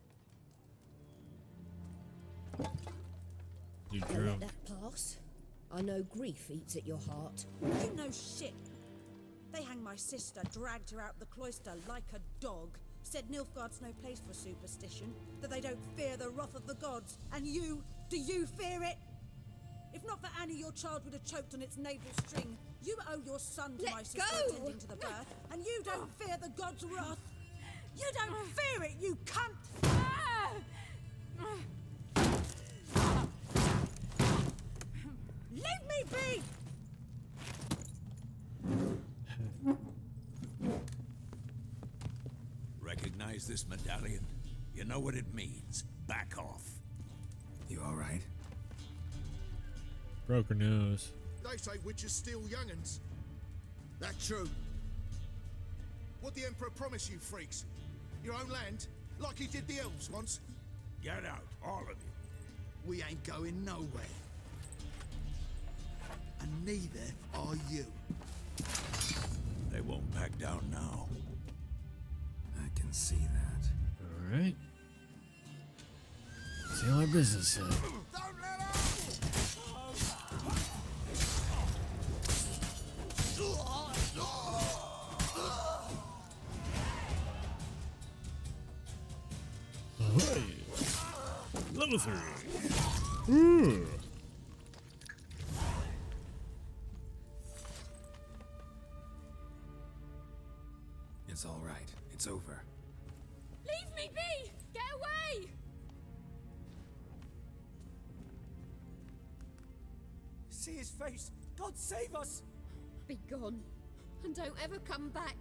You I'll drew. let that pass. I know grief eats at your heart. You know shit. They hanged my sister, dragged her out the cloister like a dog. Said Nilfgaard's no place for superstition, that they don't fear the wrath of the gods. And you, do you fear it? If not for Annie, your child would have choked on its navel string. You owe your son to Let my sister go! attending to the birth, and you don't fear the gods' wrath. You don't fear it, you cunt! Leave me be! Recognize this medallion? You know what it means. Back off. You alright? Broke her nose. They say witches steal young'uns. That true. What the Emperor promise you, freaks? Your own land? Like he did the elves once? Get out, all of you. We ain't going nowhere. And neither are you. They won't back down now. I can see that. All right. See how my business is. Ahoy. Level 3. Ooh. It's all right. It's over. Leave me be! Get away! See his face! God save us! Be gone, and don't ever come back.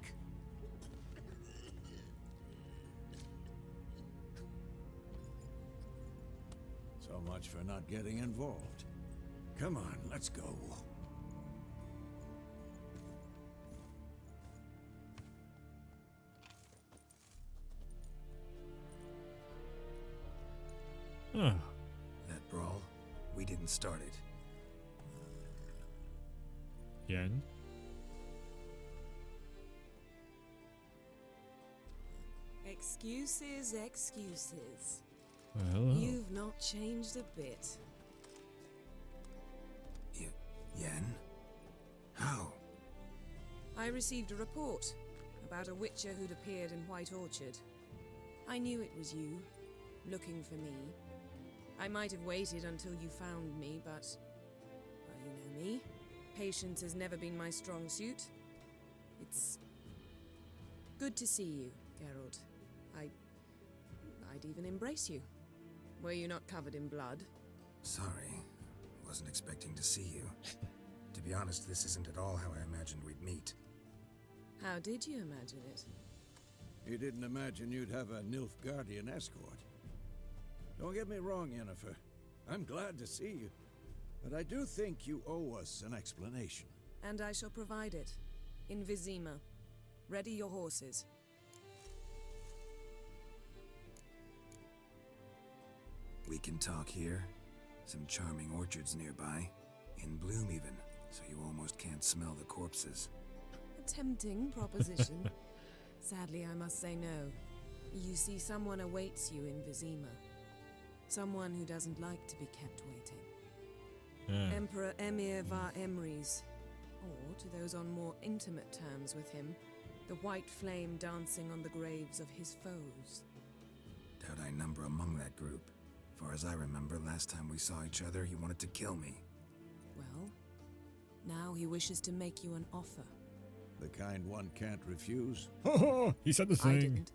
So much for not getting involved. Come on, let's go. Huh. That brawl, we didn't start it. Excuses, excuses. Hello. You've not changed a bit. Yen? How? I received a report about a witcher who'd appeared in White Orchard. I knew it was you, looking for me. I might have waited until you found me, but... well, you know me. Patience has never been my strong suit. It's... good to see you, Geralt. I'd even embrace you. Were you not covered in blood? Sorry. Wasn't expecting to see you. To be honest, this isn't at all how I imagined we'd meet. How did you imagine it? You didn't imagine you'd have a Nilfgaardian escort. Don't get me wrong, Yennefer. I'm glad to see you. But I do think you owe us an explanation. And I shall provide it. In Vizima. Ready your horses. We can talk here. Some charming orchards nearby. In bloom even, so you almost can't smell the corpses. A tempting proposition. Sadly, I must say no. You see, someone awaits you in Vizima. Someone who doesn't like to be kept waiting. Emperor Emir var Emrys. Or, to those on more intimate terms with him, the white flame dancing on the graves of his foes. Doubt I number among that group. Far as I remember, last time we saw each other, he wanted to kill me. Well, now he wishes to make you an offer. The kind one can't refuse? He said the thing. I didn't,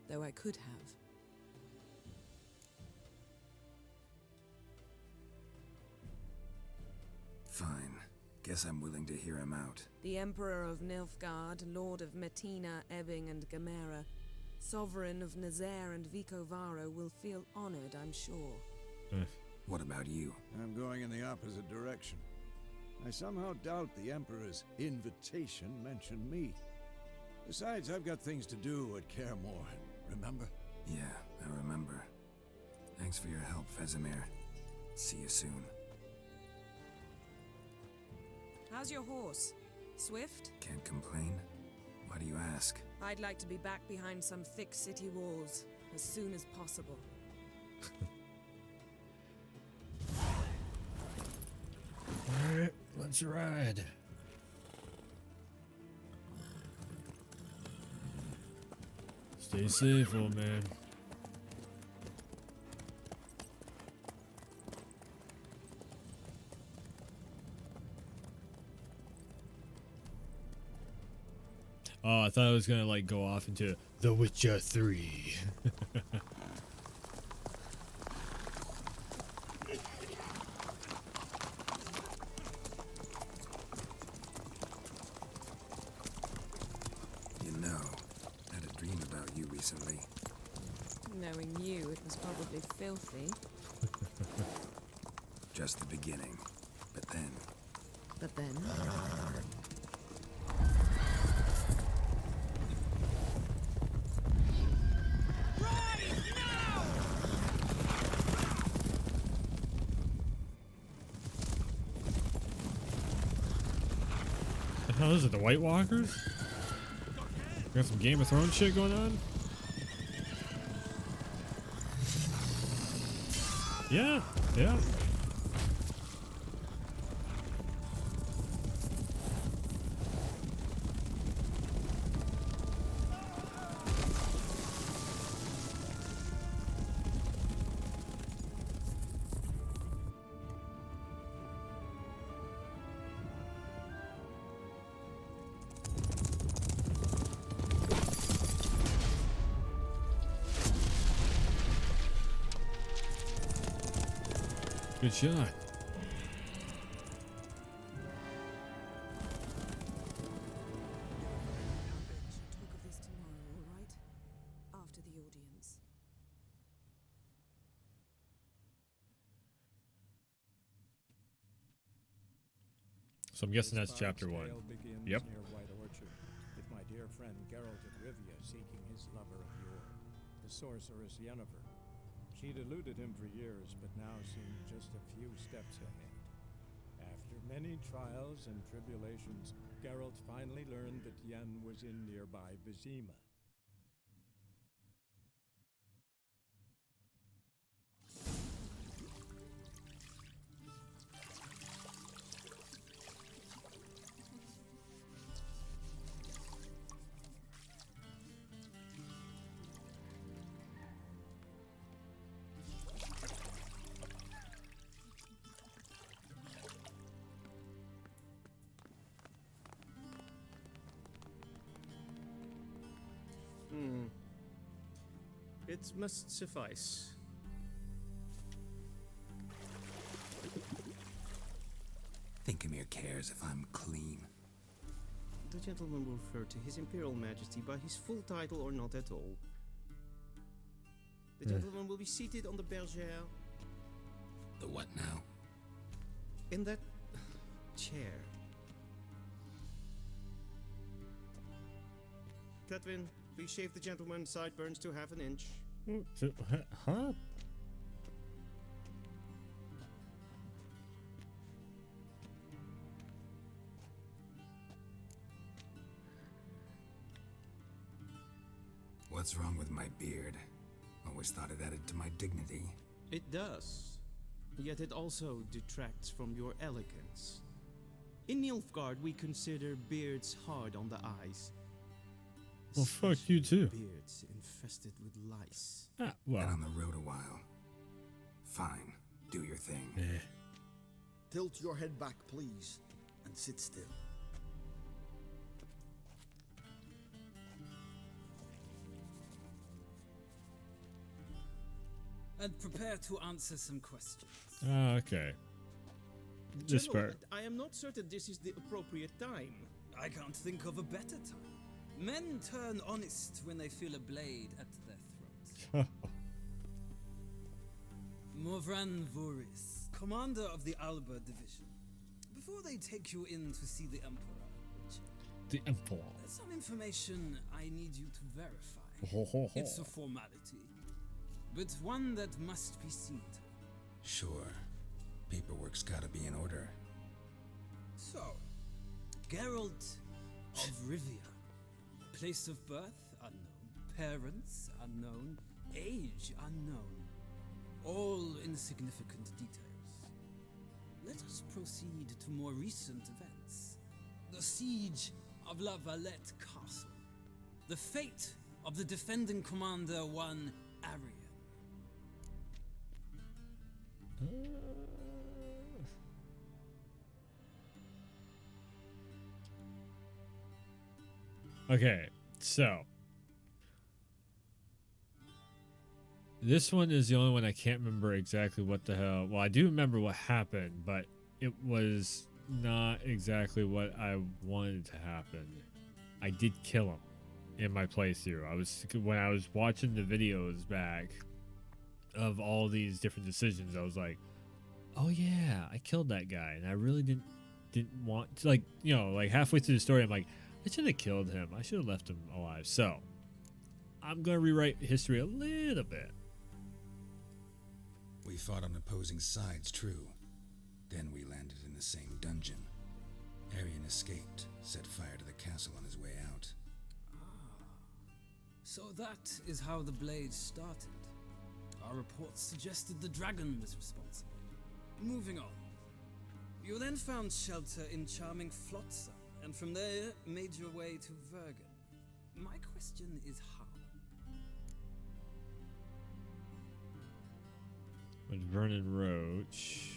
though I could have. Fine. Guess I'm willing to hear him out. The Emperor of Nilfgaard, Lord of Metina, Ebbing, and Gamera, Sovereign of Nazaire and Vicovaro will feel honored, I'm sure. What about you? I'm going in the opposite direction. I somehow doubt the Emperor's invitation mentioned me. Besides, I've got things to do at Kaer Morhen, remember? Yeah, I remember. Thanks for your help, Vesemir. See you soon. How's your horse? Swift? Can't complain. Why do you ask? I'd like to be back behind some thick city walls as soon as possible. Alright, let's ride. Stay safe, old man. Oh, I thought I was gonna like go off into The Witcher 3. You know, I had a dream about you recently. Knowing you, it was probably filthy. Just the beginning. But then... But then... The hell is it? The White Walkers? Got some Game of Thrones shit going on? Yeah, yeah. Good shot. Talk of this tomorrow, all right? After the audience. So I'm guessing that's chapter 1. Yep. Near White Orchard, with my dear friend Geralt of Rivia seeking his lover of yore, the sorceress Yennefer. She'd eluded him for years, but now seemed just a few steps ahead. After many trials and tribulations, Geralt finally learned that Yen was in nearby Vizima. It must suffice. Thinkamere cares if I'm clean. The gentleman will refer to His Imperial Majesty by his full title or not at all. The gentleman will be seated on the bergère. The what now? In that chair. Catwin, please shave the gentleman's sideburns to half an inch. Huh? What's wrong with my beard? Always thought it added to my dignity. It does. Yet it also detracts from your elegance. In Nilfgaard, we consider beards hard on the eyes. Well, fuck you too. Beards infested with lice. Ah, well. Been on the road a while. Fine. Do your thing. Tilt your head back, please, and sit still. And prepare to answer some questions. Ah, okay. This General, part. I am not certain this is the appropriate time. I can't think of a better time. Men turn honest when they feel a blade at their throat. Morvran Voris, commander of the Alba Division. Before they take you in to see the Emperor, The Emperor. there's some information I need you to verify. Ho, ho, ho. It's a formality, but one that must be seen to. Sure. Paperwork's gotta be in order. So, Geralt of Rivia. Place of birth unknown. Parents unknown. Age unknown. All insignificant details. Let us proceed to more recent events. The siege of La Valette Castle. The fate of the defending commander, one Arian. Okay, so this one is the only one I can't remember exactly what the hell. Well, I do remember what happened, but it was not exactly what I wanted to happen. I did kill him in my playthrough. When I was watching the videos back of all these different decisions, I was like, "Oh yeah, I killed that guy," and I really didn't want to, like halfway through the story, I'm like, I should have killed him. I should have left him alive. So, I'm going to rewrite history a little bit. We fought on opposing sides, true. Then we landed in the same dungeon. Arian escaped, set fire to the castle on his way out. So that is how the blade started. Our reports suggested the dragon was responsible. Moving on. You then found shelter in charming Flotsam, and from there made your way to Vergen. My question is how? With Vernon Roach.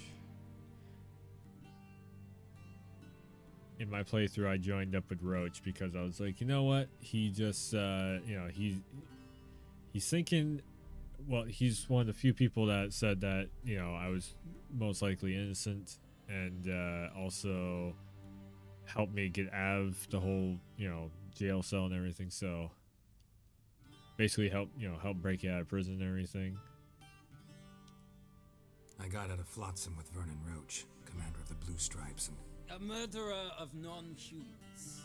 In my playthrough, I joined up with Roach because I was like, you know what? He just, he's thinking, well, he's one of the few people that said that, I was most likely innocent, and also helped me get out of the whole, jail cell and everything. So basically help break out of prison and everything. I got out of Flotsam with Vernon Roach, commander of the Blue Stripes, and A murderer of non-humans.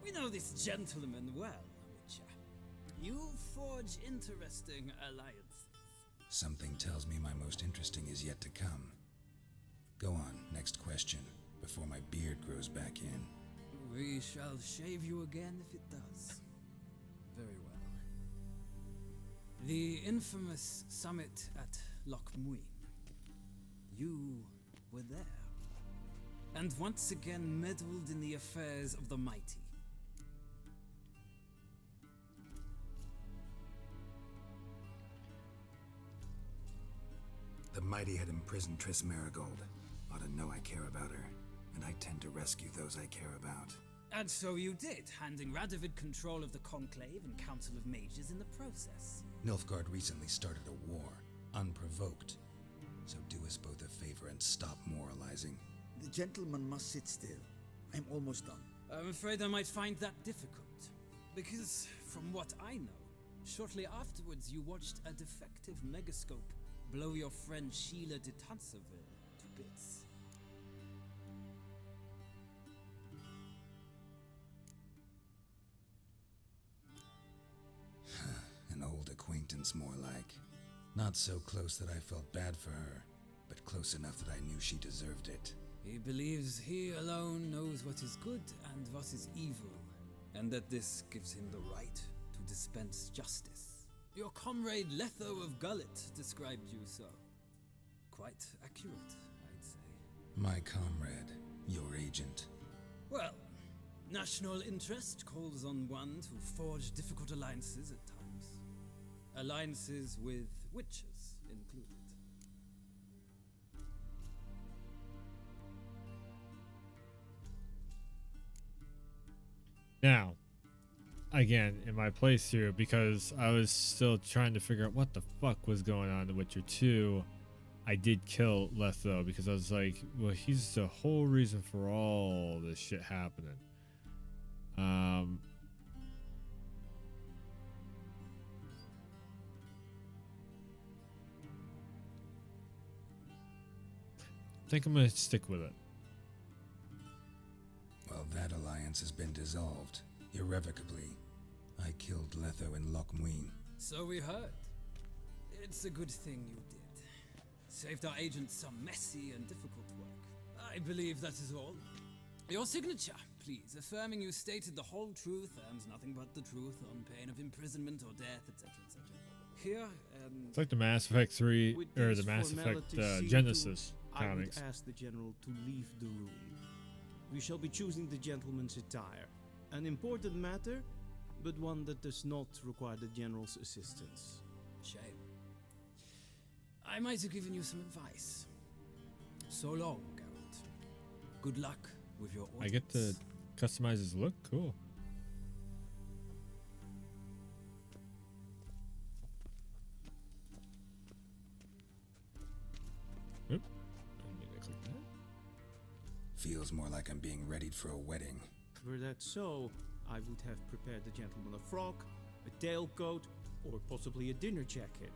We know this gentleman well, Witcher. You forge interesting alliances. something tells me my most interesting is yet to come. Go on, next question, before my beard grows back in. We shall shave you again if it does. Very well. The infamous summit at Loch Muin. You were there. And once again meddled in the affairs of the mighty. The mighty had imprisoned Triss Marigold. Ought to know I care about her, and I tend to rescue those I care about. And so you did, handing Radovid control of the Conclave and Council of Mages in the process. Nilfgaard recently started a war, unprovoked. So do us both a favor and stop moralizing. The gentleman must sit still. I'm almost done. I'm afraid I might find that difficult. Because, from what I know, shortly afterwards you watched a defective megascope blow your friend Sheila de Tanserville to bits. An old acquaintance, more like. Not so close that I felt bad for her, but close enough that I knew she deserved it. He believes he alone knows what is good and what is evil, and that this gives him the right to dispense justice. Your comrade Letho of Gullet described you so. Quite accurate, I'd say. My comrade, your agent. Well, national interest calls on one to forge difficult alliances at times. Alliances with witches included. Now, again, in my playthrough, because I was still trying to figure out what the fuck was going on in The Witcher 2, I did kill Letho because I was like, well, he's the whole reason for all this shit happening. I think I'm gonna stick with it. Well, that alliance has been dissolved, irrevocably. I killed Letho in Loch Muin. So we heard. It's a good thing you did. Saved our agent some messy and difficult work. I believe that is all. Your signature, please, affirming you stated the whole truth and nothing but the truth on pain of imprisonment or death, etc., etc. Here, it's like the Mass Effect 3 With or these the Mass Effect formalities seen Genesis to, comics. I would ask the general to leave the room. We shall be choosing the gentleman's attire. An important matter, but one that does not require the general's assistance. Shame. I might have given you some advice. So long, Geralt. Good luck with your orders. I get to customize his look? Cool. Oop. Didn't mean to click that. Feels more like I'm being readied for a wedding. Were that so, I would have prepared the gentleman a frock, a tailcoat, or possibly a dinner jacket.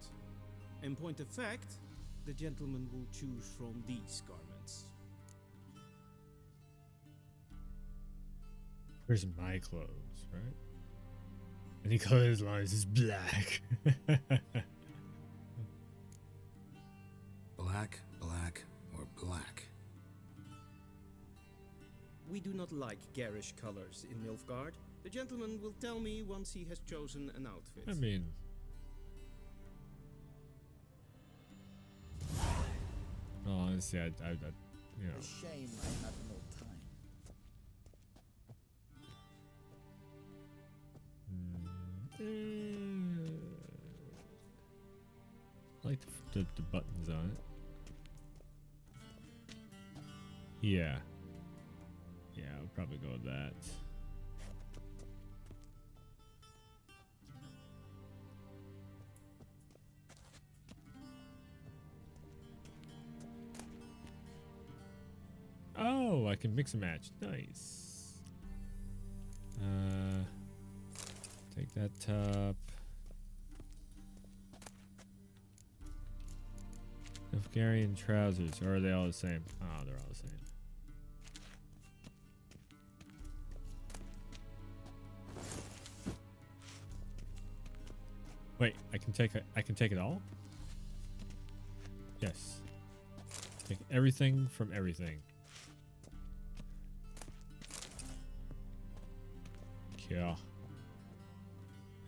In point of fact, the gentleman will choose from these garments. Where's my clothes, right? Any color as long as it's black. Black, black, or black? We do not like garish colors in Nilfgaard. The gentleman will tell me once he has chosen an outfit. I mean, well, honestly, I you know. A shame I have no time. I like the buttons on it. Yeah. Yeah, I'll probably go with that. Oh, I can mix and match. Nice. Take that top. Nilfgaardian trousers, or are they all the same? Oh, they're all the same. Wait, I can take it all? Yes. Take everything from everything. Yeah.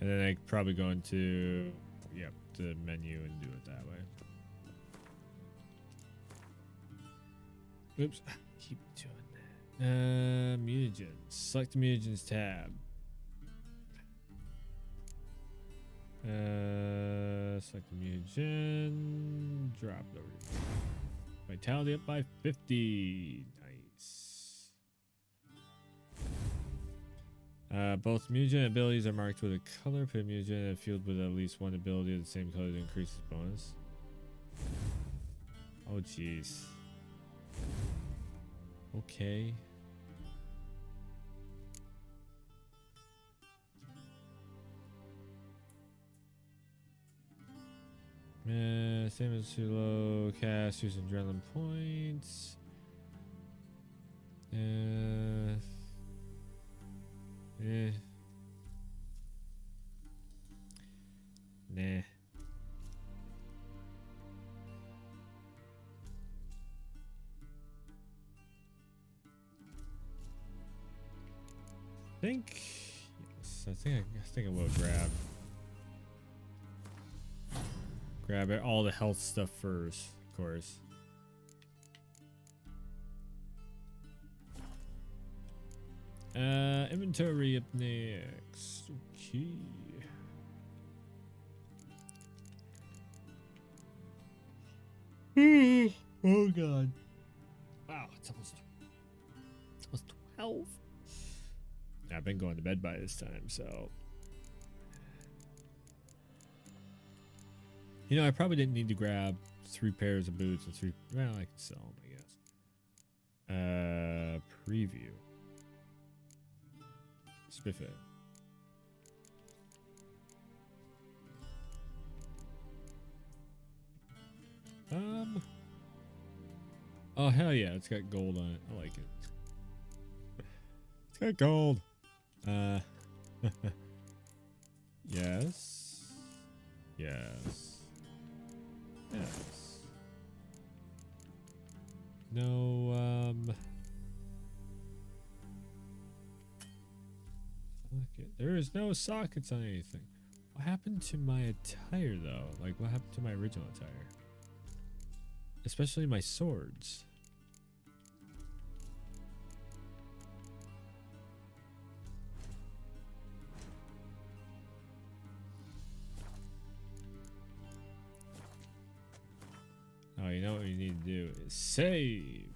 And then I probably go into the menu and do it that way. Oops, keep doing that. Mutagens. Select the mutagens tab. Select the mutagen. Drop it over. Vitality up by 50. Nice. Both mutagen abilities are marked with a color. Put a mutagen in a field with at least one ability of the same color to increase its bonus. Oh, jeez. Okay. Same as too low. Cast using adrenaline points. Nah. I think I will grab it, all the health stuff first, of course. Inventory up next. Okay. Oh god. Wow, it's almost 12. I've been going to bed by this time, so. You know, I probably didn't need to grab 3 pairs of boots and 3. Well, I can sell them, I guess. Preview. Spiffy. Oh hell yeah, it's got gold on it. I like it. It's got gold. Yes. Yes. Yes. No, socket. There is no sockets on anything. What happened to my attire, though? Like, what happened to my original attire? Especially my swords. Oh, you know what you need to do is save.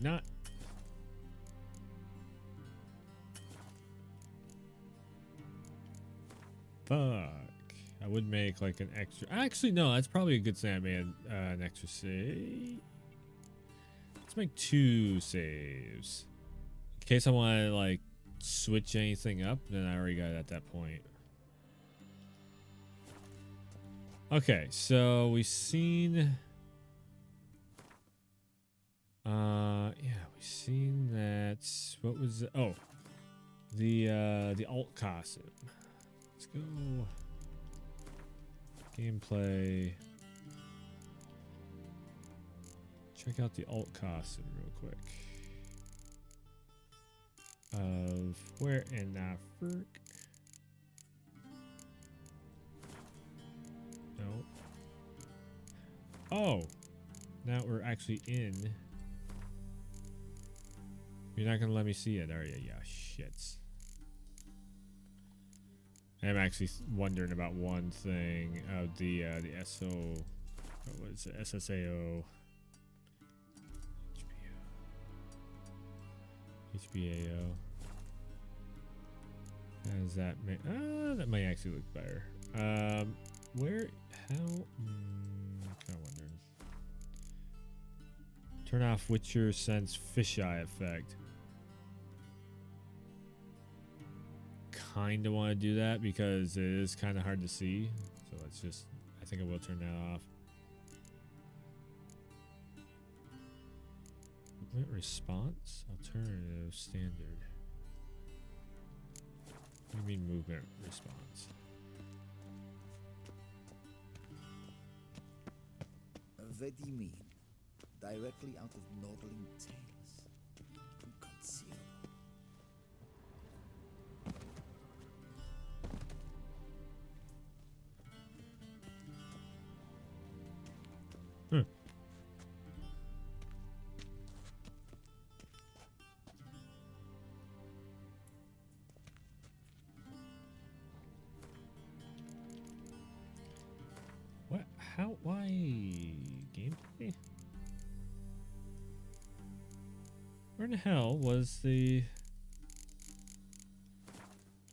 Not. Fuck. I would make like an extra. Actually, no, that's probably a good thing I made an extra save. Let's make 2 saves. In case I want to like switch anything up, then I already got it at that point. Okay, so we've seen. Yeah, we've seen that. What was it? Oh, the alt costume. Let's go. Gameplay. Check out the alt costume real quick. Of where in the frick? No. Oh, now we're actually in. You're not gonna let me see it, are you? Yeah, shits. I'm actually wondering about one thing of the SO. What was it? SSAO. HBAO. How does that make? That might actually look better. Where? How? Kind of wondering. Turn off Witcher Sense fisheye effect. Kind of want to do that because it is kind of hard to see. So let's just. I think I will turn that off. Movement response? Alternative standard. What do you mean movement response? What do you mean? Directly out of Nordling tales. Inconceivable. What? How? Why? Gameplay? Where in the hell was the...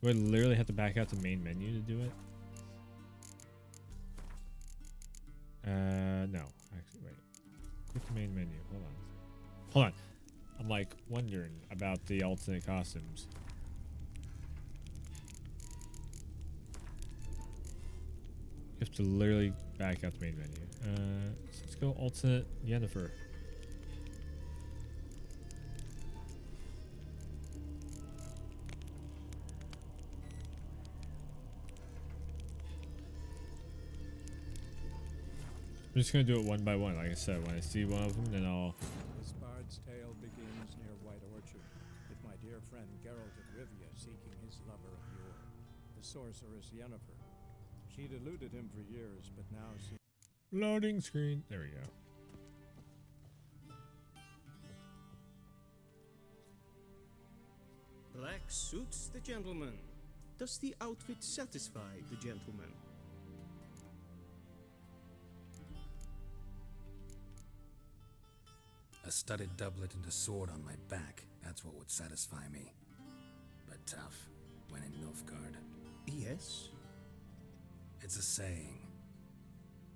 Do I literally have to back out to main menu to do it? No. Actually, wait. Quit the main menu. Hold on. Hold on. I'm like wondering about the alternate costumes. You have to literally back out the main menu. So let's go alternate Yennefer. I'm just gonna do it one by one. Like I said, when I see one of them, then I'll. This bard's tale begins near White Orchard, with my dear friend Geralt of Rivia seeking his lover of yore, the sorceress Yennefer. She'd eluded him for years, but now she... Loading screen. There we go. Black suits the gentleman. Does the outfit satisfy the gentleman? A studded doublet and a sword on my back, that's what would satisfy me. But tough, when in Nilfgaard. Yes? It's a saying.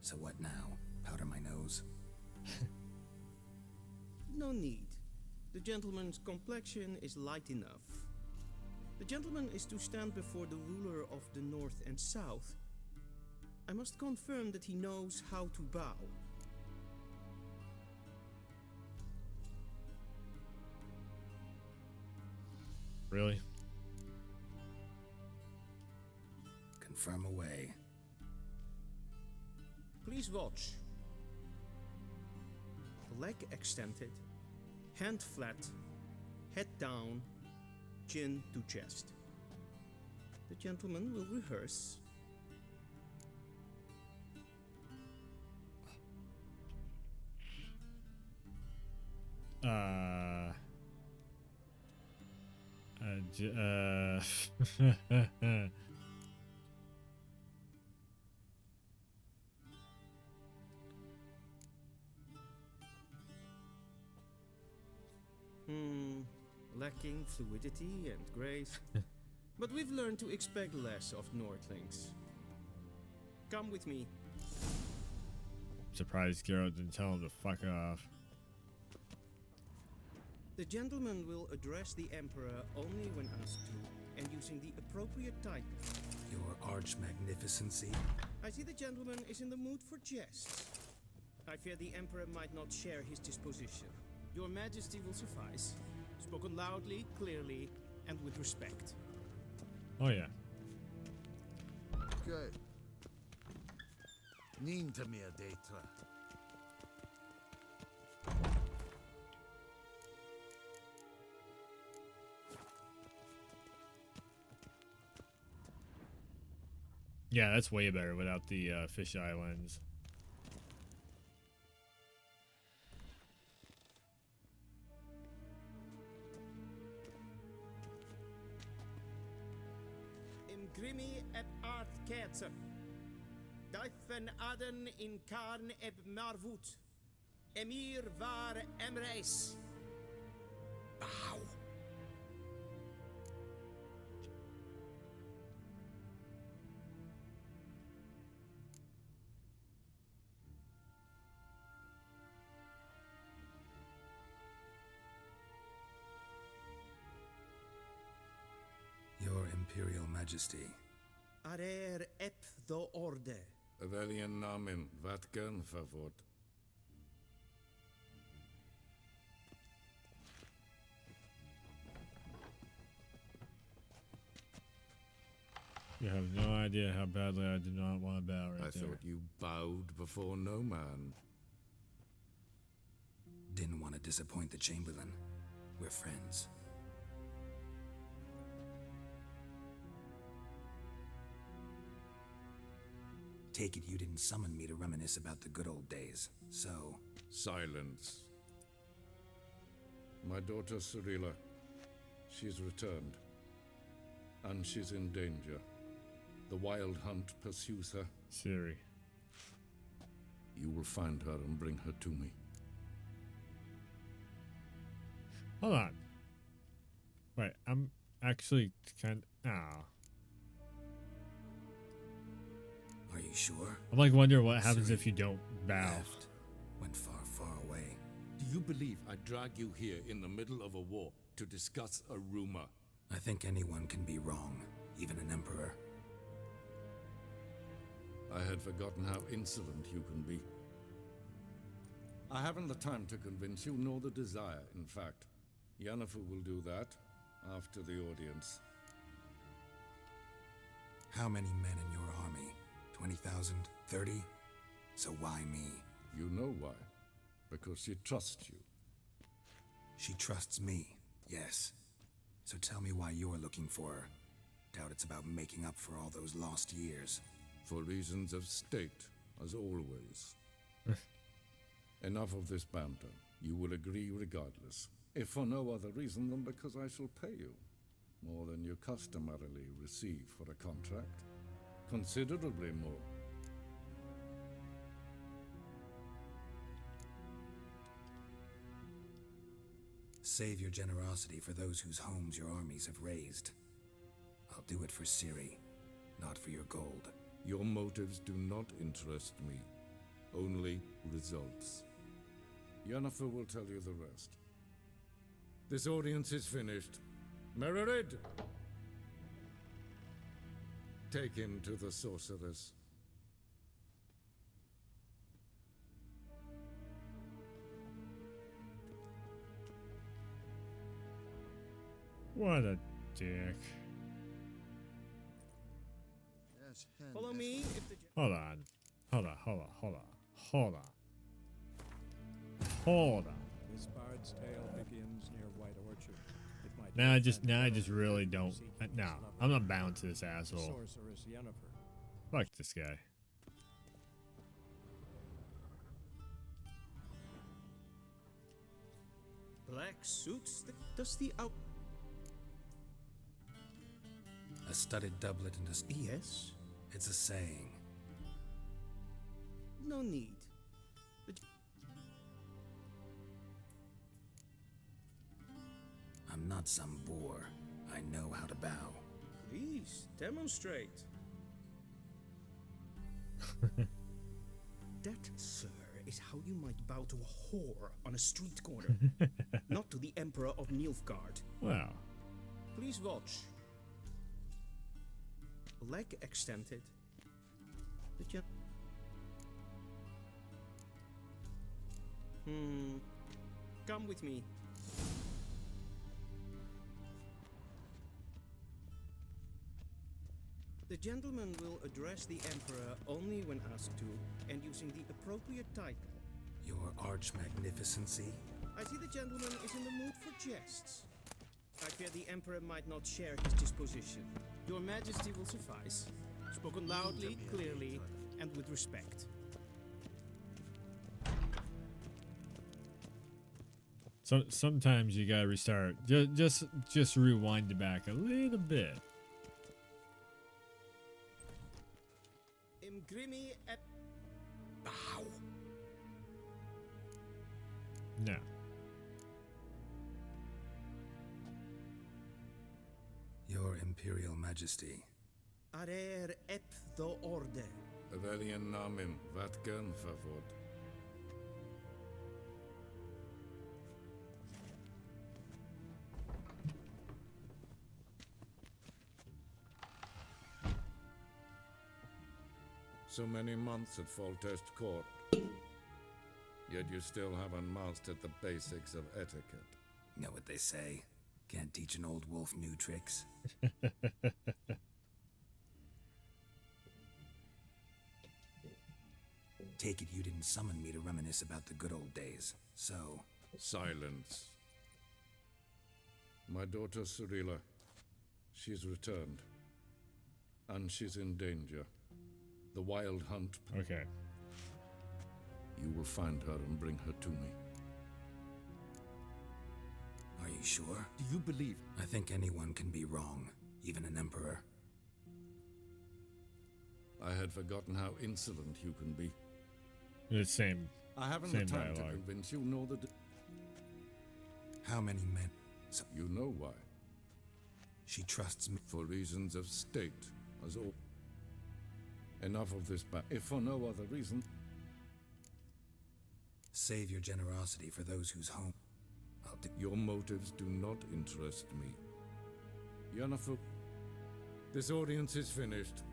So what now? Powder my nose? No need. The gentleman's complexion is light enough. The gentleman is to stand before the ruler of the North and South. I must confirm that he knows how to bow. Really? Confirm away. Please watch. Leg extended, hand flat, head down, chin to chest. The gentleman will rehearse. Lacking fluidity and grace. But we've learned to expect less of Nordlings. Come with me. Surprised Geralt didn't tell him to fuck off. The gentleman will address the Emperor only when asked to, and using the appropriate title. Your arch-magnificency? I see the gentleman is in the mood for jests. I fear the Emperor might not share his disposition. Your Majesty will suffice. Spoken loudly, clearly, and with respect. Oh yeah. Good. Ninta mia detra. Yeah, that's way better without the fisheye lens. Grimi eb art ketzer. Duifen aden in karn eb marvoet. Emir var emreis. Bow. Your Imperial Majesty. Arer ep the orde. Welchen Namen? Wat gern favort? You have no idea how badly I did not want to bow right I there. thought you bowed before no man. Didn't want to disappoint the Chamberlain. We're friends. Take it you didn't summon me to reminisce about the good old days, so... Silence. My daughter Cirilla, she's returned. And she's in danger. The Wild Hunt pursues her. Ciri. You will find her and bring her to me. Hold on. Wait, I'm actually kind Oh. Are you sure? I'm like wondering what happens if you don't bow. Left. Went far, far away. Do you believe I drag you here in the middle of a war to discuss a rumor? I think anyone can be wrong, even an emperor. I had forgotten how insolent you can be. I haven't the time to convince you, nor the desire, in fact. Yennefer will do that after the audience. How many men in your army? 20,000? 30? So why me? You know why. Because she trusts you. She trusts me, yes. So tell me why you're looking for her. Doubt it's about making up for all those lost years. For reasons of state, as always. Enough of this banter. You will agree regardless. If for no other reason than because I shall pay you. More than you customarily receive for a contract. Considerably more. Save your generosity for those whose homes your armies have razed. I'll do it for Ciri, not for your gold. Your motives do not interest me. Only results. Yennefer will tell you the rest. This audience is finished. Mererid! Take him to the sorceress. What a dick. Follow me if the Hold on. Hold on. This bard's tale begins near White Orchard. It might Now be I just really don't. No, I'm not bound to this asshole. Sorceress Yennefer. Fuck this guy. Black suits, the dusty out. A studded doublet and a... Yes? It's a saying. No need. I'm not some boor. I know how to bow. Please, demonstrate. That, sir, is how you might bow to a whore on a street corner, not to the Emperor of Nilfgaard. Wow. Please watch. Leg extended. The jet. Come with me. The gentleman will address the Emperor only when asked to, and using the appropriate title. Your arch-magnificency? I see the gentleman is in the mood for jests. I fear the Emperor might not share his disposition. Your Majesty will suffice. Spoken loudly, clearly, and with respect. So sometimes you gotta restart. Just rewind it back a little bit. Imgrimi et bow. No. Your Imperial Majesty. Arer ep do orde. Evelian namen, vatgen favor. So many months at Foltest Court. Yet you still haven't mastered the basics of etiquette. Know what they say? Can't teach an old wolf new tricks. Take it you didn't summon me to reminisce about the good old days, so... Silence. My daughter Cirilla, she's returned. And she's in danger. The Wild Hunt. Okay. You will find her and bring her to me. Are you sure? Do you believe? I think anyone can be wrong, even an emperor. I had forgotten how insolent you can be. The same. I haven't same the time dialogue. to convince you, nor the... How many men? So you know why. She trusts me. For reasons of state, as all. Enough of this if for no other reason. Save your generosity for those whose home. Your motives do not interest me. Yennefer, this audience is finished.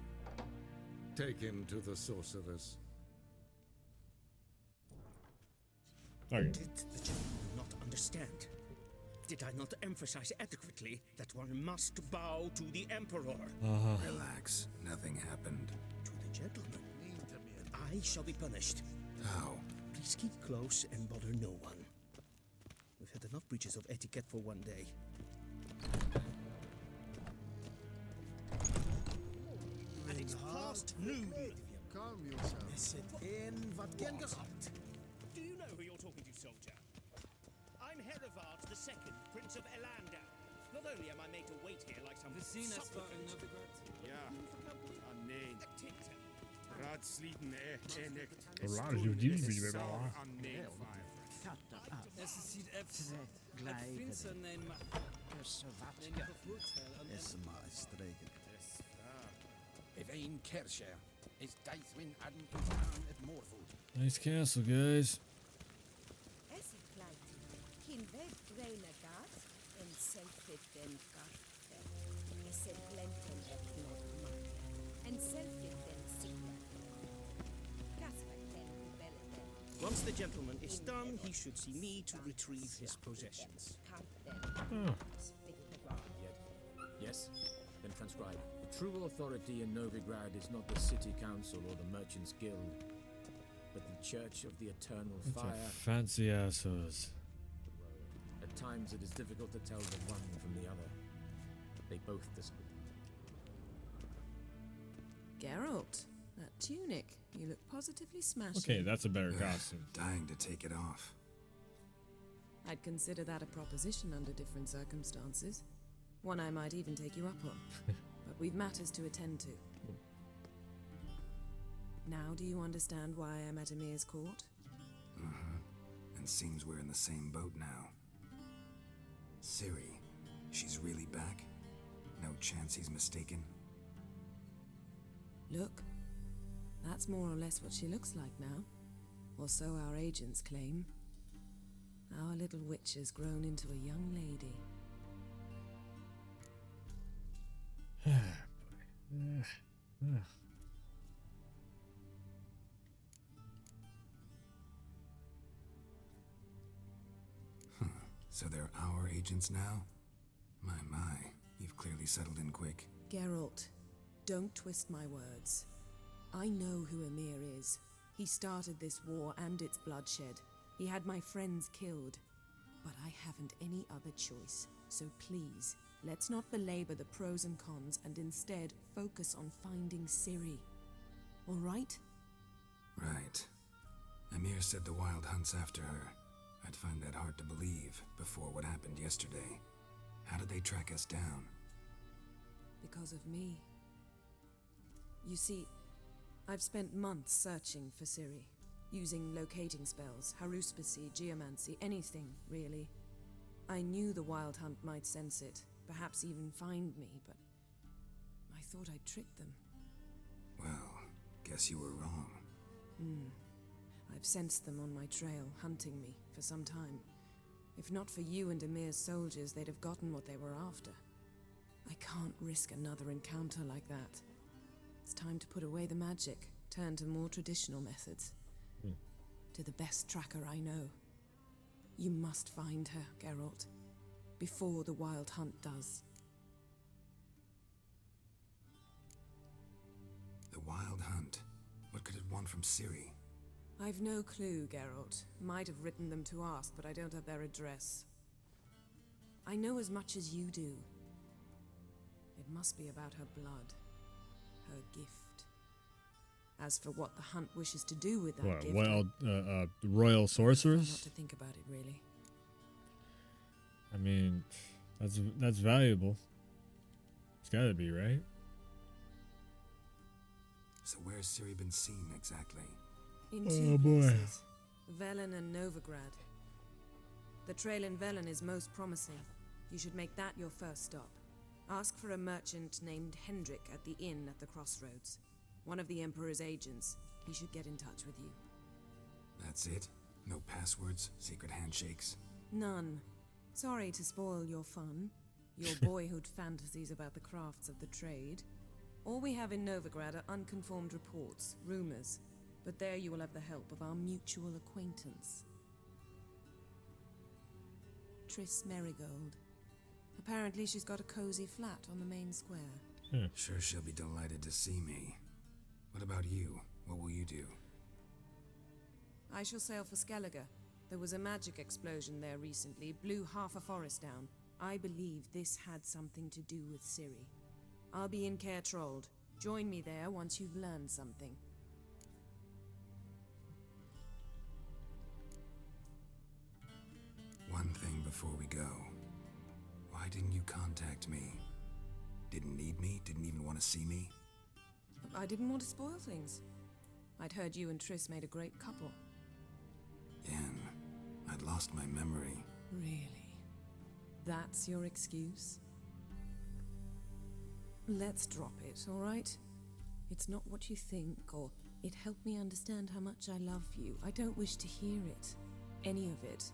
Take him to the sorceress. Okay. Did the gentleman not understand? Did I not emphasize adequately that one must bow to the Emperor? Relax. Nothing happened. To the gentleman. I shall be punished. How? Please keep close and bother no one. We've had enough breaches of etiquette for one day. And it's past noon. Calm yourself. Listen in, what Genghis-Halt. Do you know who you're talking to, soldier? I'm Herivard II, Prince of Elander. Not only am I made to wait here like some supplicant. Ja, nee. Raadsleden enigt. Es ziet even het prinsen neem Evain Kersher is Deithwin Adam Isaan at Morfoot. Nice castle, guys. Es ist gleich. Kim weg Grainer Gat und selfit den Gat. Es ist blenden et not marke. And selfit den signa. Gasper den rebellen. Once the gentleman is done, he should see me to retrieve his possessions. Yes, then transcribe. The true authority in Novigrad is not the city council or the merchants guild, but the Church of the Eternal That's Fire. a fancy assholes. At times it is difficult to tell the one from the other. They both Geralt, that tunic. You look positively smashing. Okay, that's a better costume. Dying to take it off. I'd consider that a proposition under different circumstances. One I might even take you up on. But we've matters to attend to. Now do you understand why I'm at Emir's court? And seems we're in the same boat now. Ciri, she's really back? No chance he's mistaken? Look, that's more or less what she looks like now. Or so our agents claim. Our little witch has grown into a young lady. So they're our agents now? My, you've clearly settled in quick. Geralt, don't twist my words. I know who Emir is. He started this war and its bloodshed. He had my friends killed. But I haven't any other choice. So please, let's not belabor the pros and cons and instead focus on finding Ciri. All right? Right. Emir said the Wild Hunt's after her. I'd find that hard to believe before what happened yesterday. How did they track us down? Because of me. You see, I've spent months searching for Ciri, using locating spells, haruspicy, geomancy, anything, really. I knew the Wild Hunt might sense it, perhaps even find me, but I thought I'd tricked them. Well, guess you were wrong. I've sensed them on my trail, hunting me, for some time. If not for you and Emir's soldiers, they'd have gotten what they were after. I can't risk another encounter like that. It's time to put away the magic, turn to more traditional methods. To the best tracker I know. You must find her, Geralt, before the Wild Hunt does. The Wild Hunt? What could it want from Ciri? I've no clue, Geralt. Might have written them to ask, but I don't have their address. I know as much as you do. It must be about her blood. Her gift. As for what the Hunt wishes to do with that gift... Royal Not sorceress? to think about it, really. I mean, that's valuable. It's gotta be, right? So where's Ciri been seen exactly? In two places. Velen and Novigrad. The trail in Velen is most promising. You should make that your first stop. Ask for a merchant named Hendrik at the inn at the crossroads. One of the Emperor's agents. He should get in touch with you. That's it? No passwords? Secret handshakes? None. Sorry to spoil your fun. Your boyhood fantasies about the crafts of the trade. All we have in Novigrad are unconfirmed reports, rumors. But there you will have the help of our mutual acquaintance. Triss Merigold. Apparently she's got a cozy flat on the main square. Sure she'll be delighted to see me. What about you? What will you do? I shall sail for Skellige. There was a magic explosion there recently, blew half a forest down. I believe this had something to do with Ciri. I'll be in Caer Trolde. Join me there once you've learned something. One thing before we go. Why didn't you contact me? Didn't need me? Didn't even want to see me? I didn't want to spoil things. I'd heard you and Triss made a great couple. Yen, I'd lost my memory. Really? That's your excuse? Let's drop it, all right? It's not what you think, or it helped me understand how much I love you. I don't wish to hear it. Any of it.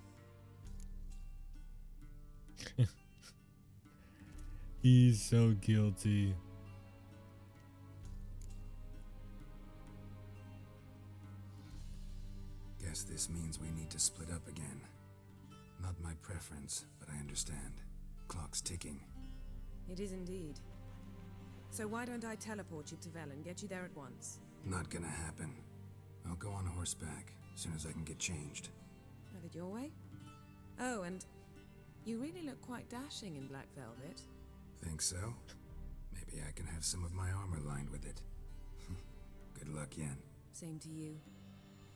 He's so guilty. Guess this means we need to split up again. Not my preference, but I understand. Clock's ticking. It is indeed. So why don't I teleport you to Velen, get you there at once? Not gonna happen. I'll go on horseback, as soon as I can get changed. Have it your way? Oh, and you really look quite dashing in black velvet. Think so? Maybe I can have some of my armor lined with it. Good luck, Yen. Same to you.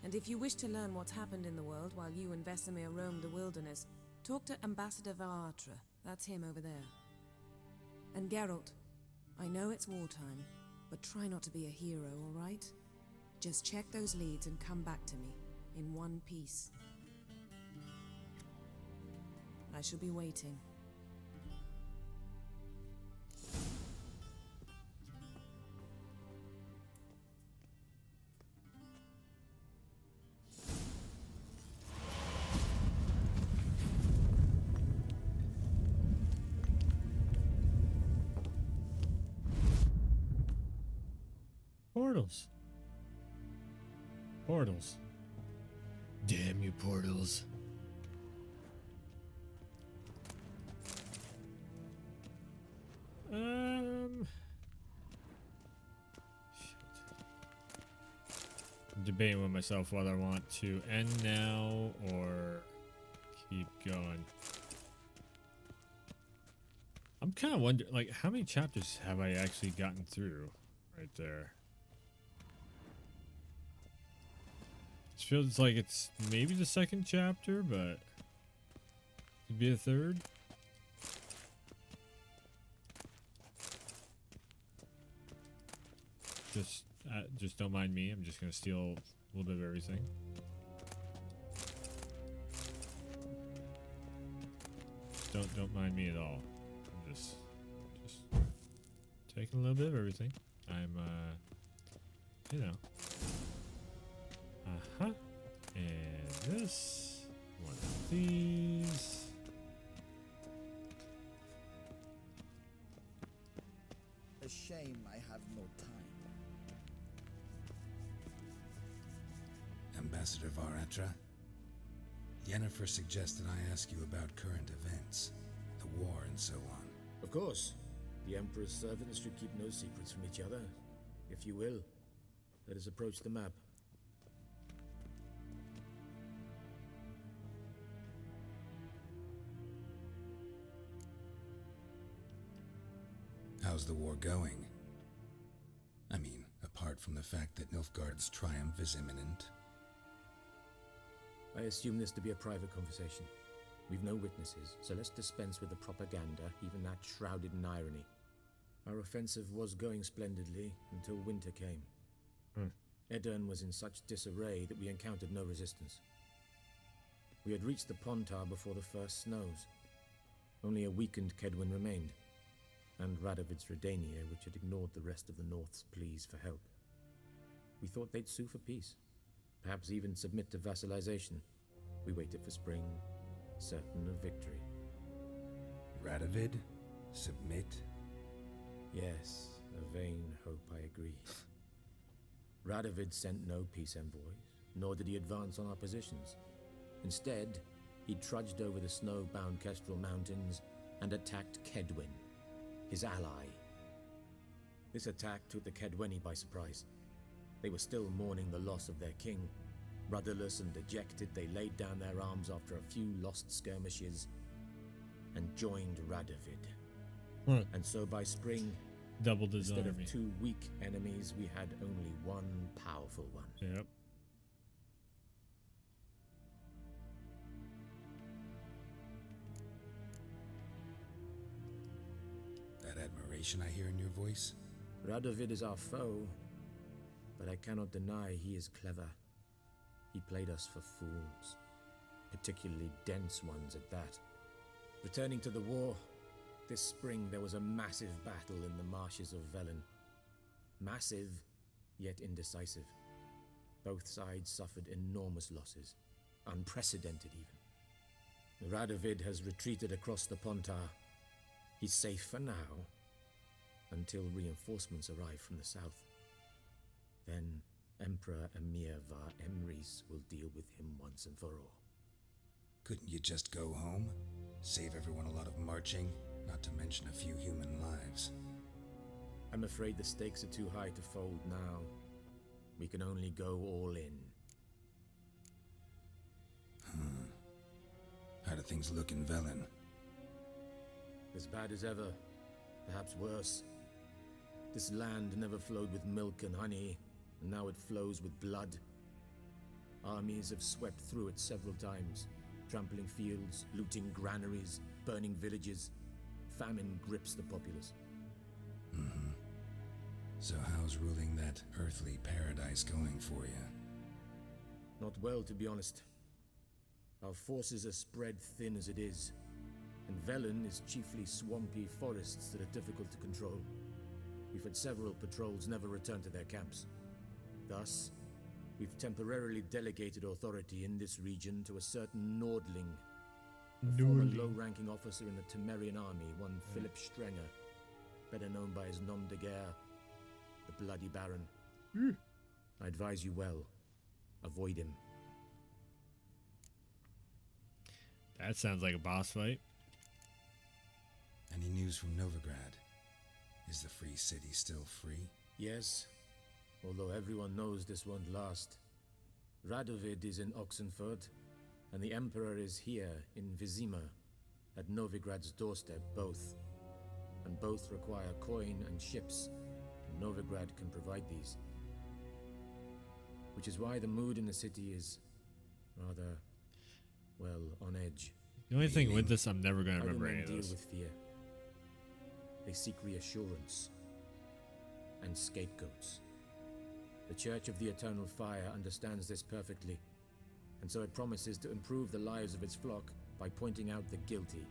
And if you wish to learn what's happened in the world while you and Vesemir roamed the wilderness, talk to Ambassador Varatra. That's him over there. And Geralt, I know it's wartime, but try not to be a hero, all right? Just check those leads and come back to me, in one piece. I shall be waiting. Portals. Portals. Damn you, portals. I'm debating with myself whether I want to end now or keep going. I'm kind of wondering, like, how many chapters have I actually gotten through right there? It feels like it's maybe the second chapter, but could be a third. Just don't mind me. I'm just gonna steal a little bit of everything. Don't mind me at all. I'm just taking a little bit of everything. I'm you know. And this one of these. A shame I have no time. Ambassador Varatra, Yennefer suggested I ask you about current events, the war and so on. Of course. The Emperor's servants should keep no secrets from each other. If you will, let us approach the map. How's the war going? I mean, apart from the fact that Nilfgaard's triumph is imminent. I assume this to be a private conversation. We've no witnesses, so let's dispense with the propaganda, even that shrouded in irony. Our offensive was going splendidly until winter came. Edirn was in such disarray that we encountered no resistance. We had reached the Pontar before the first snows. Only a weakened Kedwin remained. and Radovid's Redania, which had ignored the rest of the North's pleas for help. We thought they'd sue for peace, perhaps even submit to vassalization. We waited for spring, certain of victory. Radovid? Submit? Yes, a vain hope, I agree. Radovid sent no peace envoys, nor did he advance on our positions. Instead, he trudged over the snow-bound Kestrel Mountains and attacked Kedwen, his ally. This attack took the Kedweni by surprise. They were still mourning the loss of their king. Rudderless and dejected, they laid down their arms after a few lost skirmishes and joined Radovid. And so by spring, doubled his instead army. of 2 weak enemies, we had only one powerful one. Yep. That admiration I hear in your voice? Radovid is our foe, but I cannot deny he is clever. He played us for fools, particularly dense ones at that. Returning to the war, this spring there was a massive battle in the marshes of Velen. Massive, yet indecisive. Both sides suffered enormous losses, unprecedented even. Radovid has retreated across the Pontar. He's safe for now, until reinforcements arrive from the south. Then Emperor Emir Var Emrys will deal with him once and for all. Couldn't you just go home? Save everyone a lot of marching, not to mention a few human lives. I'm afraid the stakes are too high to fold now. We can only go all in. How do things look in Velen? As bad as ever, perhaps worse. This land never flowed with milk and honey, and now it flows with blood. Armies have swept through it several times, trampling fields, looting granaries, burning villages. Famine grips the populace. So how's ruling that earthly paradise going for you? Not well, to be honest. Our forces are spread thin as it is, and Velen is chiefly swampy forests that are difficult to control. We've had several patrols never return to their camps. Thus, we've temporarily delegated authority in this region to a certain Nordling, a former low-ranking officer in the Temerian army, one Philip Strenger, better known by his nom de guerre, the Bloody Baron. I advise you well. Avoid him. That sounds like a boss fight. Any news from Novigrad? Is the free city still free? Yes, although everyone knows this won't last. Radovid is in Oxenfurt, and the Emperor is here in Vizima, at Novigrad's doorstep, both. And both require coin and ships, and Novigrad can provide these. Which is why the mood in the city is rather, well, on edge. The only thing with this, I'm never going to remember any of deal this. with fear. They seek reassurance and scapegoats. The Church of the Eternal Fire understands this perfectly, and so it promises to improve the lives of its flock by pointing out the guilty.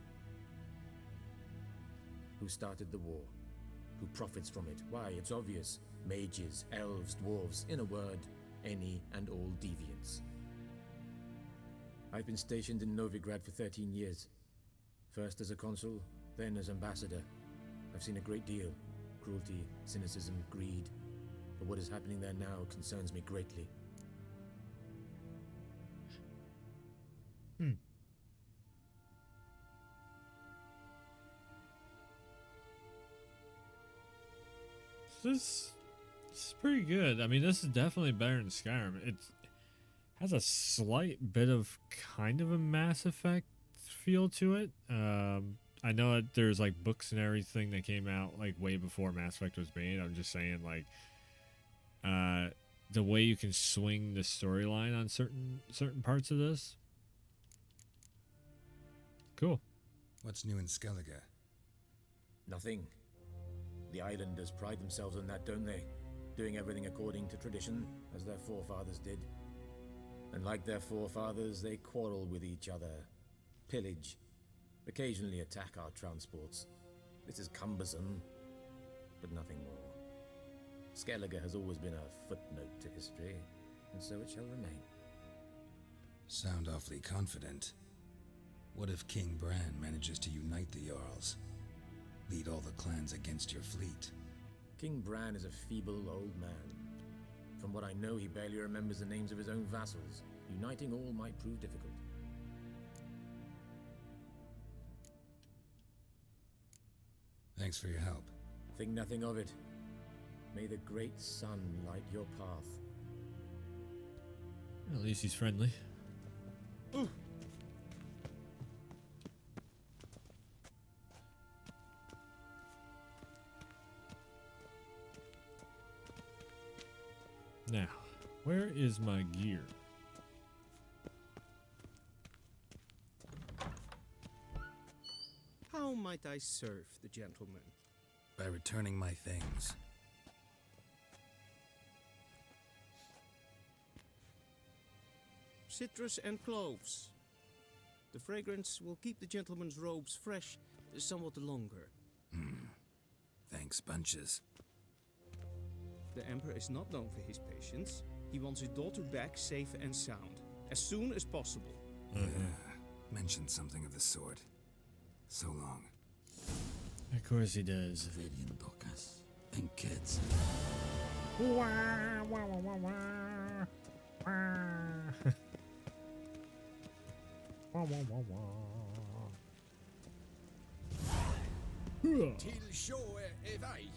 Who started the war? Who profits from it? Why, it's obvious. Mages, elves, dwarves, in a word, any and all deviants. I've been stationed in Novigrad for 13 years. First as a consul, then as ambassador. I've seen a great deal. Cruelty, cynicism, greed. But what is happening there now concerns me greatly. This is pretty good. I mean, this is definitely better than Skyrim. It has a slight bit of kind of a Mass Effect feel to it. I know that there's like books and everything that came out like way before Mass Effect was made. I'm just saying like the way you can swing the storyline on certain parts of this. Cool. What's new in Skellige? Nothing. The islanders pride themselves on that, don't they? Doing everything according to tradition, as their forefathers did. And like their forefathers, they quarrel with each other, pillage, occasionally attack our transports. This is cumbersome, but nothing more. Skellige has always been a footnote to history, and so it shall remain. Sound awfully confident. What if King Bran manages to unite the Jarls? Lead all the clans against your fleet? King Bran is a feeble old man. From what I know, he barely remembers the names of his own vassals. Uniting all might prove difficult. Thanks for your help. Think nothing of it. May the great sun light your path. At least he's friendly. Ooh. Now, where is my gear? How might I serve the gentleman? By returning my things. Citrus and cloves. The fragrance will keep the gentleman's robes fresh somewhat longer. Thanks, bunches. The Emperor is not known for his patience. He wants his daughter back safe and sound, as soon as possible. Mentioned something of the sort. So long. Of course he does. Vadian Docas and kids. Till show evej.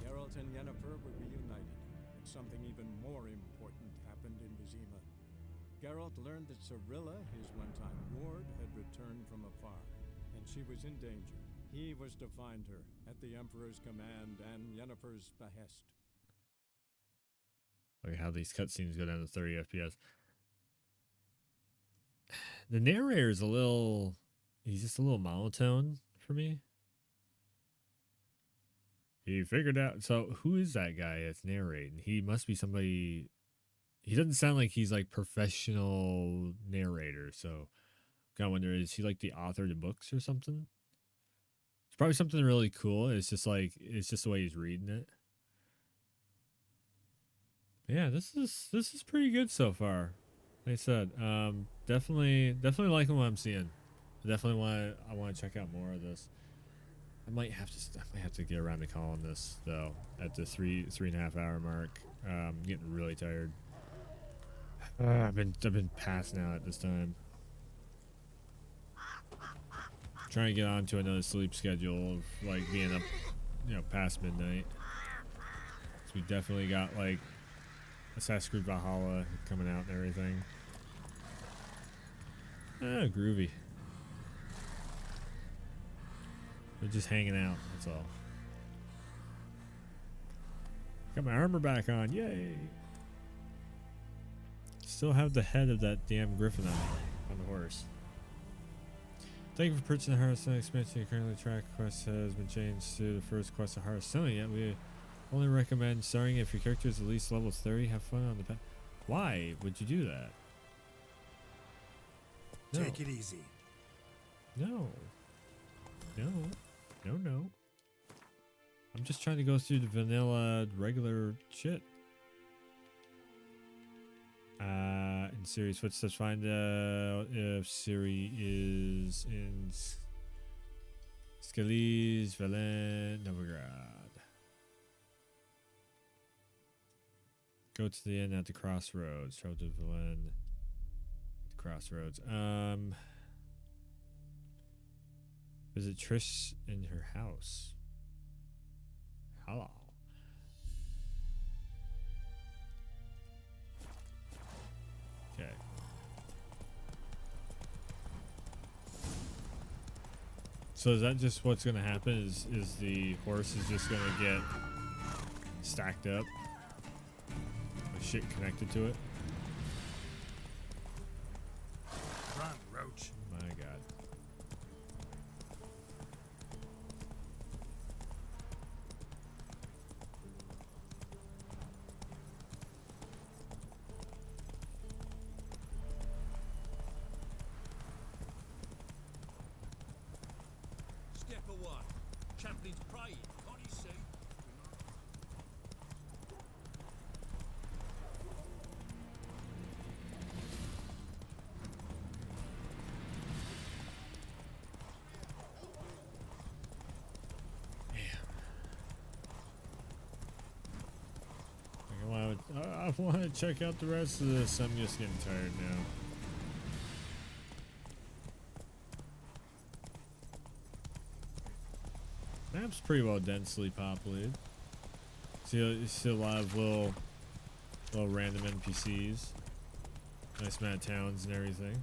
Geralt and Yennefer were reunited, but something even more important happened in Vizima. Geralt learned that Cirilla, his one-time ward, had returned from afar, and she was in danger. He was to find her, at the Emperor's command and Yennefer's behest. Look at how these cutscenes go down to 30 FPS. The narrator's he's just a little monotone for me. He figured out, so who is that guy that's narrating? He must be somebody, he doesn't sound like he's like professional narrator, so kind of wonder, is he like the author of the books or something? It's probably something really cool. It's just the way he's reading it. Yeah, this is pretty good so far. Like I said, definitely liking what I'm seeing. I want to check out more of this. I might have to get around to calling this though at the 3.5 hour mark. I'm getting really tired. I've been passing out at this time. Trying to get onto another sleep schedule of like being up, past midnight. So we definitely got like Assassin's Creed Valhalla coming out and everything. Groovy. We're just hanging out, that's all. Got my armor back on, yay! Still have the head of that damn griffin on the horse. Thank you for purchasing the Hearthstone expansion. Your currently track quest has been changed to the first quest of Hearthstone. Yet we only recommend starting if your character is at least level 30. Have fun on the path. Why would you do that? No. Take it easy. No. I'm just trying to go through the vanilla regular shit. In Ciri's footsteps, find out if Ciri is in Scalise, Velen, Novigrad. Go to the inn at the crossroads. Travel to Velen at the crossroads. Visit Trish in her house. Hello. Okay. So is that just what's gonna happen? Is the horse is just gonna get stacked up with shit connected to it? chaplain's praying, can't you see? I want to check out the rest of this. I'm just getting tired now. Map's pretty well densely populated. You see a lot of little random NPCs. Nice amount of towns and everything.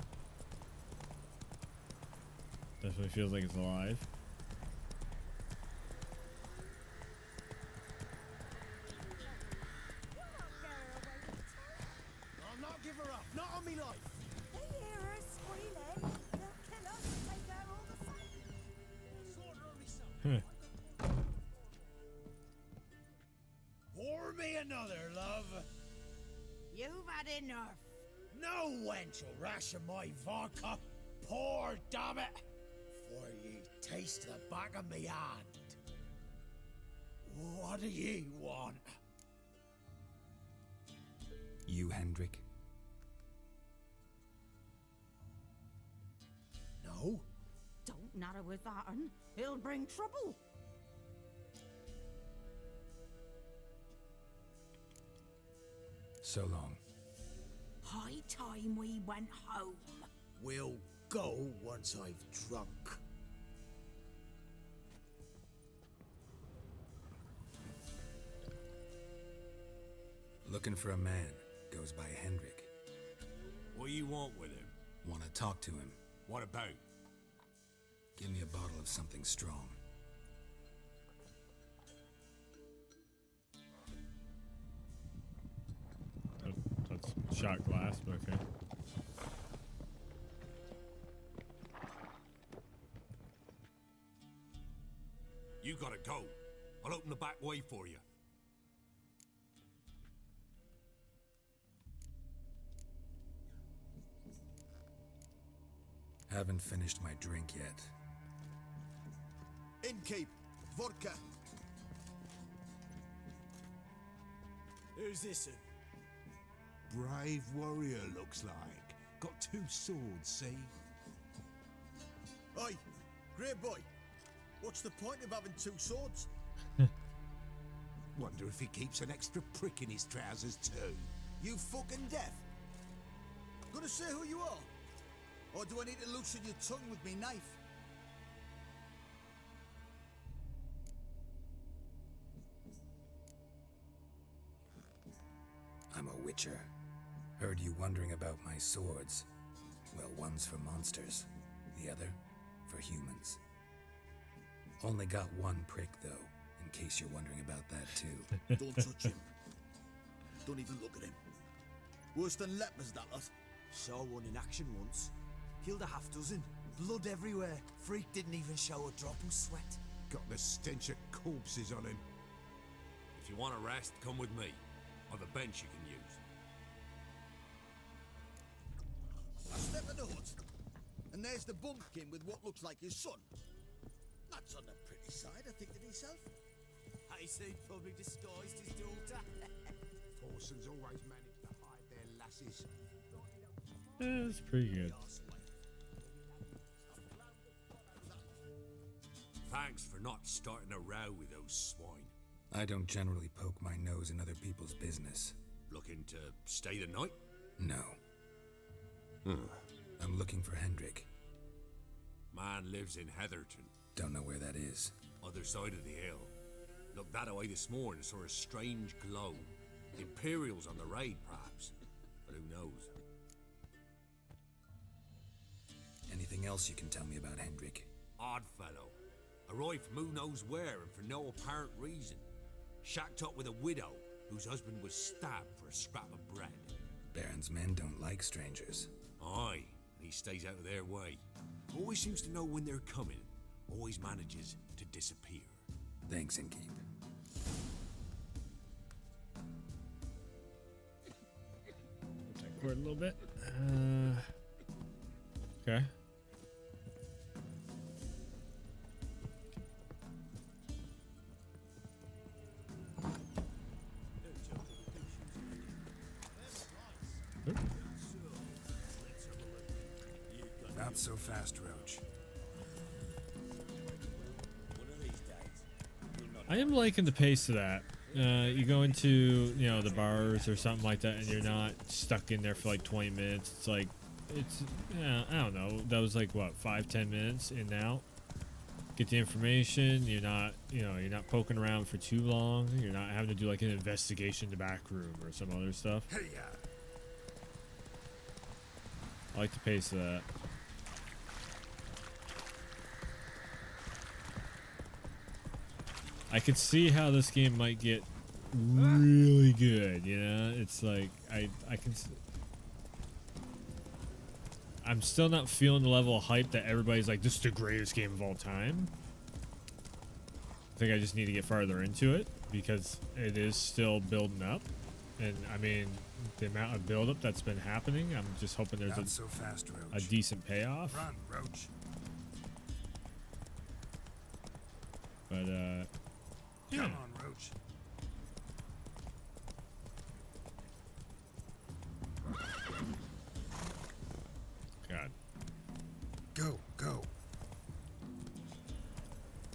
Definitely feels like it's alive. I'll not give her up. Not on me life. They hear her squealing. They'll kill us and take her all the same. Pour me another, love. You've had enough. No wench will ration my vodka. Pour, damn it. For ye taste the back of me hand. What do ye want? You, Hendrik? No? Don't natter with that un. It'll bring trouble. So long. High time we went home. We'll go once I've drunk. Looking for a man. Goes by Hendrik. What do you want with him? Want to talk to him. What about? Give me a bottle of something strong. That's shot glass, but okay. You gotta go. I'll open the back way for you. Haven't finished my drink yet. Innkeep, vodka. Who's this? Brave warrior, looks like. Got 2 swords, see? Oi, grey boy. What's the point of having 2 swords? Wonder if he keeps an extra prick in his trousers too. You fucking deaf? Gonna say who you are? Or do I need to loosen your tongue with me knife? I'm a witcher. Heard you wondering about my swords. Well, one's for monsters, the other for humans. Only got 1 prick, though, in case you're wondering about that, too. Don't touch him. Don't even look at him. Worse than lepers, that lot. Saw one in action once. Killed a half dozen. Blood everywhere. Freak didn't even show a drop of sweat. Got the stench of corpses on him. If you want a rest, come with me. I've a bench you can use. I step in the hut, and there's the bumpkin with what looks like his son. That's on the pretty side, I think to himself. I see probably disguised his daughter. Forsons always manage to hide their lasses. Yeah, that's pretty good. Thanks for not starting a row with those swine. I don't generally poke my nose in other people's business. Looking to stay the night? No. I'm looking for Hendrik. Man lives in Heatherton. Don't know where that is. Other side of the hill. Looked that away this morning, saw a strange glow. Imperials on the raid, perhaps. But who knows? Anything else you can tell me about Hendrik? Odd fellow. Arrived from who knows where and for no apparent reason. Shacked up with a widow whose husband was stabbed for a scrap of bread. Baron's men don't like strangers. Aye, and he stays out of their way. Always seems to know when they're coming. Always manages to disappear. Thanks, Innkeep. Take forward a little bit. Okay. Not so fast, Roach. I am liking the pace of that. You go into, you know, the bars or something like that, and you're not stuck in there for like 20 minutes. It's like, I don't know. That was like what, 5-10 minutes in and out. Get the information. You're not, you know, you're not poking around for too long. You're not having to do like an investigation in the back room or some other stuff. I like the pace of that. I could see how this game might get really good, you know? It's like, I'm still not feeling the level of hype that everybody's like, this is the greatest game of all time. I think I just need to get farther into it because it is still building up. And I mean, the amount of build-up that's been happening, I'm just hoping there's Not so fast, Roach. a decent payoff. Run, Roach. But, yeah. Come on, Roach. God. Go, go.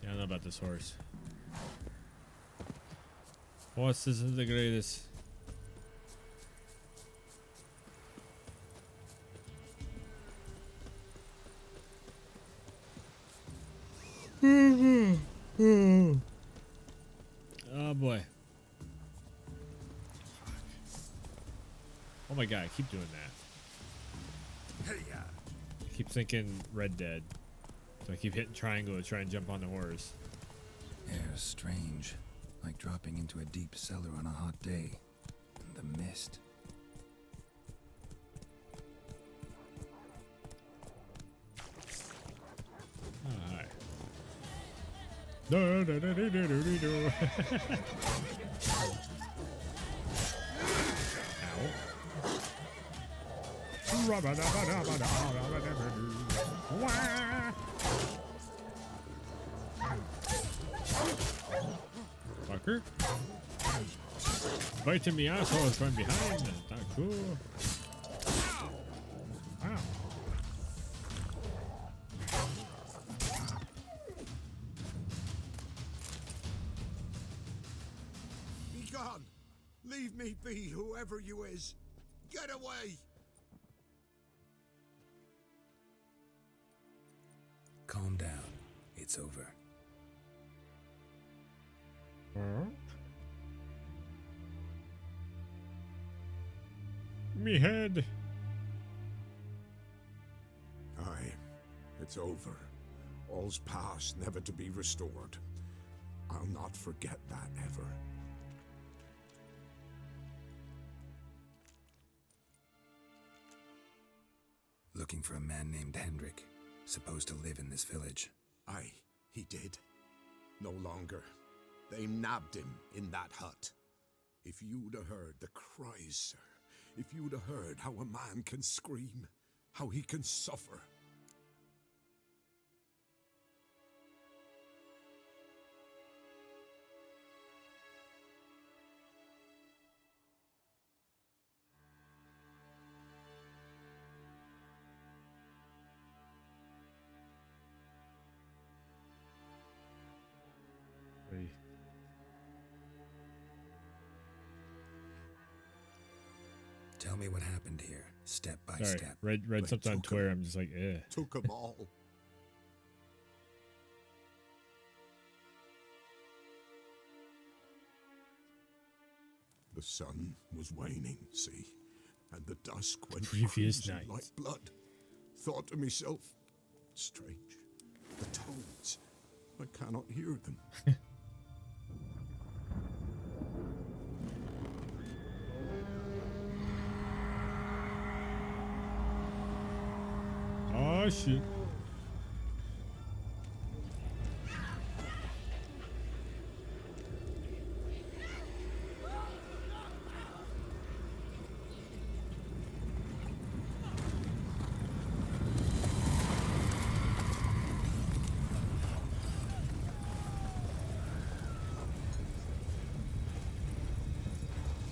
Yeah, I don't know about this horse. Horse isn't the greatest. Oh boy. Fuck. Oh my god, I keep doing that. Hey-ya. I keep thinking Red Dead. So I keep hitting triangle to try and jump on the horse. Air's strange. Like dropping into a deep cellar on a hot day. And the mist. Oh, hi. Do, do, do, do, do, do, do. Fucker. Biting me asshole from behind. That's not cool. Wow. Be gone! Leave me be, whoever you is! Get away! Calm down. It's over. Me head. Aye, it's over. All's past, never to be restored. I'll not forget that ever. Looking for a man named Hendrik, supposed to live in this village. Aye, he did. No longer. They nabbed him in that hut. If you'd have heard the cries, sir. If you'd have heard how a man can scream, how he can suffer. Tell me what happened here, step by Sorry, step. read something on Twitter. I'm just like, eh. Took them all. The sun was waning, see, and the dusk went Previous crimson night. like blood. Thought to myself, strange, the toads, I cannot hear them. Oh shit.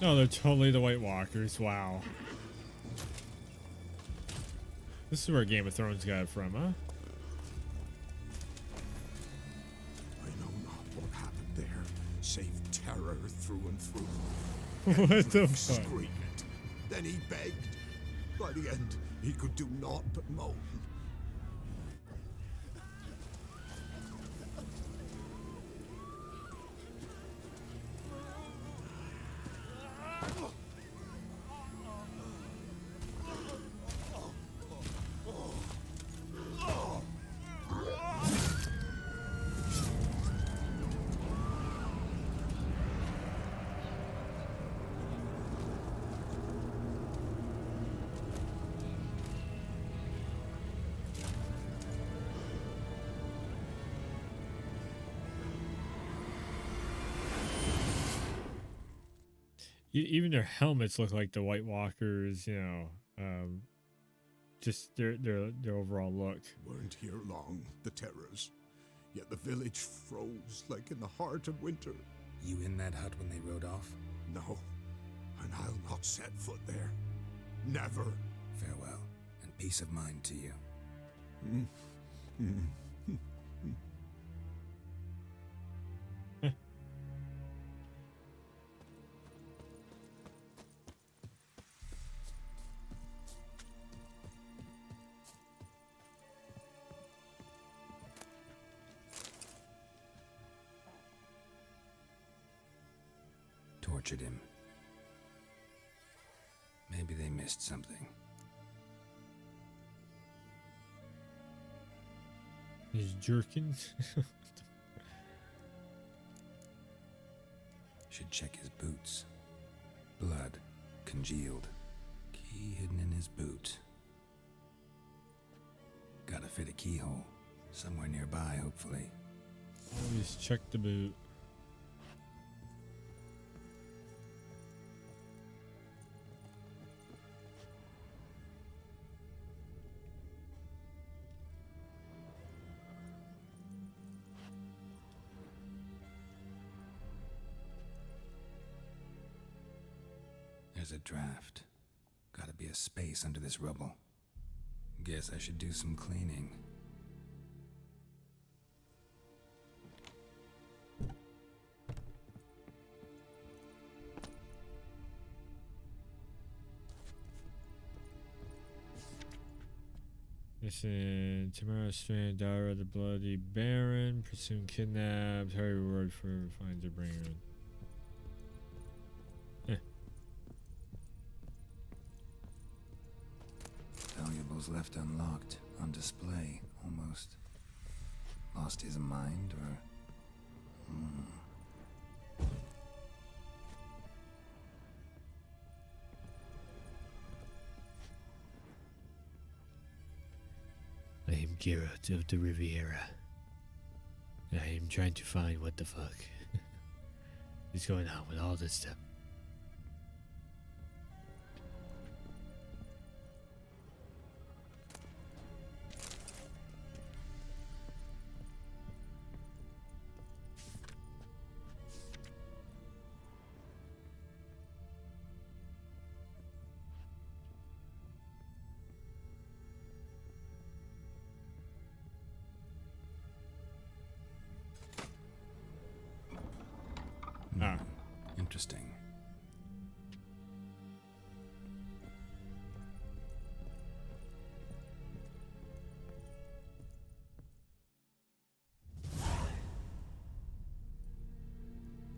No, they're totally the White Walkers. Wow. This is where Game of Thrones got it from, huh? I know not what happened there, save terror through and through. What the Hendrik fuck? screamed. Then he begged. By the end, he could do naught but moan. Even their helmets look like the White Walkers, you know. Just their overall look. Weren't here long, the terrors. Yet the village froze like in the heart of winter. You in that hut when they rode off? No, and I'll not set foot there. Never. Farewell, and peace of mind to you. Tortured him. Maybe they missed something. He's jerking. Should check his boots. Blood congealed. Key hidden in his boot. Gotta fit a keyhole. Somewhere nearby, hopefully. Always check the boot. There's a draft. Gotta be a space under this rubble. Guess I should do some cleaning. Listen, tomorrow's strand, Dara the Bloody Baron, presumed kidnapped, high reward for finds a bringer. Valuables left unlocked, on display, almost. Lost his mind, or... I am Geralt of the Riviera. I am trying to find what the fuck is going on with all this stuff. Interesting.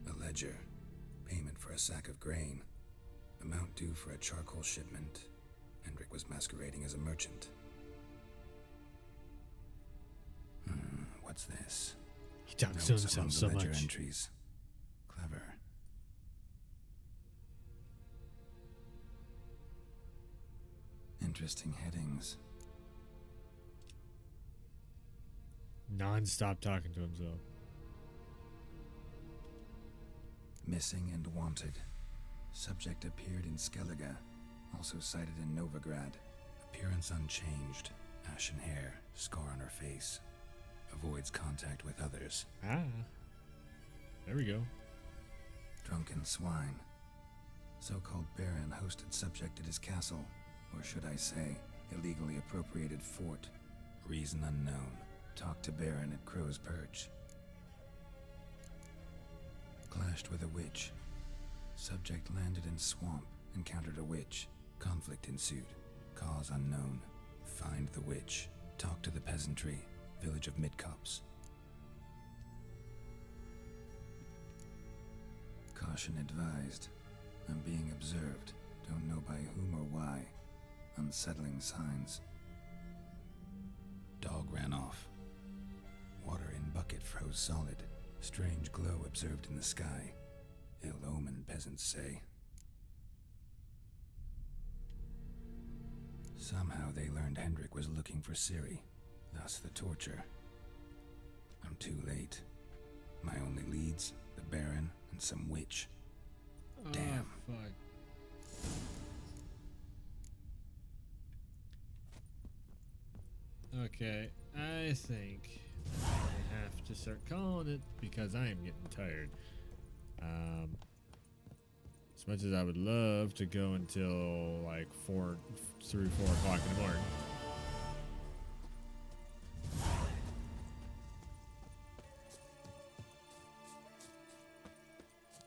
A ledger. Payment for a sack of grain. Amount due for a charcoal shipment. Hendrik was masquerading as a merchant. What's this? He talks to Notes among himself the so ledger much. entries. Clever. Interesting headings. Non-stop talking to himself. Missing and wanted. Subject appeared in Skellige. Also sighted in Novigrad. Appearance unchanged. Ashen hair. Scar on her face. Avoids contact with others. Ah. There we go. Drunken swine. So-called Baron hosted subject at his castle. Or should I say, Illegally appropriated fort. Reason unknown. Talked to Baron at Crow's Perch. Clashed with a witch. Subject landed in swamp. Encountered a witch. Conflict ensued. Cause unknown. Find the witch. Talk to the peasantry. Village of Midcopse. Caution advised. I'm being observed. Don't know by whom or why. Unsettling signs. Dog ran off. Water in bucket froze solid. Strange glow observed in the sky. Ill omen, peasants say. Somehow they learned Hendrik was looking for Ciri. Thus the torture. I'm too late. My only leads, the Baron and some witch. Damn. Oh, fuck. Okay, I think I have to start calling it because I am getting tired. As much as I would love to go until like 3 or 4 o'clock in the morning.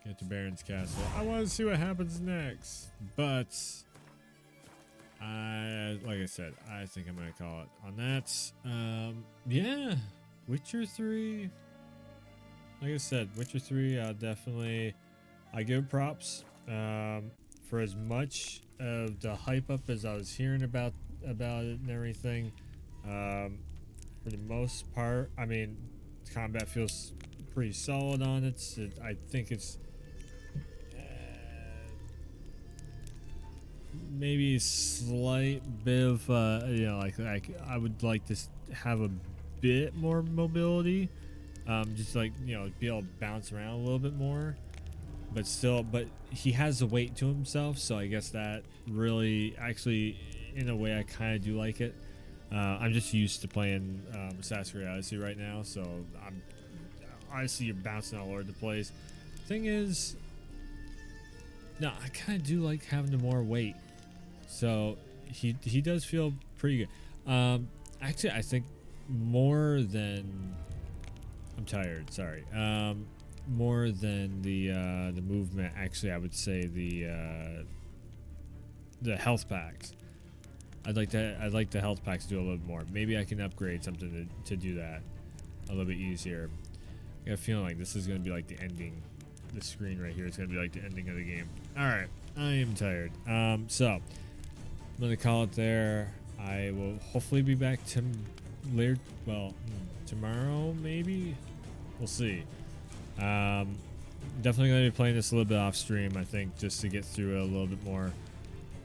Get to Baron's Castle. I want to see what happens next, but like I said, I think I'm gonna call it on that. Yeah, Witcher 3. Like I said, Witcher 3. I give props. For as much of the hype up as I was hearing about it and everything, for the most part, I mean, combat feels pretty solid on it. I think it's maybe a slight bit of like I would like to have a bit more mobility, just like be able to bounce around a little bit more, but he has the weight to himself, so I guess that really actually in a way I kind of do like it. I'm just used to playing Assassin's Creed Odyssey right now, so I'm honestly, you're bouncing all over the place. Thing is, no, I kind of do like having the more weight. So he does feel pretty good. Actually, I think more than I'm tired. Sorry. More than the movement. Actually, I would say the health packs. I'd like the health packs to do a little bit more. Maybe I can upgrade something to do that a little bit easier. I got a feeling like this is gonna be like the ending. The screen right here is gonna be like the ending of the game. All right, I am tired. So I'm gonna call it there. I will hopefully be back later. Well, tomorrow maybe. We'll see. Definitely gonna be playing this a little bit off stream. I think just to get through it a little bit more.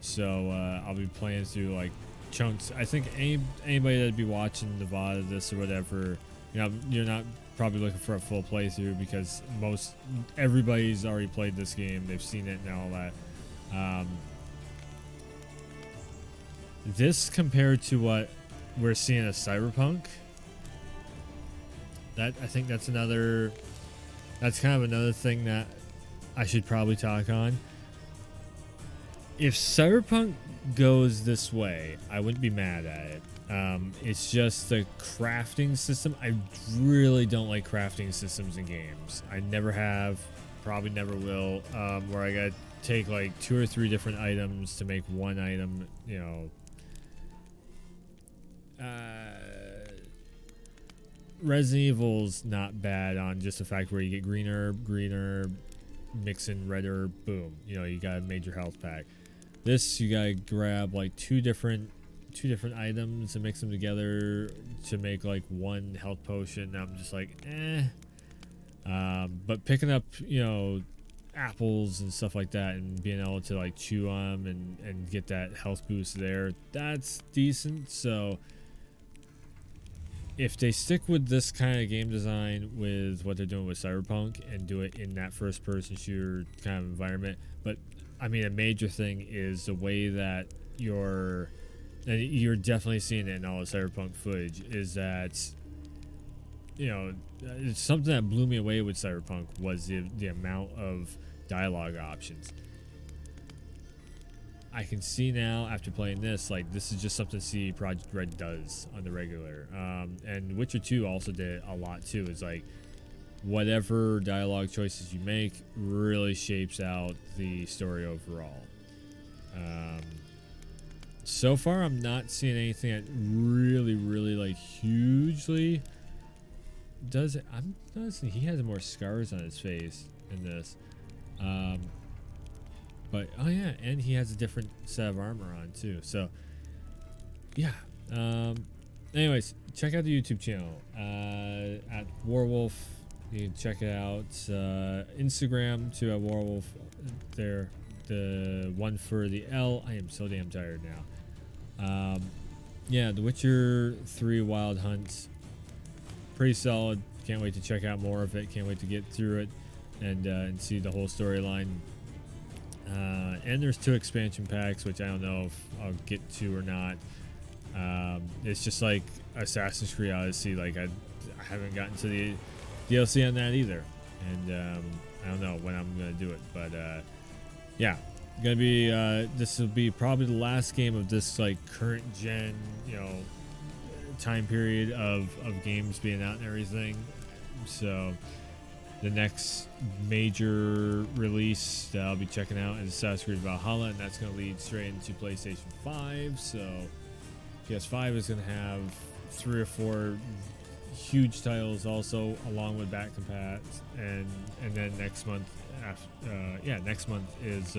So I'll be playing through like chunks. I think anybody that'd be watching the VOD of this or whatever, you're not probably looking for a full playthrough because everybody's already played this game. They've seen it and all that. This compared to what we're seeing as Cyberpunk, I think that's kind of another thing that I should probably talk on. If Cyberpunk goes this way, I wouldn't be mad at it. It's just the crafting system. I really don't like crafting systems in games. I never have, probably never will, where I gotta take like 2 or 3 different items to make one item, Resident Evil's not bad on just the fact where you get greener, mix in redder, boom. You got a major health pack. This, you gotta grab like two different items and mix them together to make like one health potion. I'm just like, but picking up, apples and stuff like that and being able to like chew on them and get that health boost there, that's decent. So if they stick with this kind of game design with what they're doing with Cyberpunk and do it in that first person shooter kind of environment, but I mean, a major thing is the way that you're definitely seeing it in all the Cyberpunk footage, is that, it's something that blew me away with Cyberpunk was the amount of dialogue options. I can see now after playing this, like, this is just something CD Projekt Red does on the regular. And Witcher 2 also did a lot too. It's like whatever dialogue choices you make really shapes out the story overall. So far, I'm not seeing anything that really like hugely does it. I'm noticing he has more scars on his face in this. But oh yeah, and he has a different set of armor on too. So yeah. Anyways, check out the YouTube channel at Warwolf. You can check it out. Instagram too at Warwolf. There, the one for the L. I am so damn tired now. Yeah, The Witcher 3 Wild Hunt. Pretty solid. Can't wait to check out more of it. Can't wait to get through it and see the whole storyline. And there's 2 expansion packs, which I don't know if I'll get to or not. It's just like Assassin's Creed Odyssey. Like I haven't gotten to the DLC on that either, and I don't know when I'm gonna do it. But yeah, gonna be this will be probably the last game of this like current gen, you know, time period of games being out and everything. So the next major release that I'll be checking out is Assassin's Creed Valhalla, and that's going to lead straight into PlayStation 5. So PS5 is going to have 3 or 4 huge titles also, along with back compat, and then next month, next month is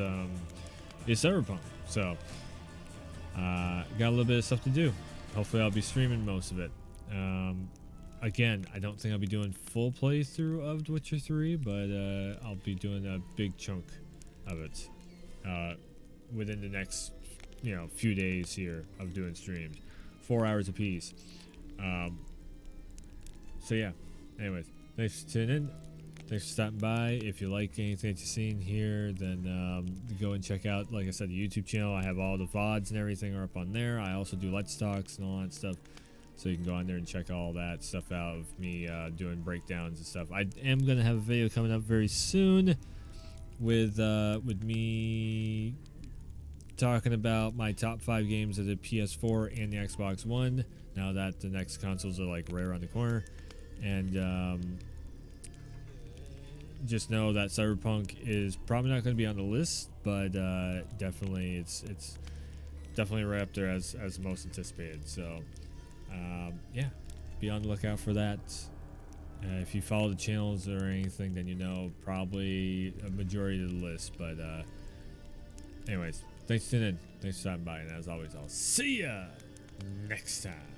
Cyberpunk. So got a little bit of stuff to do. Hopefully, I'll be streaming most of it. Again, I don't think I'll be doing full playthrough of The Witcher 3, but I'll be doing a big chunk of it within the next, you know, few days here of doing streams, 4 hours apiece. So yeah. Anyways, thanks for tuning in. Thanks for stopping by. If you like anything that you've seen here, then go and check out, like I said, the YouTube channel. I have all the VODs and everything are up on there. I also do Let's Talks and all that stuff. So you can go on there and check all that stuff out of me doing breakdowns and stuff. I am going to have a video coming up very soon with me talking about my top 5 games of the PS4 and the Xbox One, now that the next consoles are like right around the corner. And just know that Cyberpunk is probably not going to be on the list, but definitely it's definitely right up there as most anticipated. So yeah, be on the lookout for that. If you follow the channels or anything, then you know probably a majority of the list. But anyways, thanks for tuning in. Thanks for stopping by, and as always, I'll see ya next time.